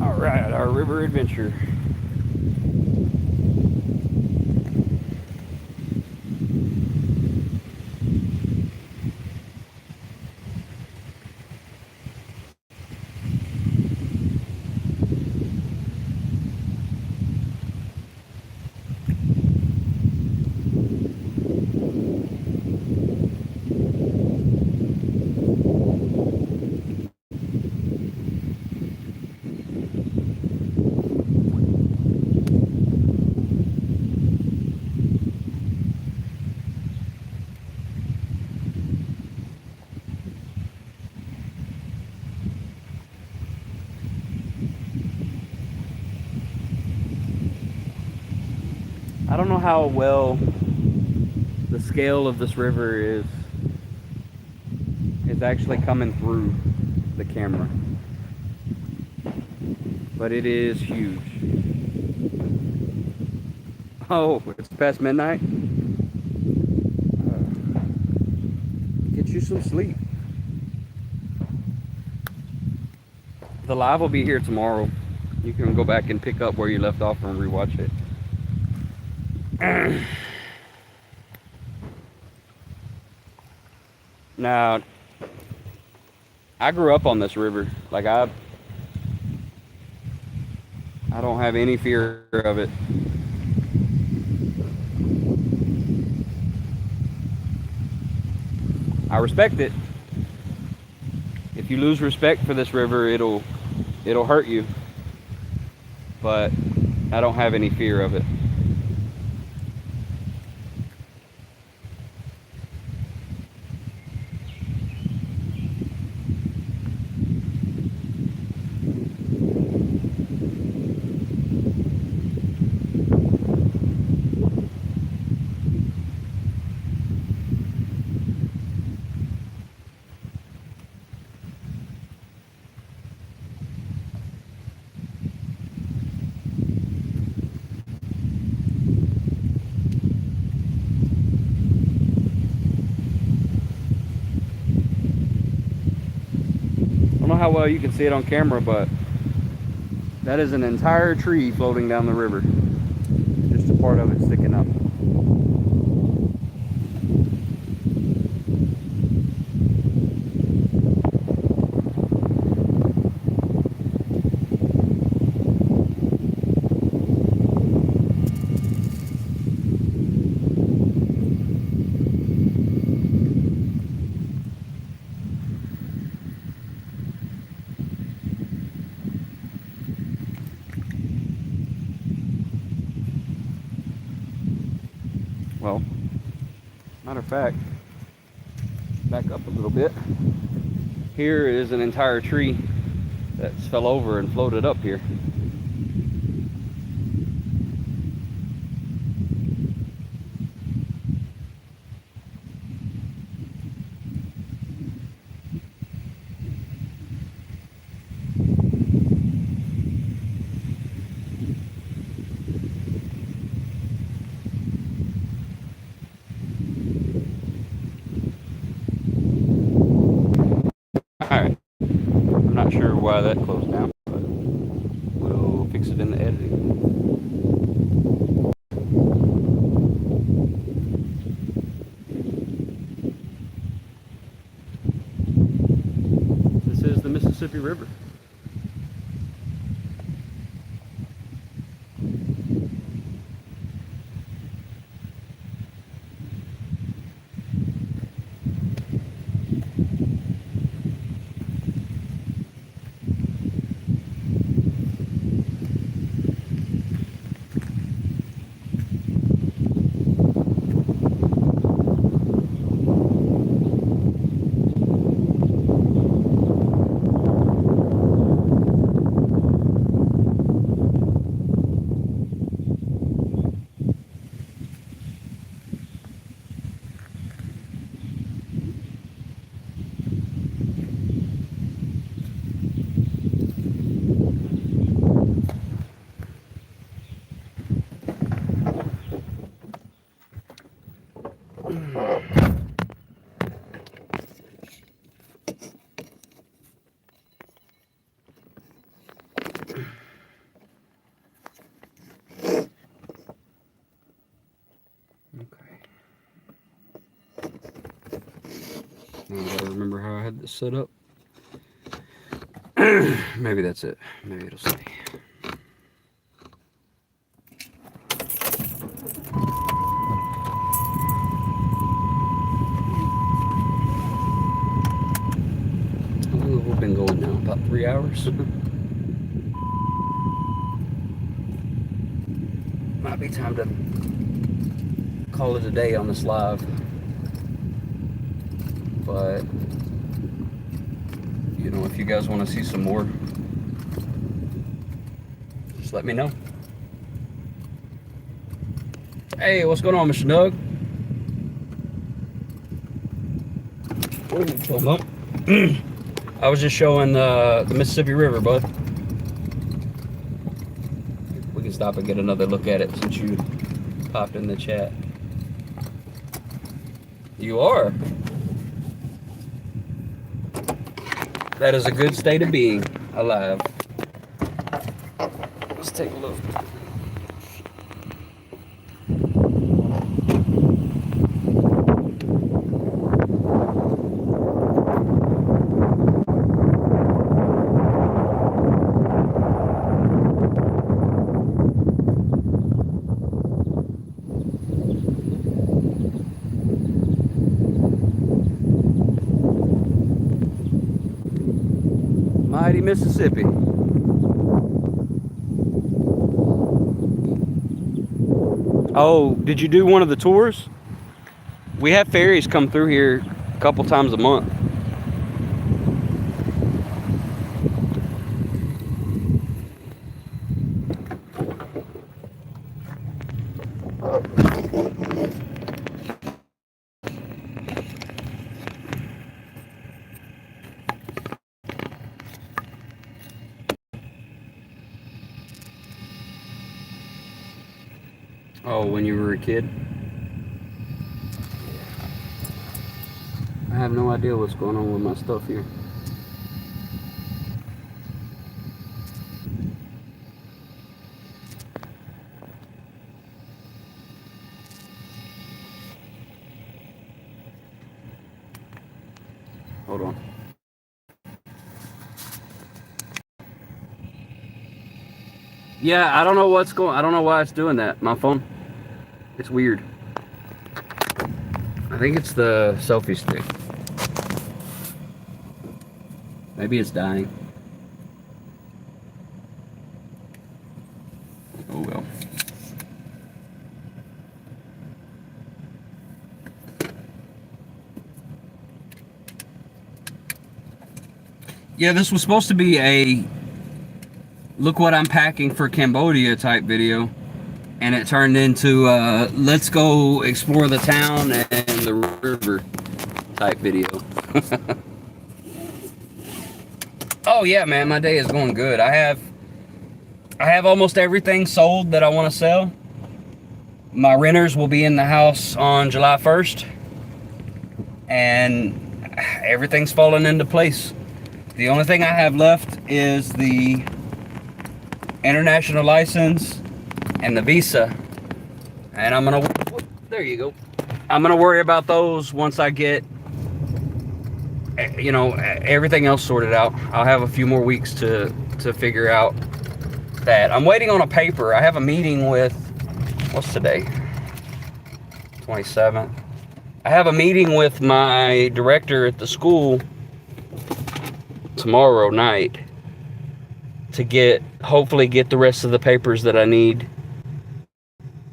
Alright, our river adventure. I don't know how well the scale of this river is actually coming through the camera, but it is huge. Oh, it's past midnight. Get you some sleep. The live will be here tomorrow. You can go back and pick up where you left off and rewatch it. Now, I grew up on this river. Like I don't have any fear of it. I respect it. If you lose respect for this river, it'll hurt you. But I don't have any fear of it. I don't know how well you can see it on camera, but that is an entire tree floating down the river. Just a part of it sticking up. Well, matter of fact, back up a little bit. Here is an entire tree that's fell over and floated up here. Alright, I'm not sure why that closed down, but we'll fix it in the editing. This is the Mississippi River. I gotta remember how I had this set up. Maybe that's it. Maybe it'll stay. How long have we been going now? About 3 hours? Might be time to call it a day on this live. But, you know, if you guys want to see some more, just let me know. Hey, what's going on, Mr. Doug? I was just showing the Mississippi River, bud. We can stop and get another look at it since you popped in the chat. You are. That is a good state of being alive. Let's take a look. Mighty Mississippi. Oh, did you do one of the tours? We have ferries come through here a couple times a month. Oh, when you were a kid? I have no idea what's going on with my stuff here. Hold on. Yeah, I don't know what's going. I don't know why it's doing that. My phone. It's weird. I think it's the selfie stick. Maybe it's dying. Oh well. Yeah, this was supposed to be a look what I'm packing for Cambodia type video, and it turned into let's go explore the town and the river type video. Oh yeah, man, my day is going good. I have almost everything sold that I want to sell. My renters will be in the house on July 1st, and everything's falling into place. The only thing I have left is the international license and the visa, and I'm gonna, there you go, I'm gonna worry about those once I get, you know, everything else sorted out. I'll have a few more weeks to figure out that. I'm waiting on a paper. I have a meeting with, what's today, 27th. I have a meeting with my director at the school tomorrow night to hopefully get the rest of the papers that I need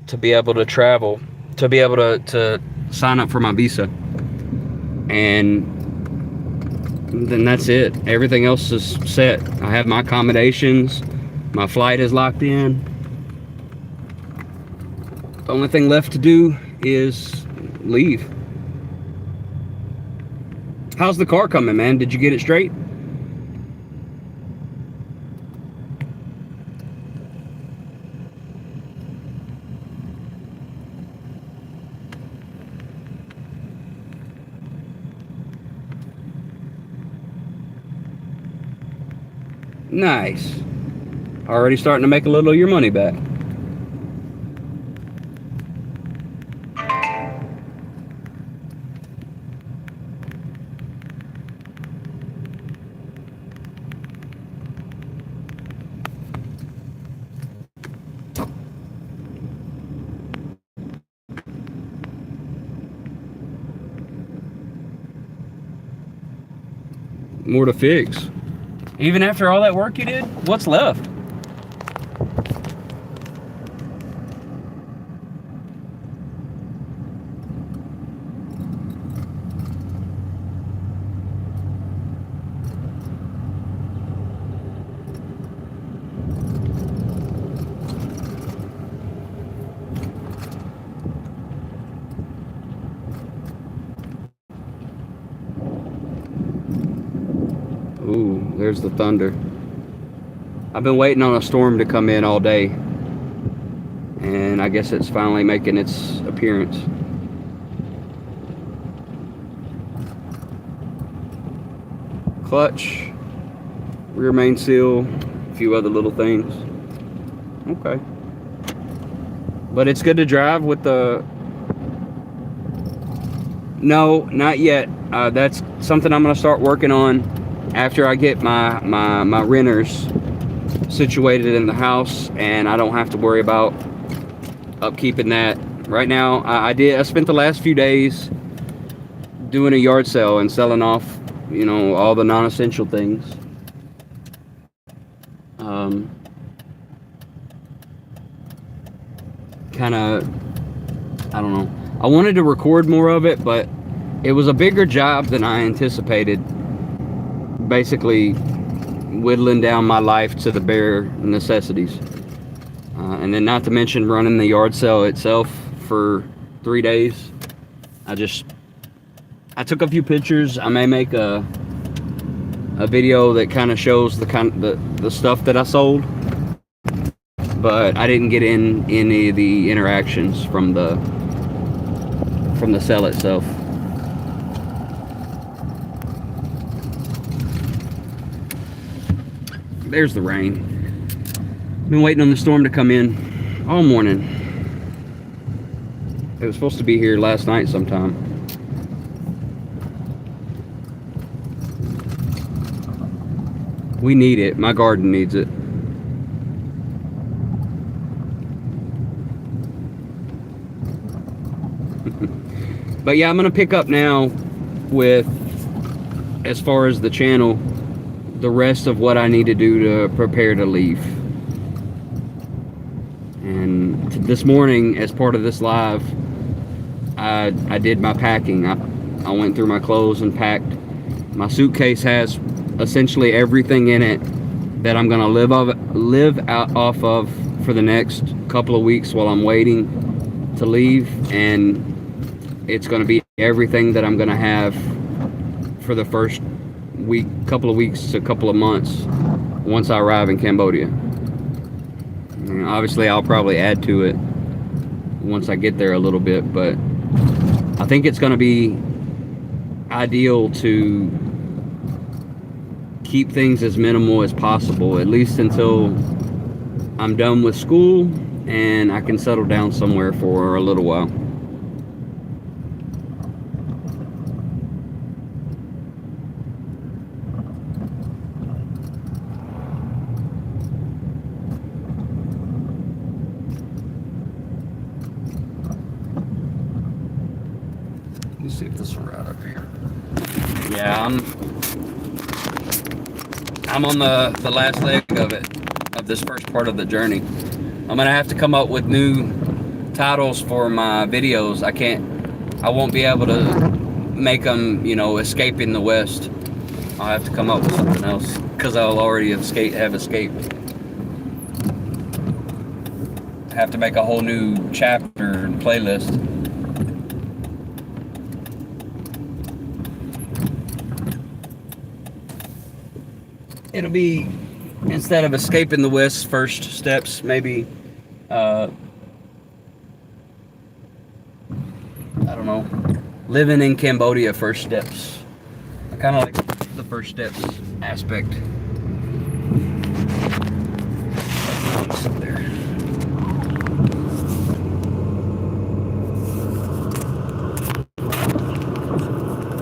to be able to travel, to be able to sign up for my visa. And then that's it. Everything else is set. I have my accommodations. My flight is locked in. The only thing left to do is leave. How's the car coming, man? Did you get it straight? Nice. Already starting to make a little of your money back. more to fix. Even after all that work you did, what's left? Ooh, there's the thunder. I've been waiting on a storm to come in all day, and I guess it's finally making its appearance. Clutch, rear main seal, a few other little things. Okay. But it's good to drive with the... No, not yet. That's something I'm going to start working on after I get my renters situated in the house, and I don't have to worry about upkeeping that. Right now, I spent the last few days doing a yard sale and selling off, you know, all the non-essential things. Kind of, I don't know. I wanted to record more of it, but it was a bigger job than I anticipated. Basically whittling down my life to the bare necessities, and then not to mention running the yard sale itself for 3 days. I took a few pictures. I may make a video that kind of shows the stuff that I sold, but I didn't get in any of the interactions from the sale itself. There's the rain. Been waiting on the storm to come in all morning. It was supposed to be here last night sometime. We need it. My garden needs it. But yeah, I'm gonna pick up now with, as far as the channel, the rest of what I need to do to prepare to leave. And this morning, as part of this live, I did my packing. I went through my clothes and packed. My suitcase has essentially everything in it that I'm gonna live out off of for the next couple of weeks while I'm waiting to leave, and it's gonna be everything that I'm gonna have for the first couple of weeks to a couple of months once I arrive in Cambodia. And obviously I'll probably add to it once I get there a little bit, but I think it's going to be ideal to keep things as minimal as possible, at least until I'm done with school and I can settle down somewhere for a little while. Let's see if this will right up here. Yeah, I'm on the last leg of this first part of the journey. I'm gonna have to come up with new titles for my videos. I won't be able to make them, you know, escaping the West. I'll have to come up with something else because I'll already have escaped. I have to make a whole new chapter and playlist. It'll be, instead of escaping the West, first steps, maybe, I don't know, living in Cambodia, first steps. I kind of like the first steps aspect. Up there.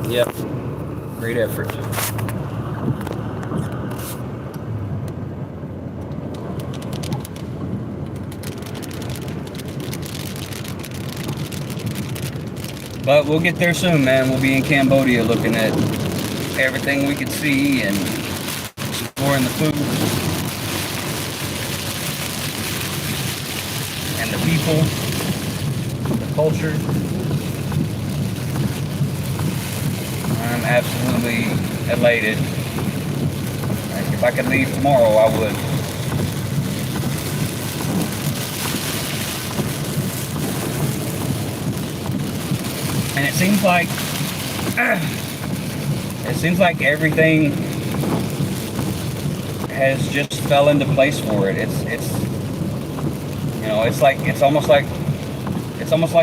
Yep, great effort. But we'll get there soon, man. We'll be in Cambodia looking at everything we could see and exploring the food and the people, the culture. I'm absolutely elated. Like, if I could leave tomorrow, I would. And it seems like everything has just fell into place for it. It's you know, it's almost like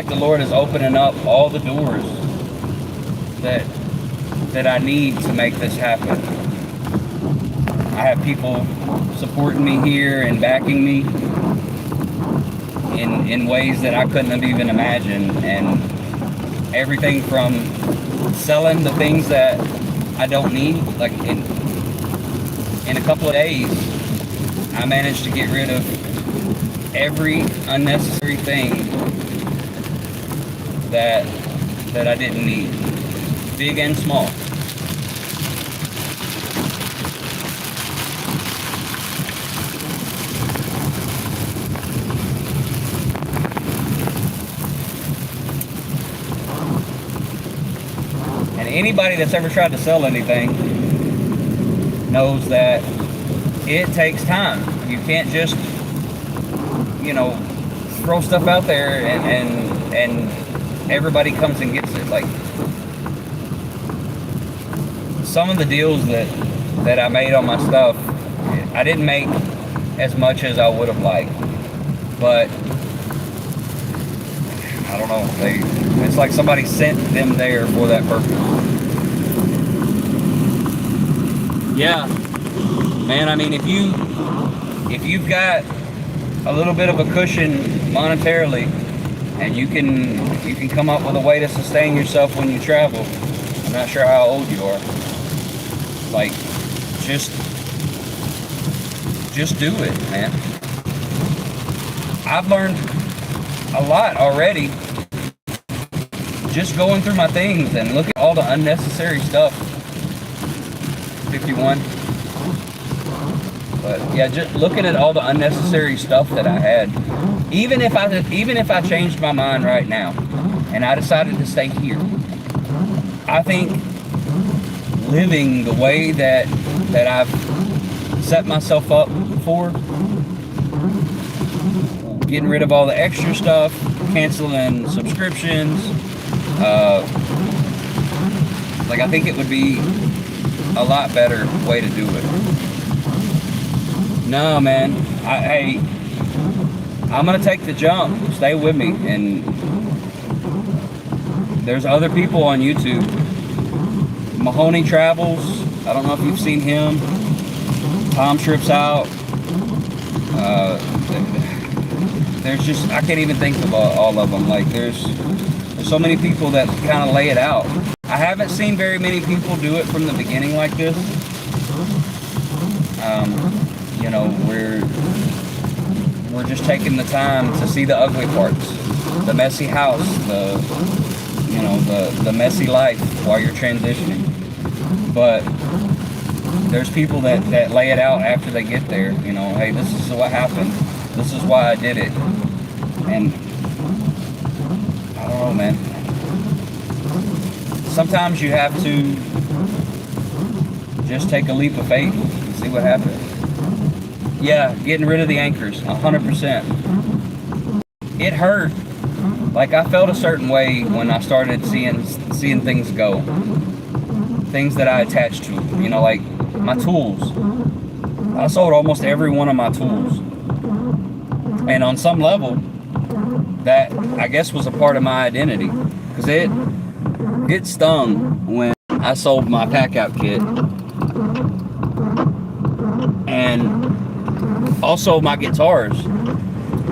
the Lord is opening up all the doors that I need to make this happen. I have people supporting me here and backing me in ways that I couldn't have even imagined, and everything from selling the things that I don't need. Like in a couple of days, I managed to get rid of every unnecessary thing that I didn't need, big and small. And anybody that's ever tried to sell anything knows that it takes time. You can't just, you know, throw stuff out there and everybody comes and gets it. Like, some of the deals that I made on my stuff, I didn't make as much as I would have liked, but I don't know, it's like somebody sent them there for that purpose. Yeah, man, I mean, if you've got a little bit of a cushion monetarily, and you can come up with a way to sustain yourself when you travel. I'm not sure how old you are. Like, just do it, man. I've learned a lot already just going through my things and looking at all the unnecessary stuff. 51. But yeah, just looking at all the unnecessary stuff that I had. Even if I changed my mind right now and I decided to stay here, I think living the way that I've set myself up for, getting rid of all the extra stuff, canceling subscriptions, like, I think it would be a lot better way to do it. No, man, I'm gonna take the jump. Stay with me. And there's other people on YouTube. Mahoney Travels. I don't know if you've seen him. Tom Trips Out. There's just, I can't even think of all of them. Like, there's so many people that kind of lay it out. I haven't seen very many people do it from the beginning like this. You know, we're just taking the time to see the ugly parts, the messy house, the messy life while you're transitioning. But there's people that lay it out after they get there. You know, hey, this is what happened. This is why I did it. And I don't know, man. Sometimes you have to just take a leap of faith and see what happens. Yeah, getting rid of the anchors, 100%. It hurt. Like, I felt a certain way when I started seeing things go. Things that I attached to, you know, like my tools. I sold almost every one of my tools. And on some level, that, I guess, was a part of my identity. Because it stung when I sold my pack-out kit. And also my guitars.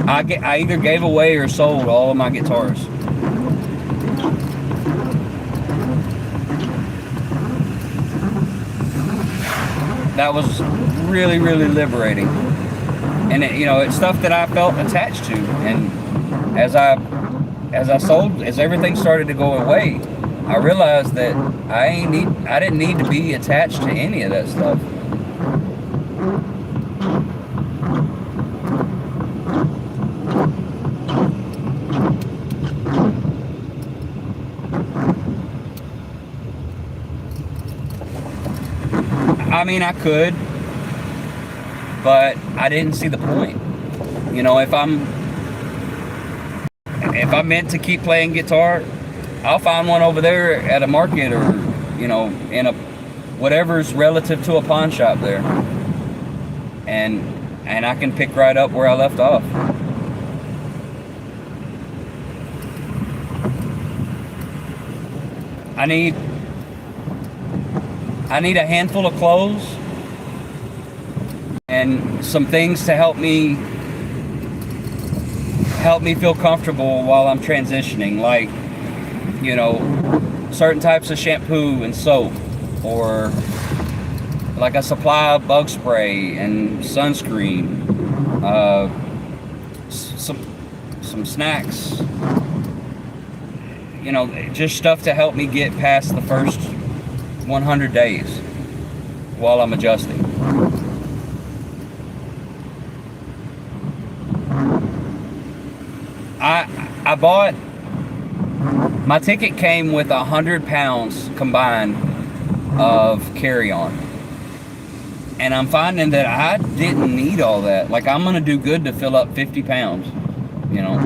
I either gave away or sold all of my guitars. That was really, really liberating. And it, you know, it's stuff that I felt attached to. And as everything started to go away, I realized that I didn't need to be attached to any of that stuff. I mean, I could, but I didn't see the point. You know, if I'm meant to keep playing guitar, I'll find one over there at a market, or, you know, in a whatever's relative to a pawn shop there, and I can pick right up where I left off. I need a handful of clothes and some things to help me feel comfortable while I'm transitioning, like, you know, certain types of shampoo and soap, or like a supply of bug spray and sunscreen, some snacks, you know, just stuff to help me get past the first 100 days while I'm adjusting. I bought, my ticket came with 100 pounds combined of carry-on, and I'm finding that I didn't need all that. Like, I'm gonna do good to fill up 50 pounds, you know.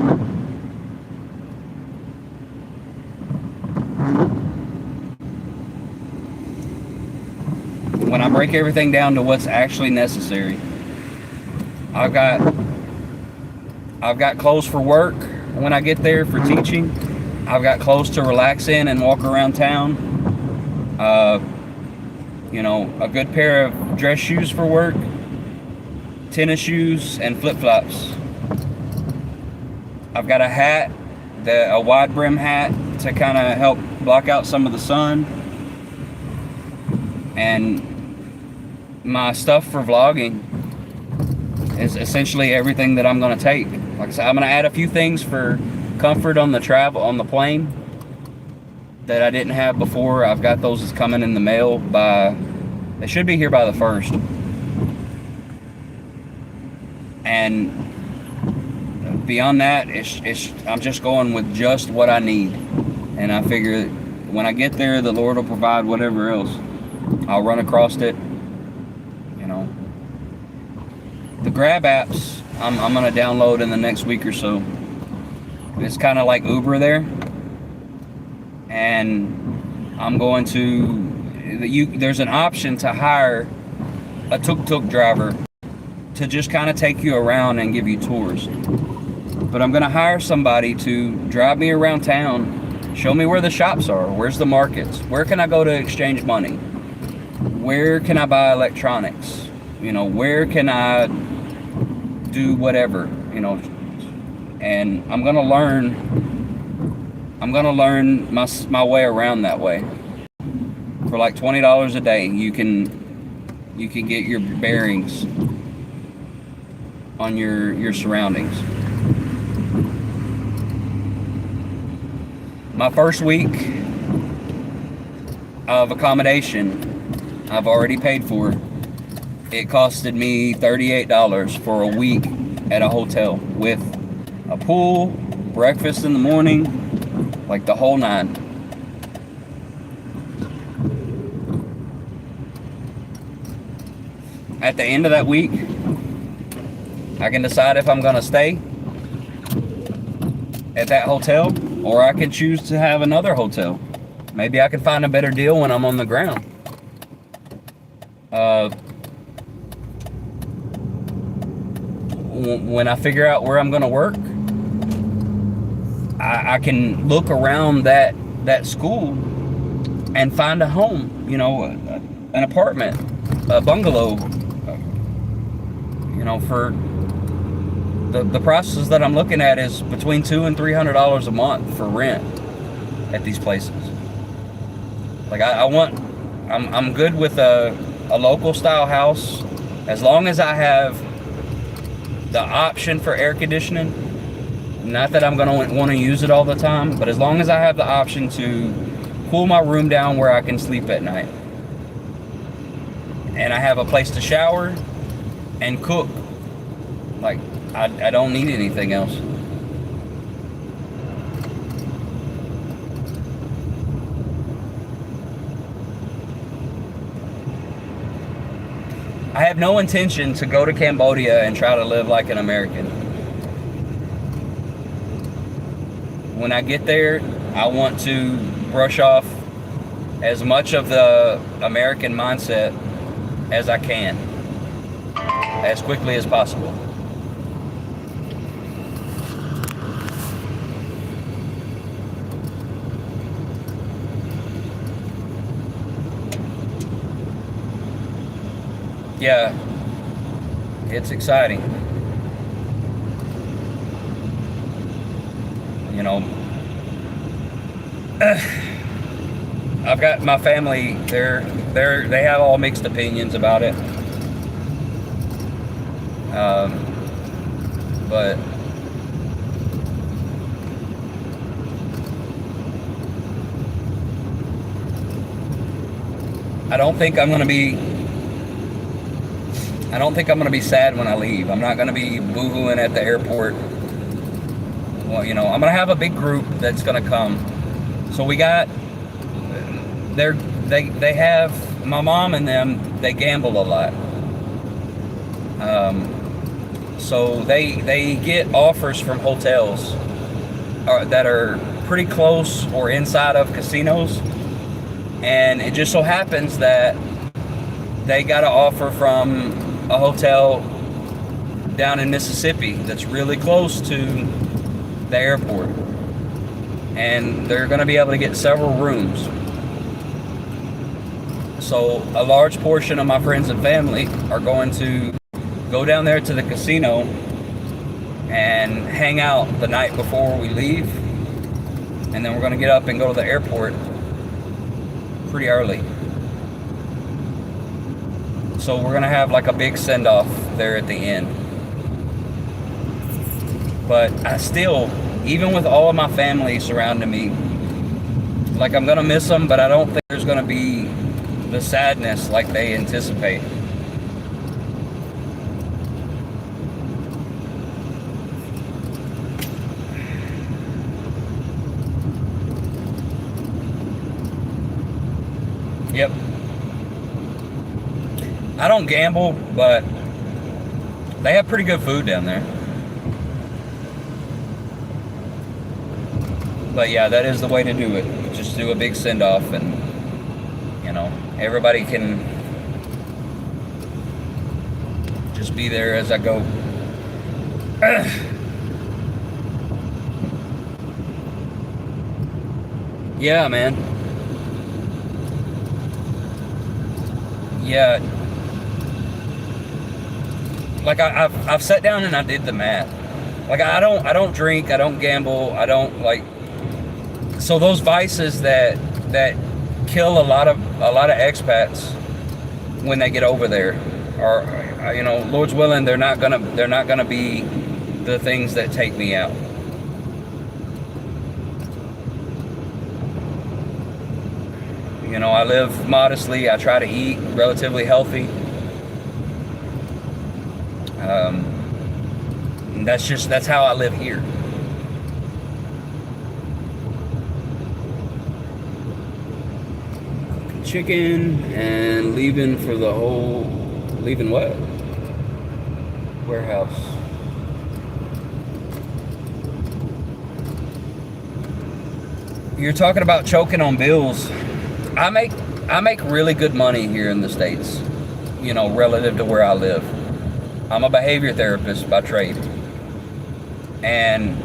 When I break everything down to what's actually necessary, I've got clothes for work when I get there for teaching. I've got clothes to relax in and walk around town. You know, a good pair of dress shoes for work, tennis shoes, and flip-flops. I've got a hat, a wide brim hat to kind of help block out some of the sun. And my stuff for vlogging is essentially everything that I'm going to take. Like I said, I'm going to add a few things for comfort on the plane that I didn't have before. I've got those coming in the mail they should be here by the 1st. And beyond that, I'm just going with just what I need. And I figure when I get there, the Lord will provide whatever else. I'll run across it, you know. The Grab apps, I'm going to download in the next week or so. It's kind of like Uber there. And I'm going to, there's an option to hire a tuk-tuk driver to just kind of take you around and give you tours. But I'm going to hire somebody to drive me around town, show me where the shops are, where's the markets, where can I go to exchange money, where can I buy electronics, you know, where can I do whatever, you know. And I'm gonna learn my way around that way. For like $20 a day, you can get your bearings on your surroundings. My first week of accommodation I've already paid for. It costed me $38 for a week at a hotel with a pool, breakfast in the morning, like the whole nine. At the end of that week, I can decide if I'm gonna stay at that hotel, or I can choose to have another hotel. Maybe I can find a better deal when I'm on the ground. When I figure out where I'm gonna work, I can look around that school and find a home, you know, an apartment, a bungalow, you know, for the prices that I'm looking at is between $200 and $300 a month for rent at these places. Like I'm good with a local style house, as long as I have the option for air conditioning. Not that I'm gonna want to use it all the time, but as long as I have the option to pull my room down where I can sleep at night. And I have a place to shower and cook. Like, I don't need anything else. I have no intention to go to Cambodia and try to live like an American. When I get there, I want to brush off as much of the American mindset as I can, as quickly as possible. Yeah, it's exciting. You know, I've got my family. They have all mixed opinions about it. But I don't think I'm gonna be sad when I leave. I'm not gonna be boo-hooing at the airport. Well, you know, I'm gonna have a big group that's gonna come. So we got they have my mom and them. They gamble a lot. So they get offers from hotels that are pretty close or inside of casinos, and it just so happens that they got an offer from a hotel down in Mississippi that's really close to the airport, and they're going to be able to get several rooms. So a large portion of my friends and family are going to go down there to the casino and hang out the night before we leave, and then we're going to get up and go to the airport pretty early. So we're going to have like a big send-off there at the end. But I still, even with all of my family surrounding me, like, I'm going to miss them, but I don't think there's going to be the sadness like they anticipate. Yep. I don't gamble, but they have pretty good food down there. But yeah, that is the way to do it. Just do a big send-off, and, you know, everybody can just be there as I go. Yeah, man. Yeah. Like, I've sat down and I did the math. Like, I don't drink, I don't gamble, I don't, like, so those vices that kill a lot of expats when they get over there are, you know, Lord's willing, they're not gonna be the things that take me out. You know, I live modestly. I try to eat relatively healthy. And that's how I live here. Chicken and leaving for the whole, leaving what? Warehouse. You're talking about choking on bills. I make really good money here in the States, you know, relative to where I live. I'm a behavior therapist by trade. And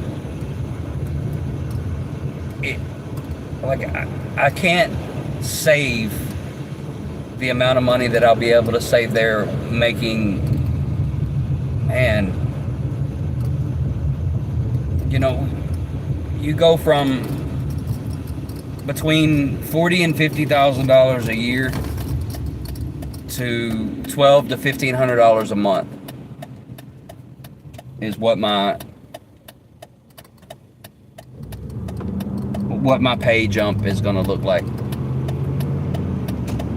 I can't save the amount of money that I'll be able to save there making, and, you know, you go from between $40,000 and $50,000 a year to $1,200 to $1,500 a month is what my pay jump is going to look like.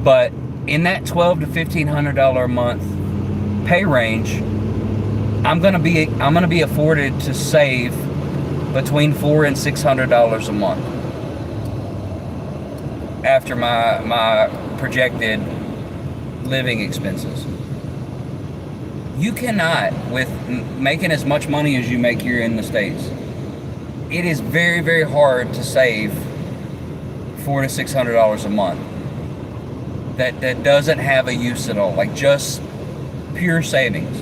But in that $1,200 to $1,500 a month pay range, I'm gonna be afforded to save between $400 and $600 a month after my projected living expenses. You cannot, with making as much money as you make here in the States, it is very, very hard to save $400 to $600 a month that doesn't have a use at all, like just pure savings.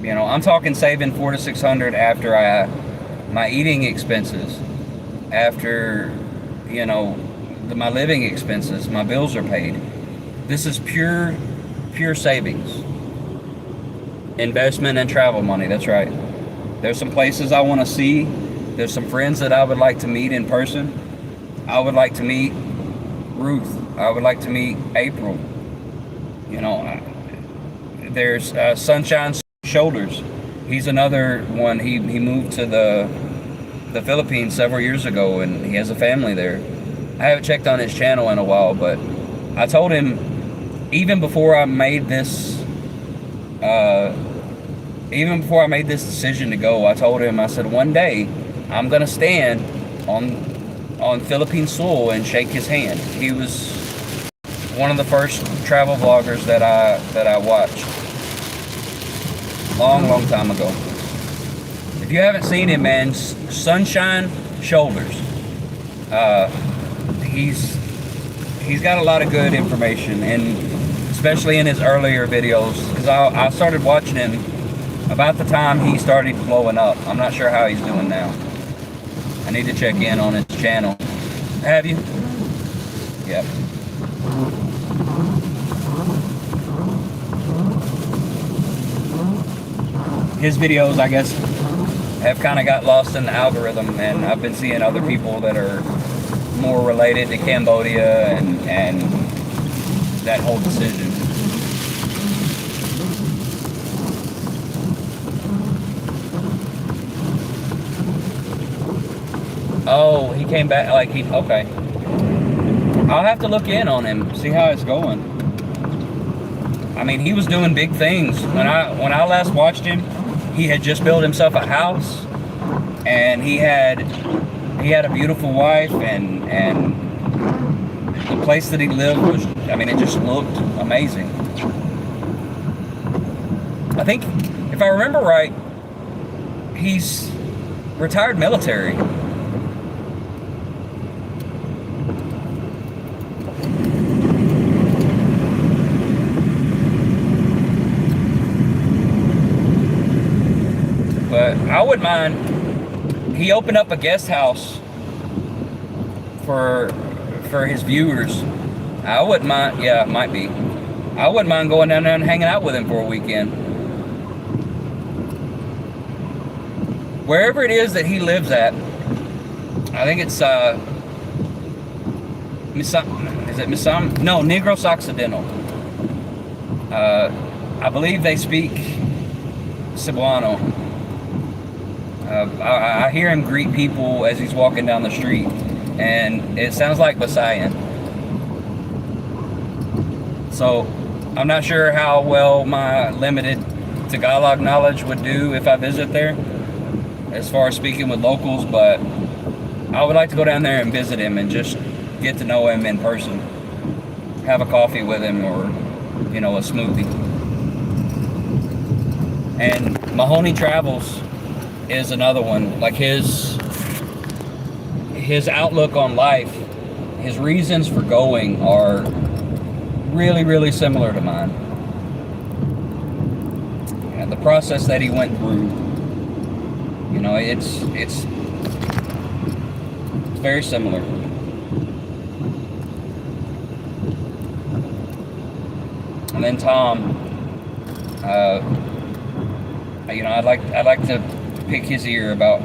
You know, I'm talking saving $400 to $600 after my eating expenses, after, you know, my living expenses, my bills are paid. This is pure savings. Investment and travel money, that's right. There's some places I want to see. There's some friends that I would like to meet in person. I would like to meet Ruth. I would like to meet April. You know, there's Sunshine Shoulders. He's another one. He moved to the Philippines several years ago, and he has a family there. I haven't checked on his channel in a while, but I told him even before I made this decision to go, I told him, I said, one day I'm gonna stand on Philippine soil and shake his hand. He was one of the first travel vloggers that I watched long time ago. If you haven't seen him, man, Sunshine Shoulders. He's got a lot of good information, and especially in his earlier videos, because I started watching him about the time he started blowing up. I'm not sure how he's doing now. I need to check in on his channel. Have you? Yep. His videos, I guess, have kind of got lost in the algorithm, and I've been seeing other people that are more related to Cambodia and that whole decision. Oh, he came back, like okay. I'll have to look in on him, see how it's going. I mean, he was doing big things. When I last watched him, he had just built himself a house, and he had a beautiful wife, and the place that he lived was, I mean, it just looked amazing. I think, if I remember right, he's retired military. But I wouldn't mind. He opened up a guest house for his viewers. I wouldn't mind. Yeah, it might be. I wouldn't mind going down there and hanging out with him for a weekend. Wherever it is that he lives at, I think it's Misam? No, Negros Occidental. I believe they speak Cebuano. I hear him greet people as he's walking down the street, and it sounds like Visayan. So I'm not sure how well my limited Tagalog knowledge would do if I visit there, as far as speaking with locals, but I would like to go down there and visit him and just get to know him in person. Have a coffee with him, or, you know, a smoothie. And Mahoney Travels is another one. Like his outlook on life, his reasons for going are really, really similar to mine. And the process that he went through, you know, it's very similar. And then Tom, you know, I'd like to pick his ear about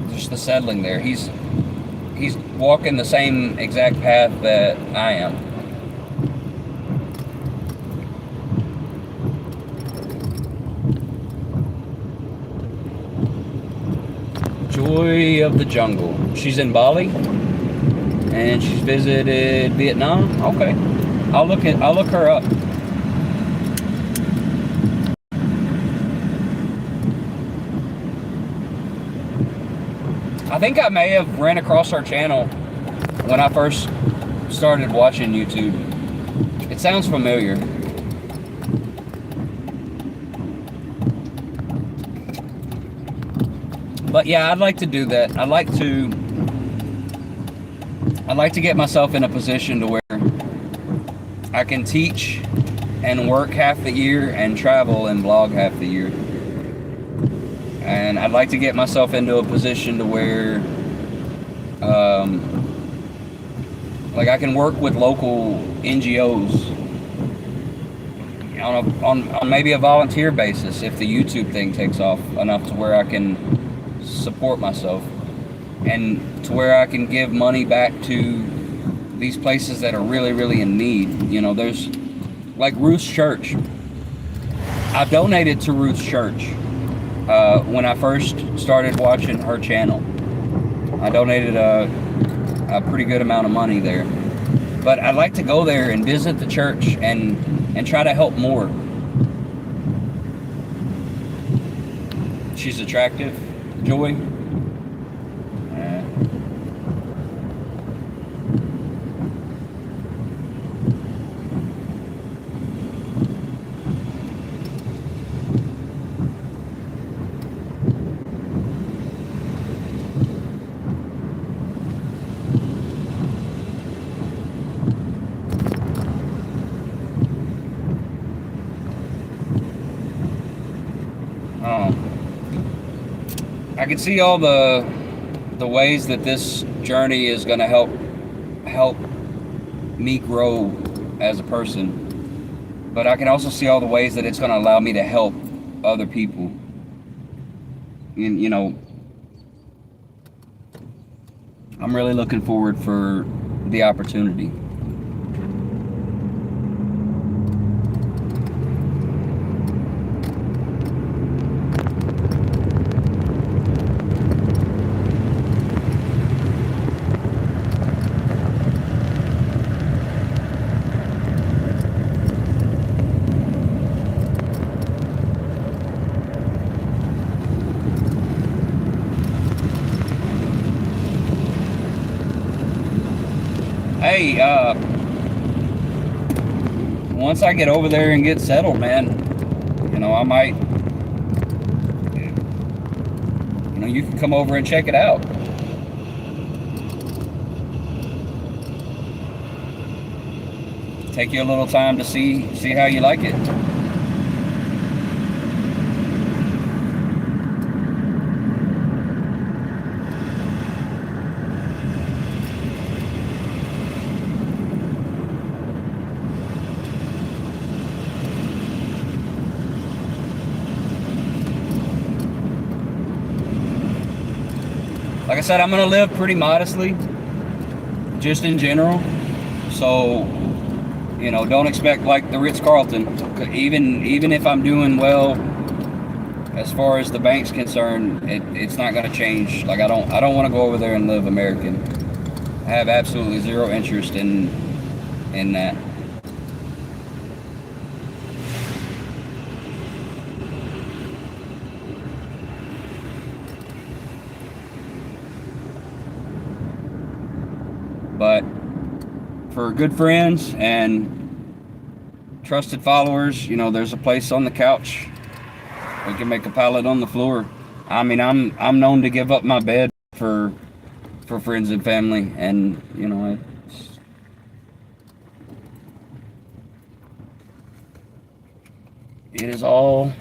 just the settling there. He's walking the same exact path that I am. Joy of the jungle. She's in Bali, and she's visited Vietnam. Okay, I'll look her up. I think I may have ran across her channel when I first started watching YouTube. It sounds familiar. But yeah, I'd like to do that. I'd like to get myself in a position to where I can teach and work half the year and travel and vlog half the year. And I'd like to get myself into a position to where like I can work with local NGOs on maybe a volunteer basis if the YouTube thing takes off enough to where I can support myself, and to where I can give money back to these places that are really, really in need. You know, there's like Ruth's Church. I donated to Ruth's Church when I first started watching her channel. I donated a pretty good amount of money there. But I'd like to go there and visit the church and try to help more. She's attractive. Joy. I can see all the ways that this journey is going to help me grow as a person, but I can also see all the ways that it's going to allow me to help other people. And, you know, I'm really looking forward for the opportunity. Hey, once I get over there and get settled, man, you know, I might, you know, you can come over and check it out. Take you a little time to see how you like it. Like I said, I'm gonna live pretty modestly, just in general. So, you know, don't expect like the Ritz-Carlton. Even if I'm doing well as far as the bank's concerned, it's not gonna change. Like I don't want to go over there and live American. I have absolutely zero interest in that. But for good friends and trusted followers, you know, there's a place on the couch. We can make a pallet on the floor. I mean, I'm known to give up my bed for friends and family, and you know, it is all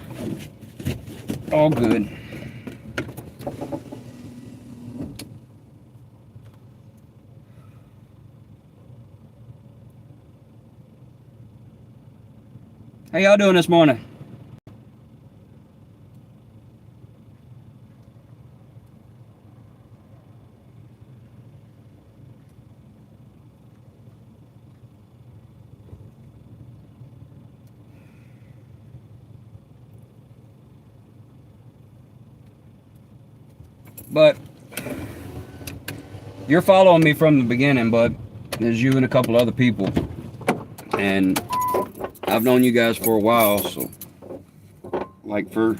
good. How y'all doing this morning? But you're following me from the beginning, bud. There's you and a couple other people, and I've known you guys for a while. So, like for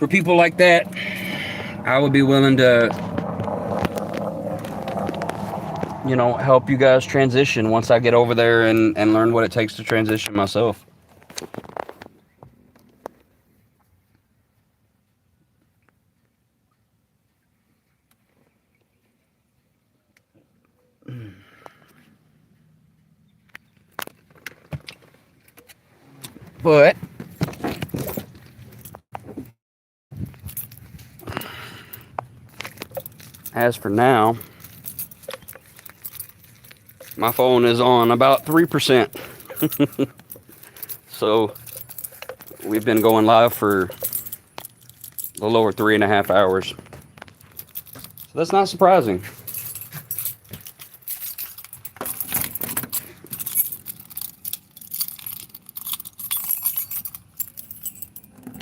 people like that, I would be willing to, you know, help you guys transition once I get over there and learn what it takes to transition myself. But as for now, my phone is on about 3%. So we've been going live for a little over 3.5 hours. So that's not surprising.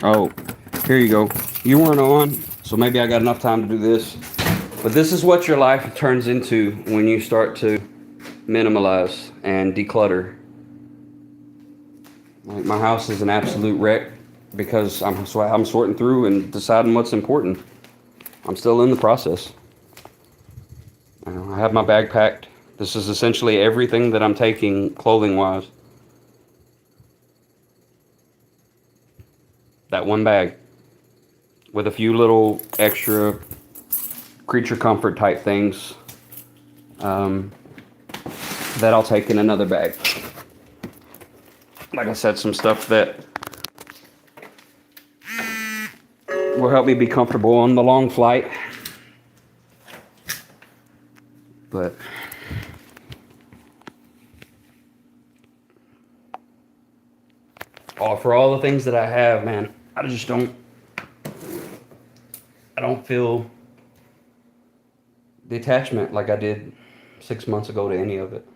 Oh, here you go. You weren't on, so maybe I got enough time to do this. But this is what your life turns into when you start to minimalize and declutter. Like, my house is an absolute wreck because I'm sorting through and deciding what's important. I'm still in the process. I have my bag packed. This is essentially everything that I'm taking clothing-wise. That one bag with a few little extra creature comfort type things that I'll take in another bag. Like I said, some stuff that will help me be comfortable on the long flight. But for all the things that I have, man, I don't feel the attachment like I did 6 months ago to any of it.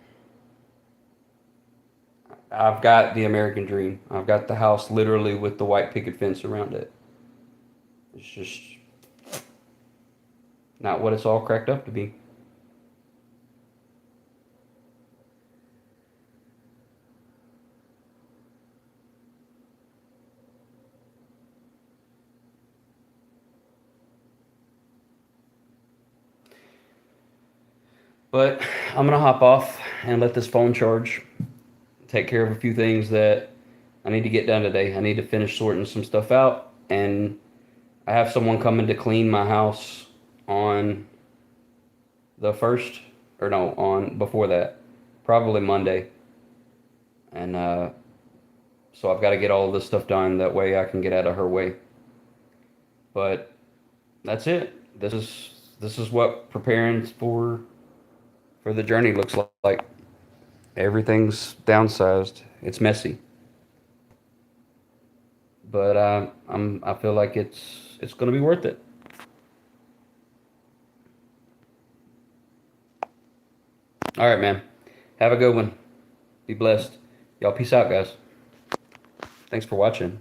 I've got the American dream. I've got the house literally with the white picket fence around it. It's just not what it's all cracked up to be. But I'm gonna hop off and let this phone charge. Take care of a few things that I need to get done today. I need to finish sorting some stuff out, and I have someone coming to clean my house on the first, or no, on before that, probably Monday. And so I've got to get all of this stuff done. That way I can get out of her way. But that's it. This is what preparing for the journey looks like. Everything's downsized. It's messy, but I feel like it's gonna be worth it. All right, man. Have a good one. Be blessed. Y'all, peace out, guys. Thanks for watching.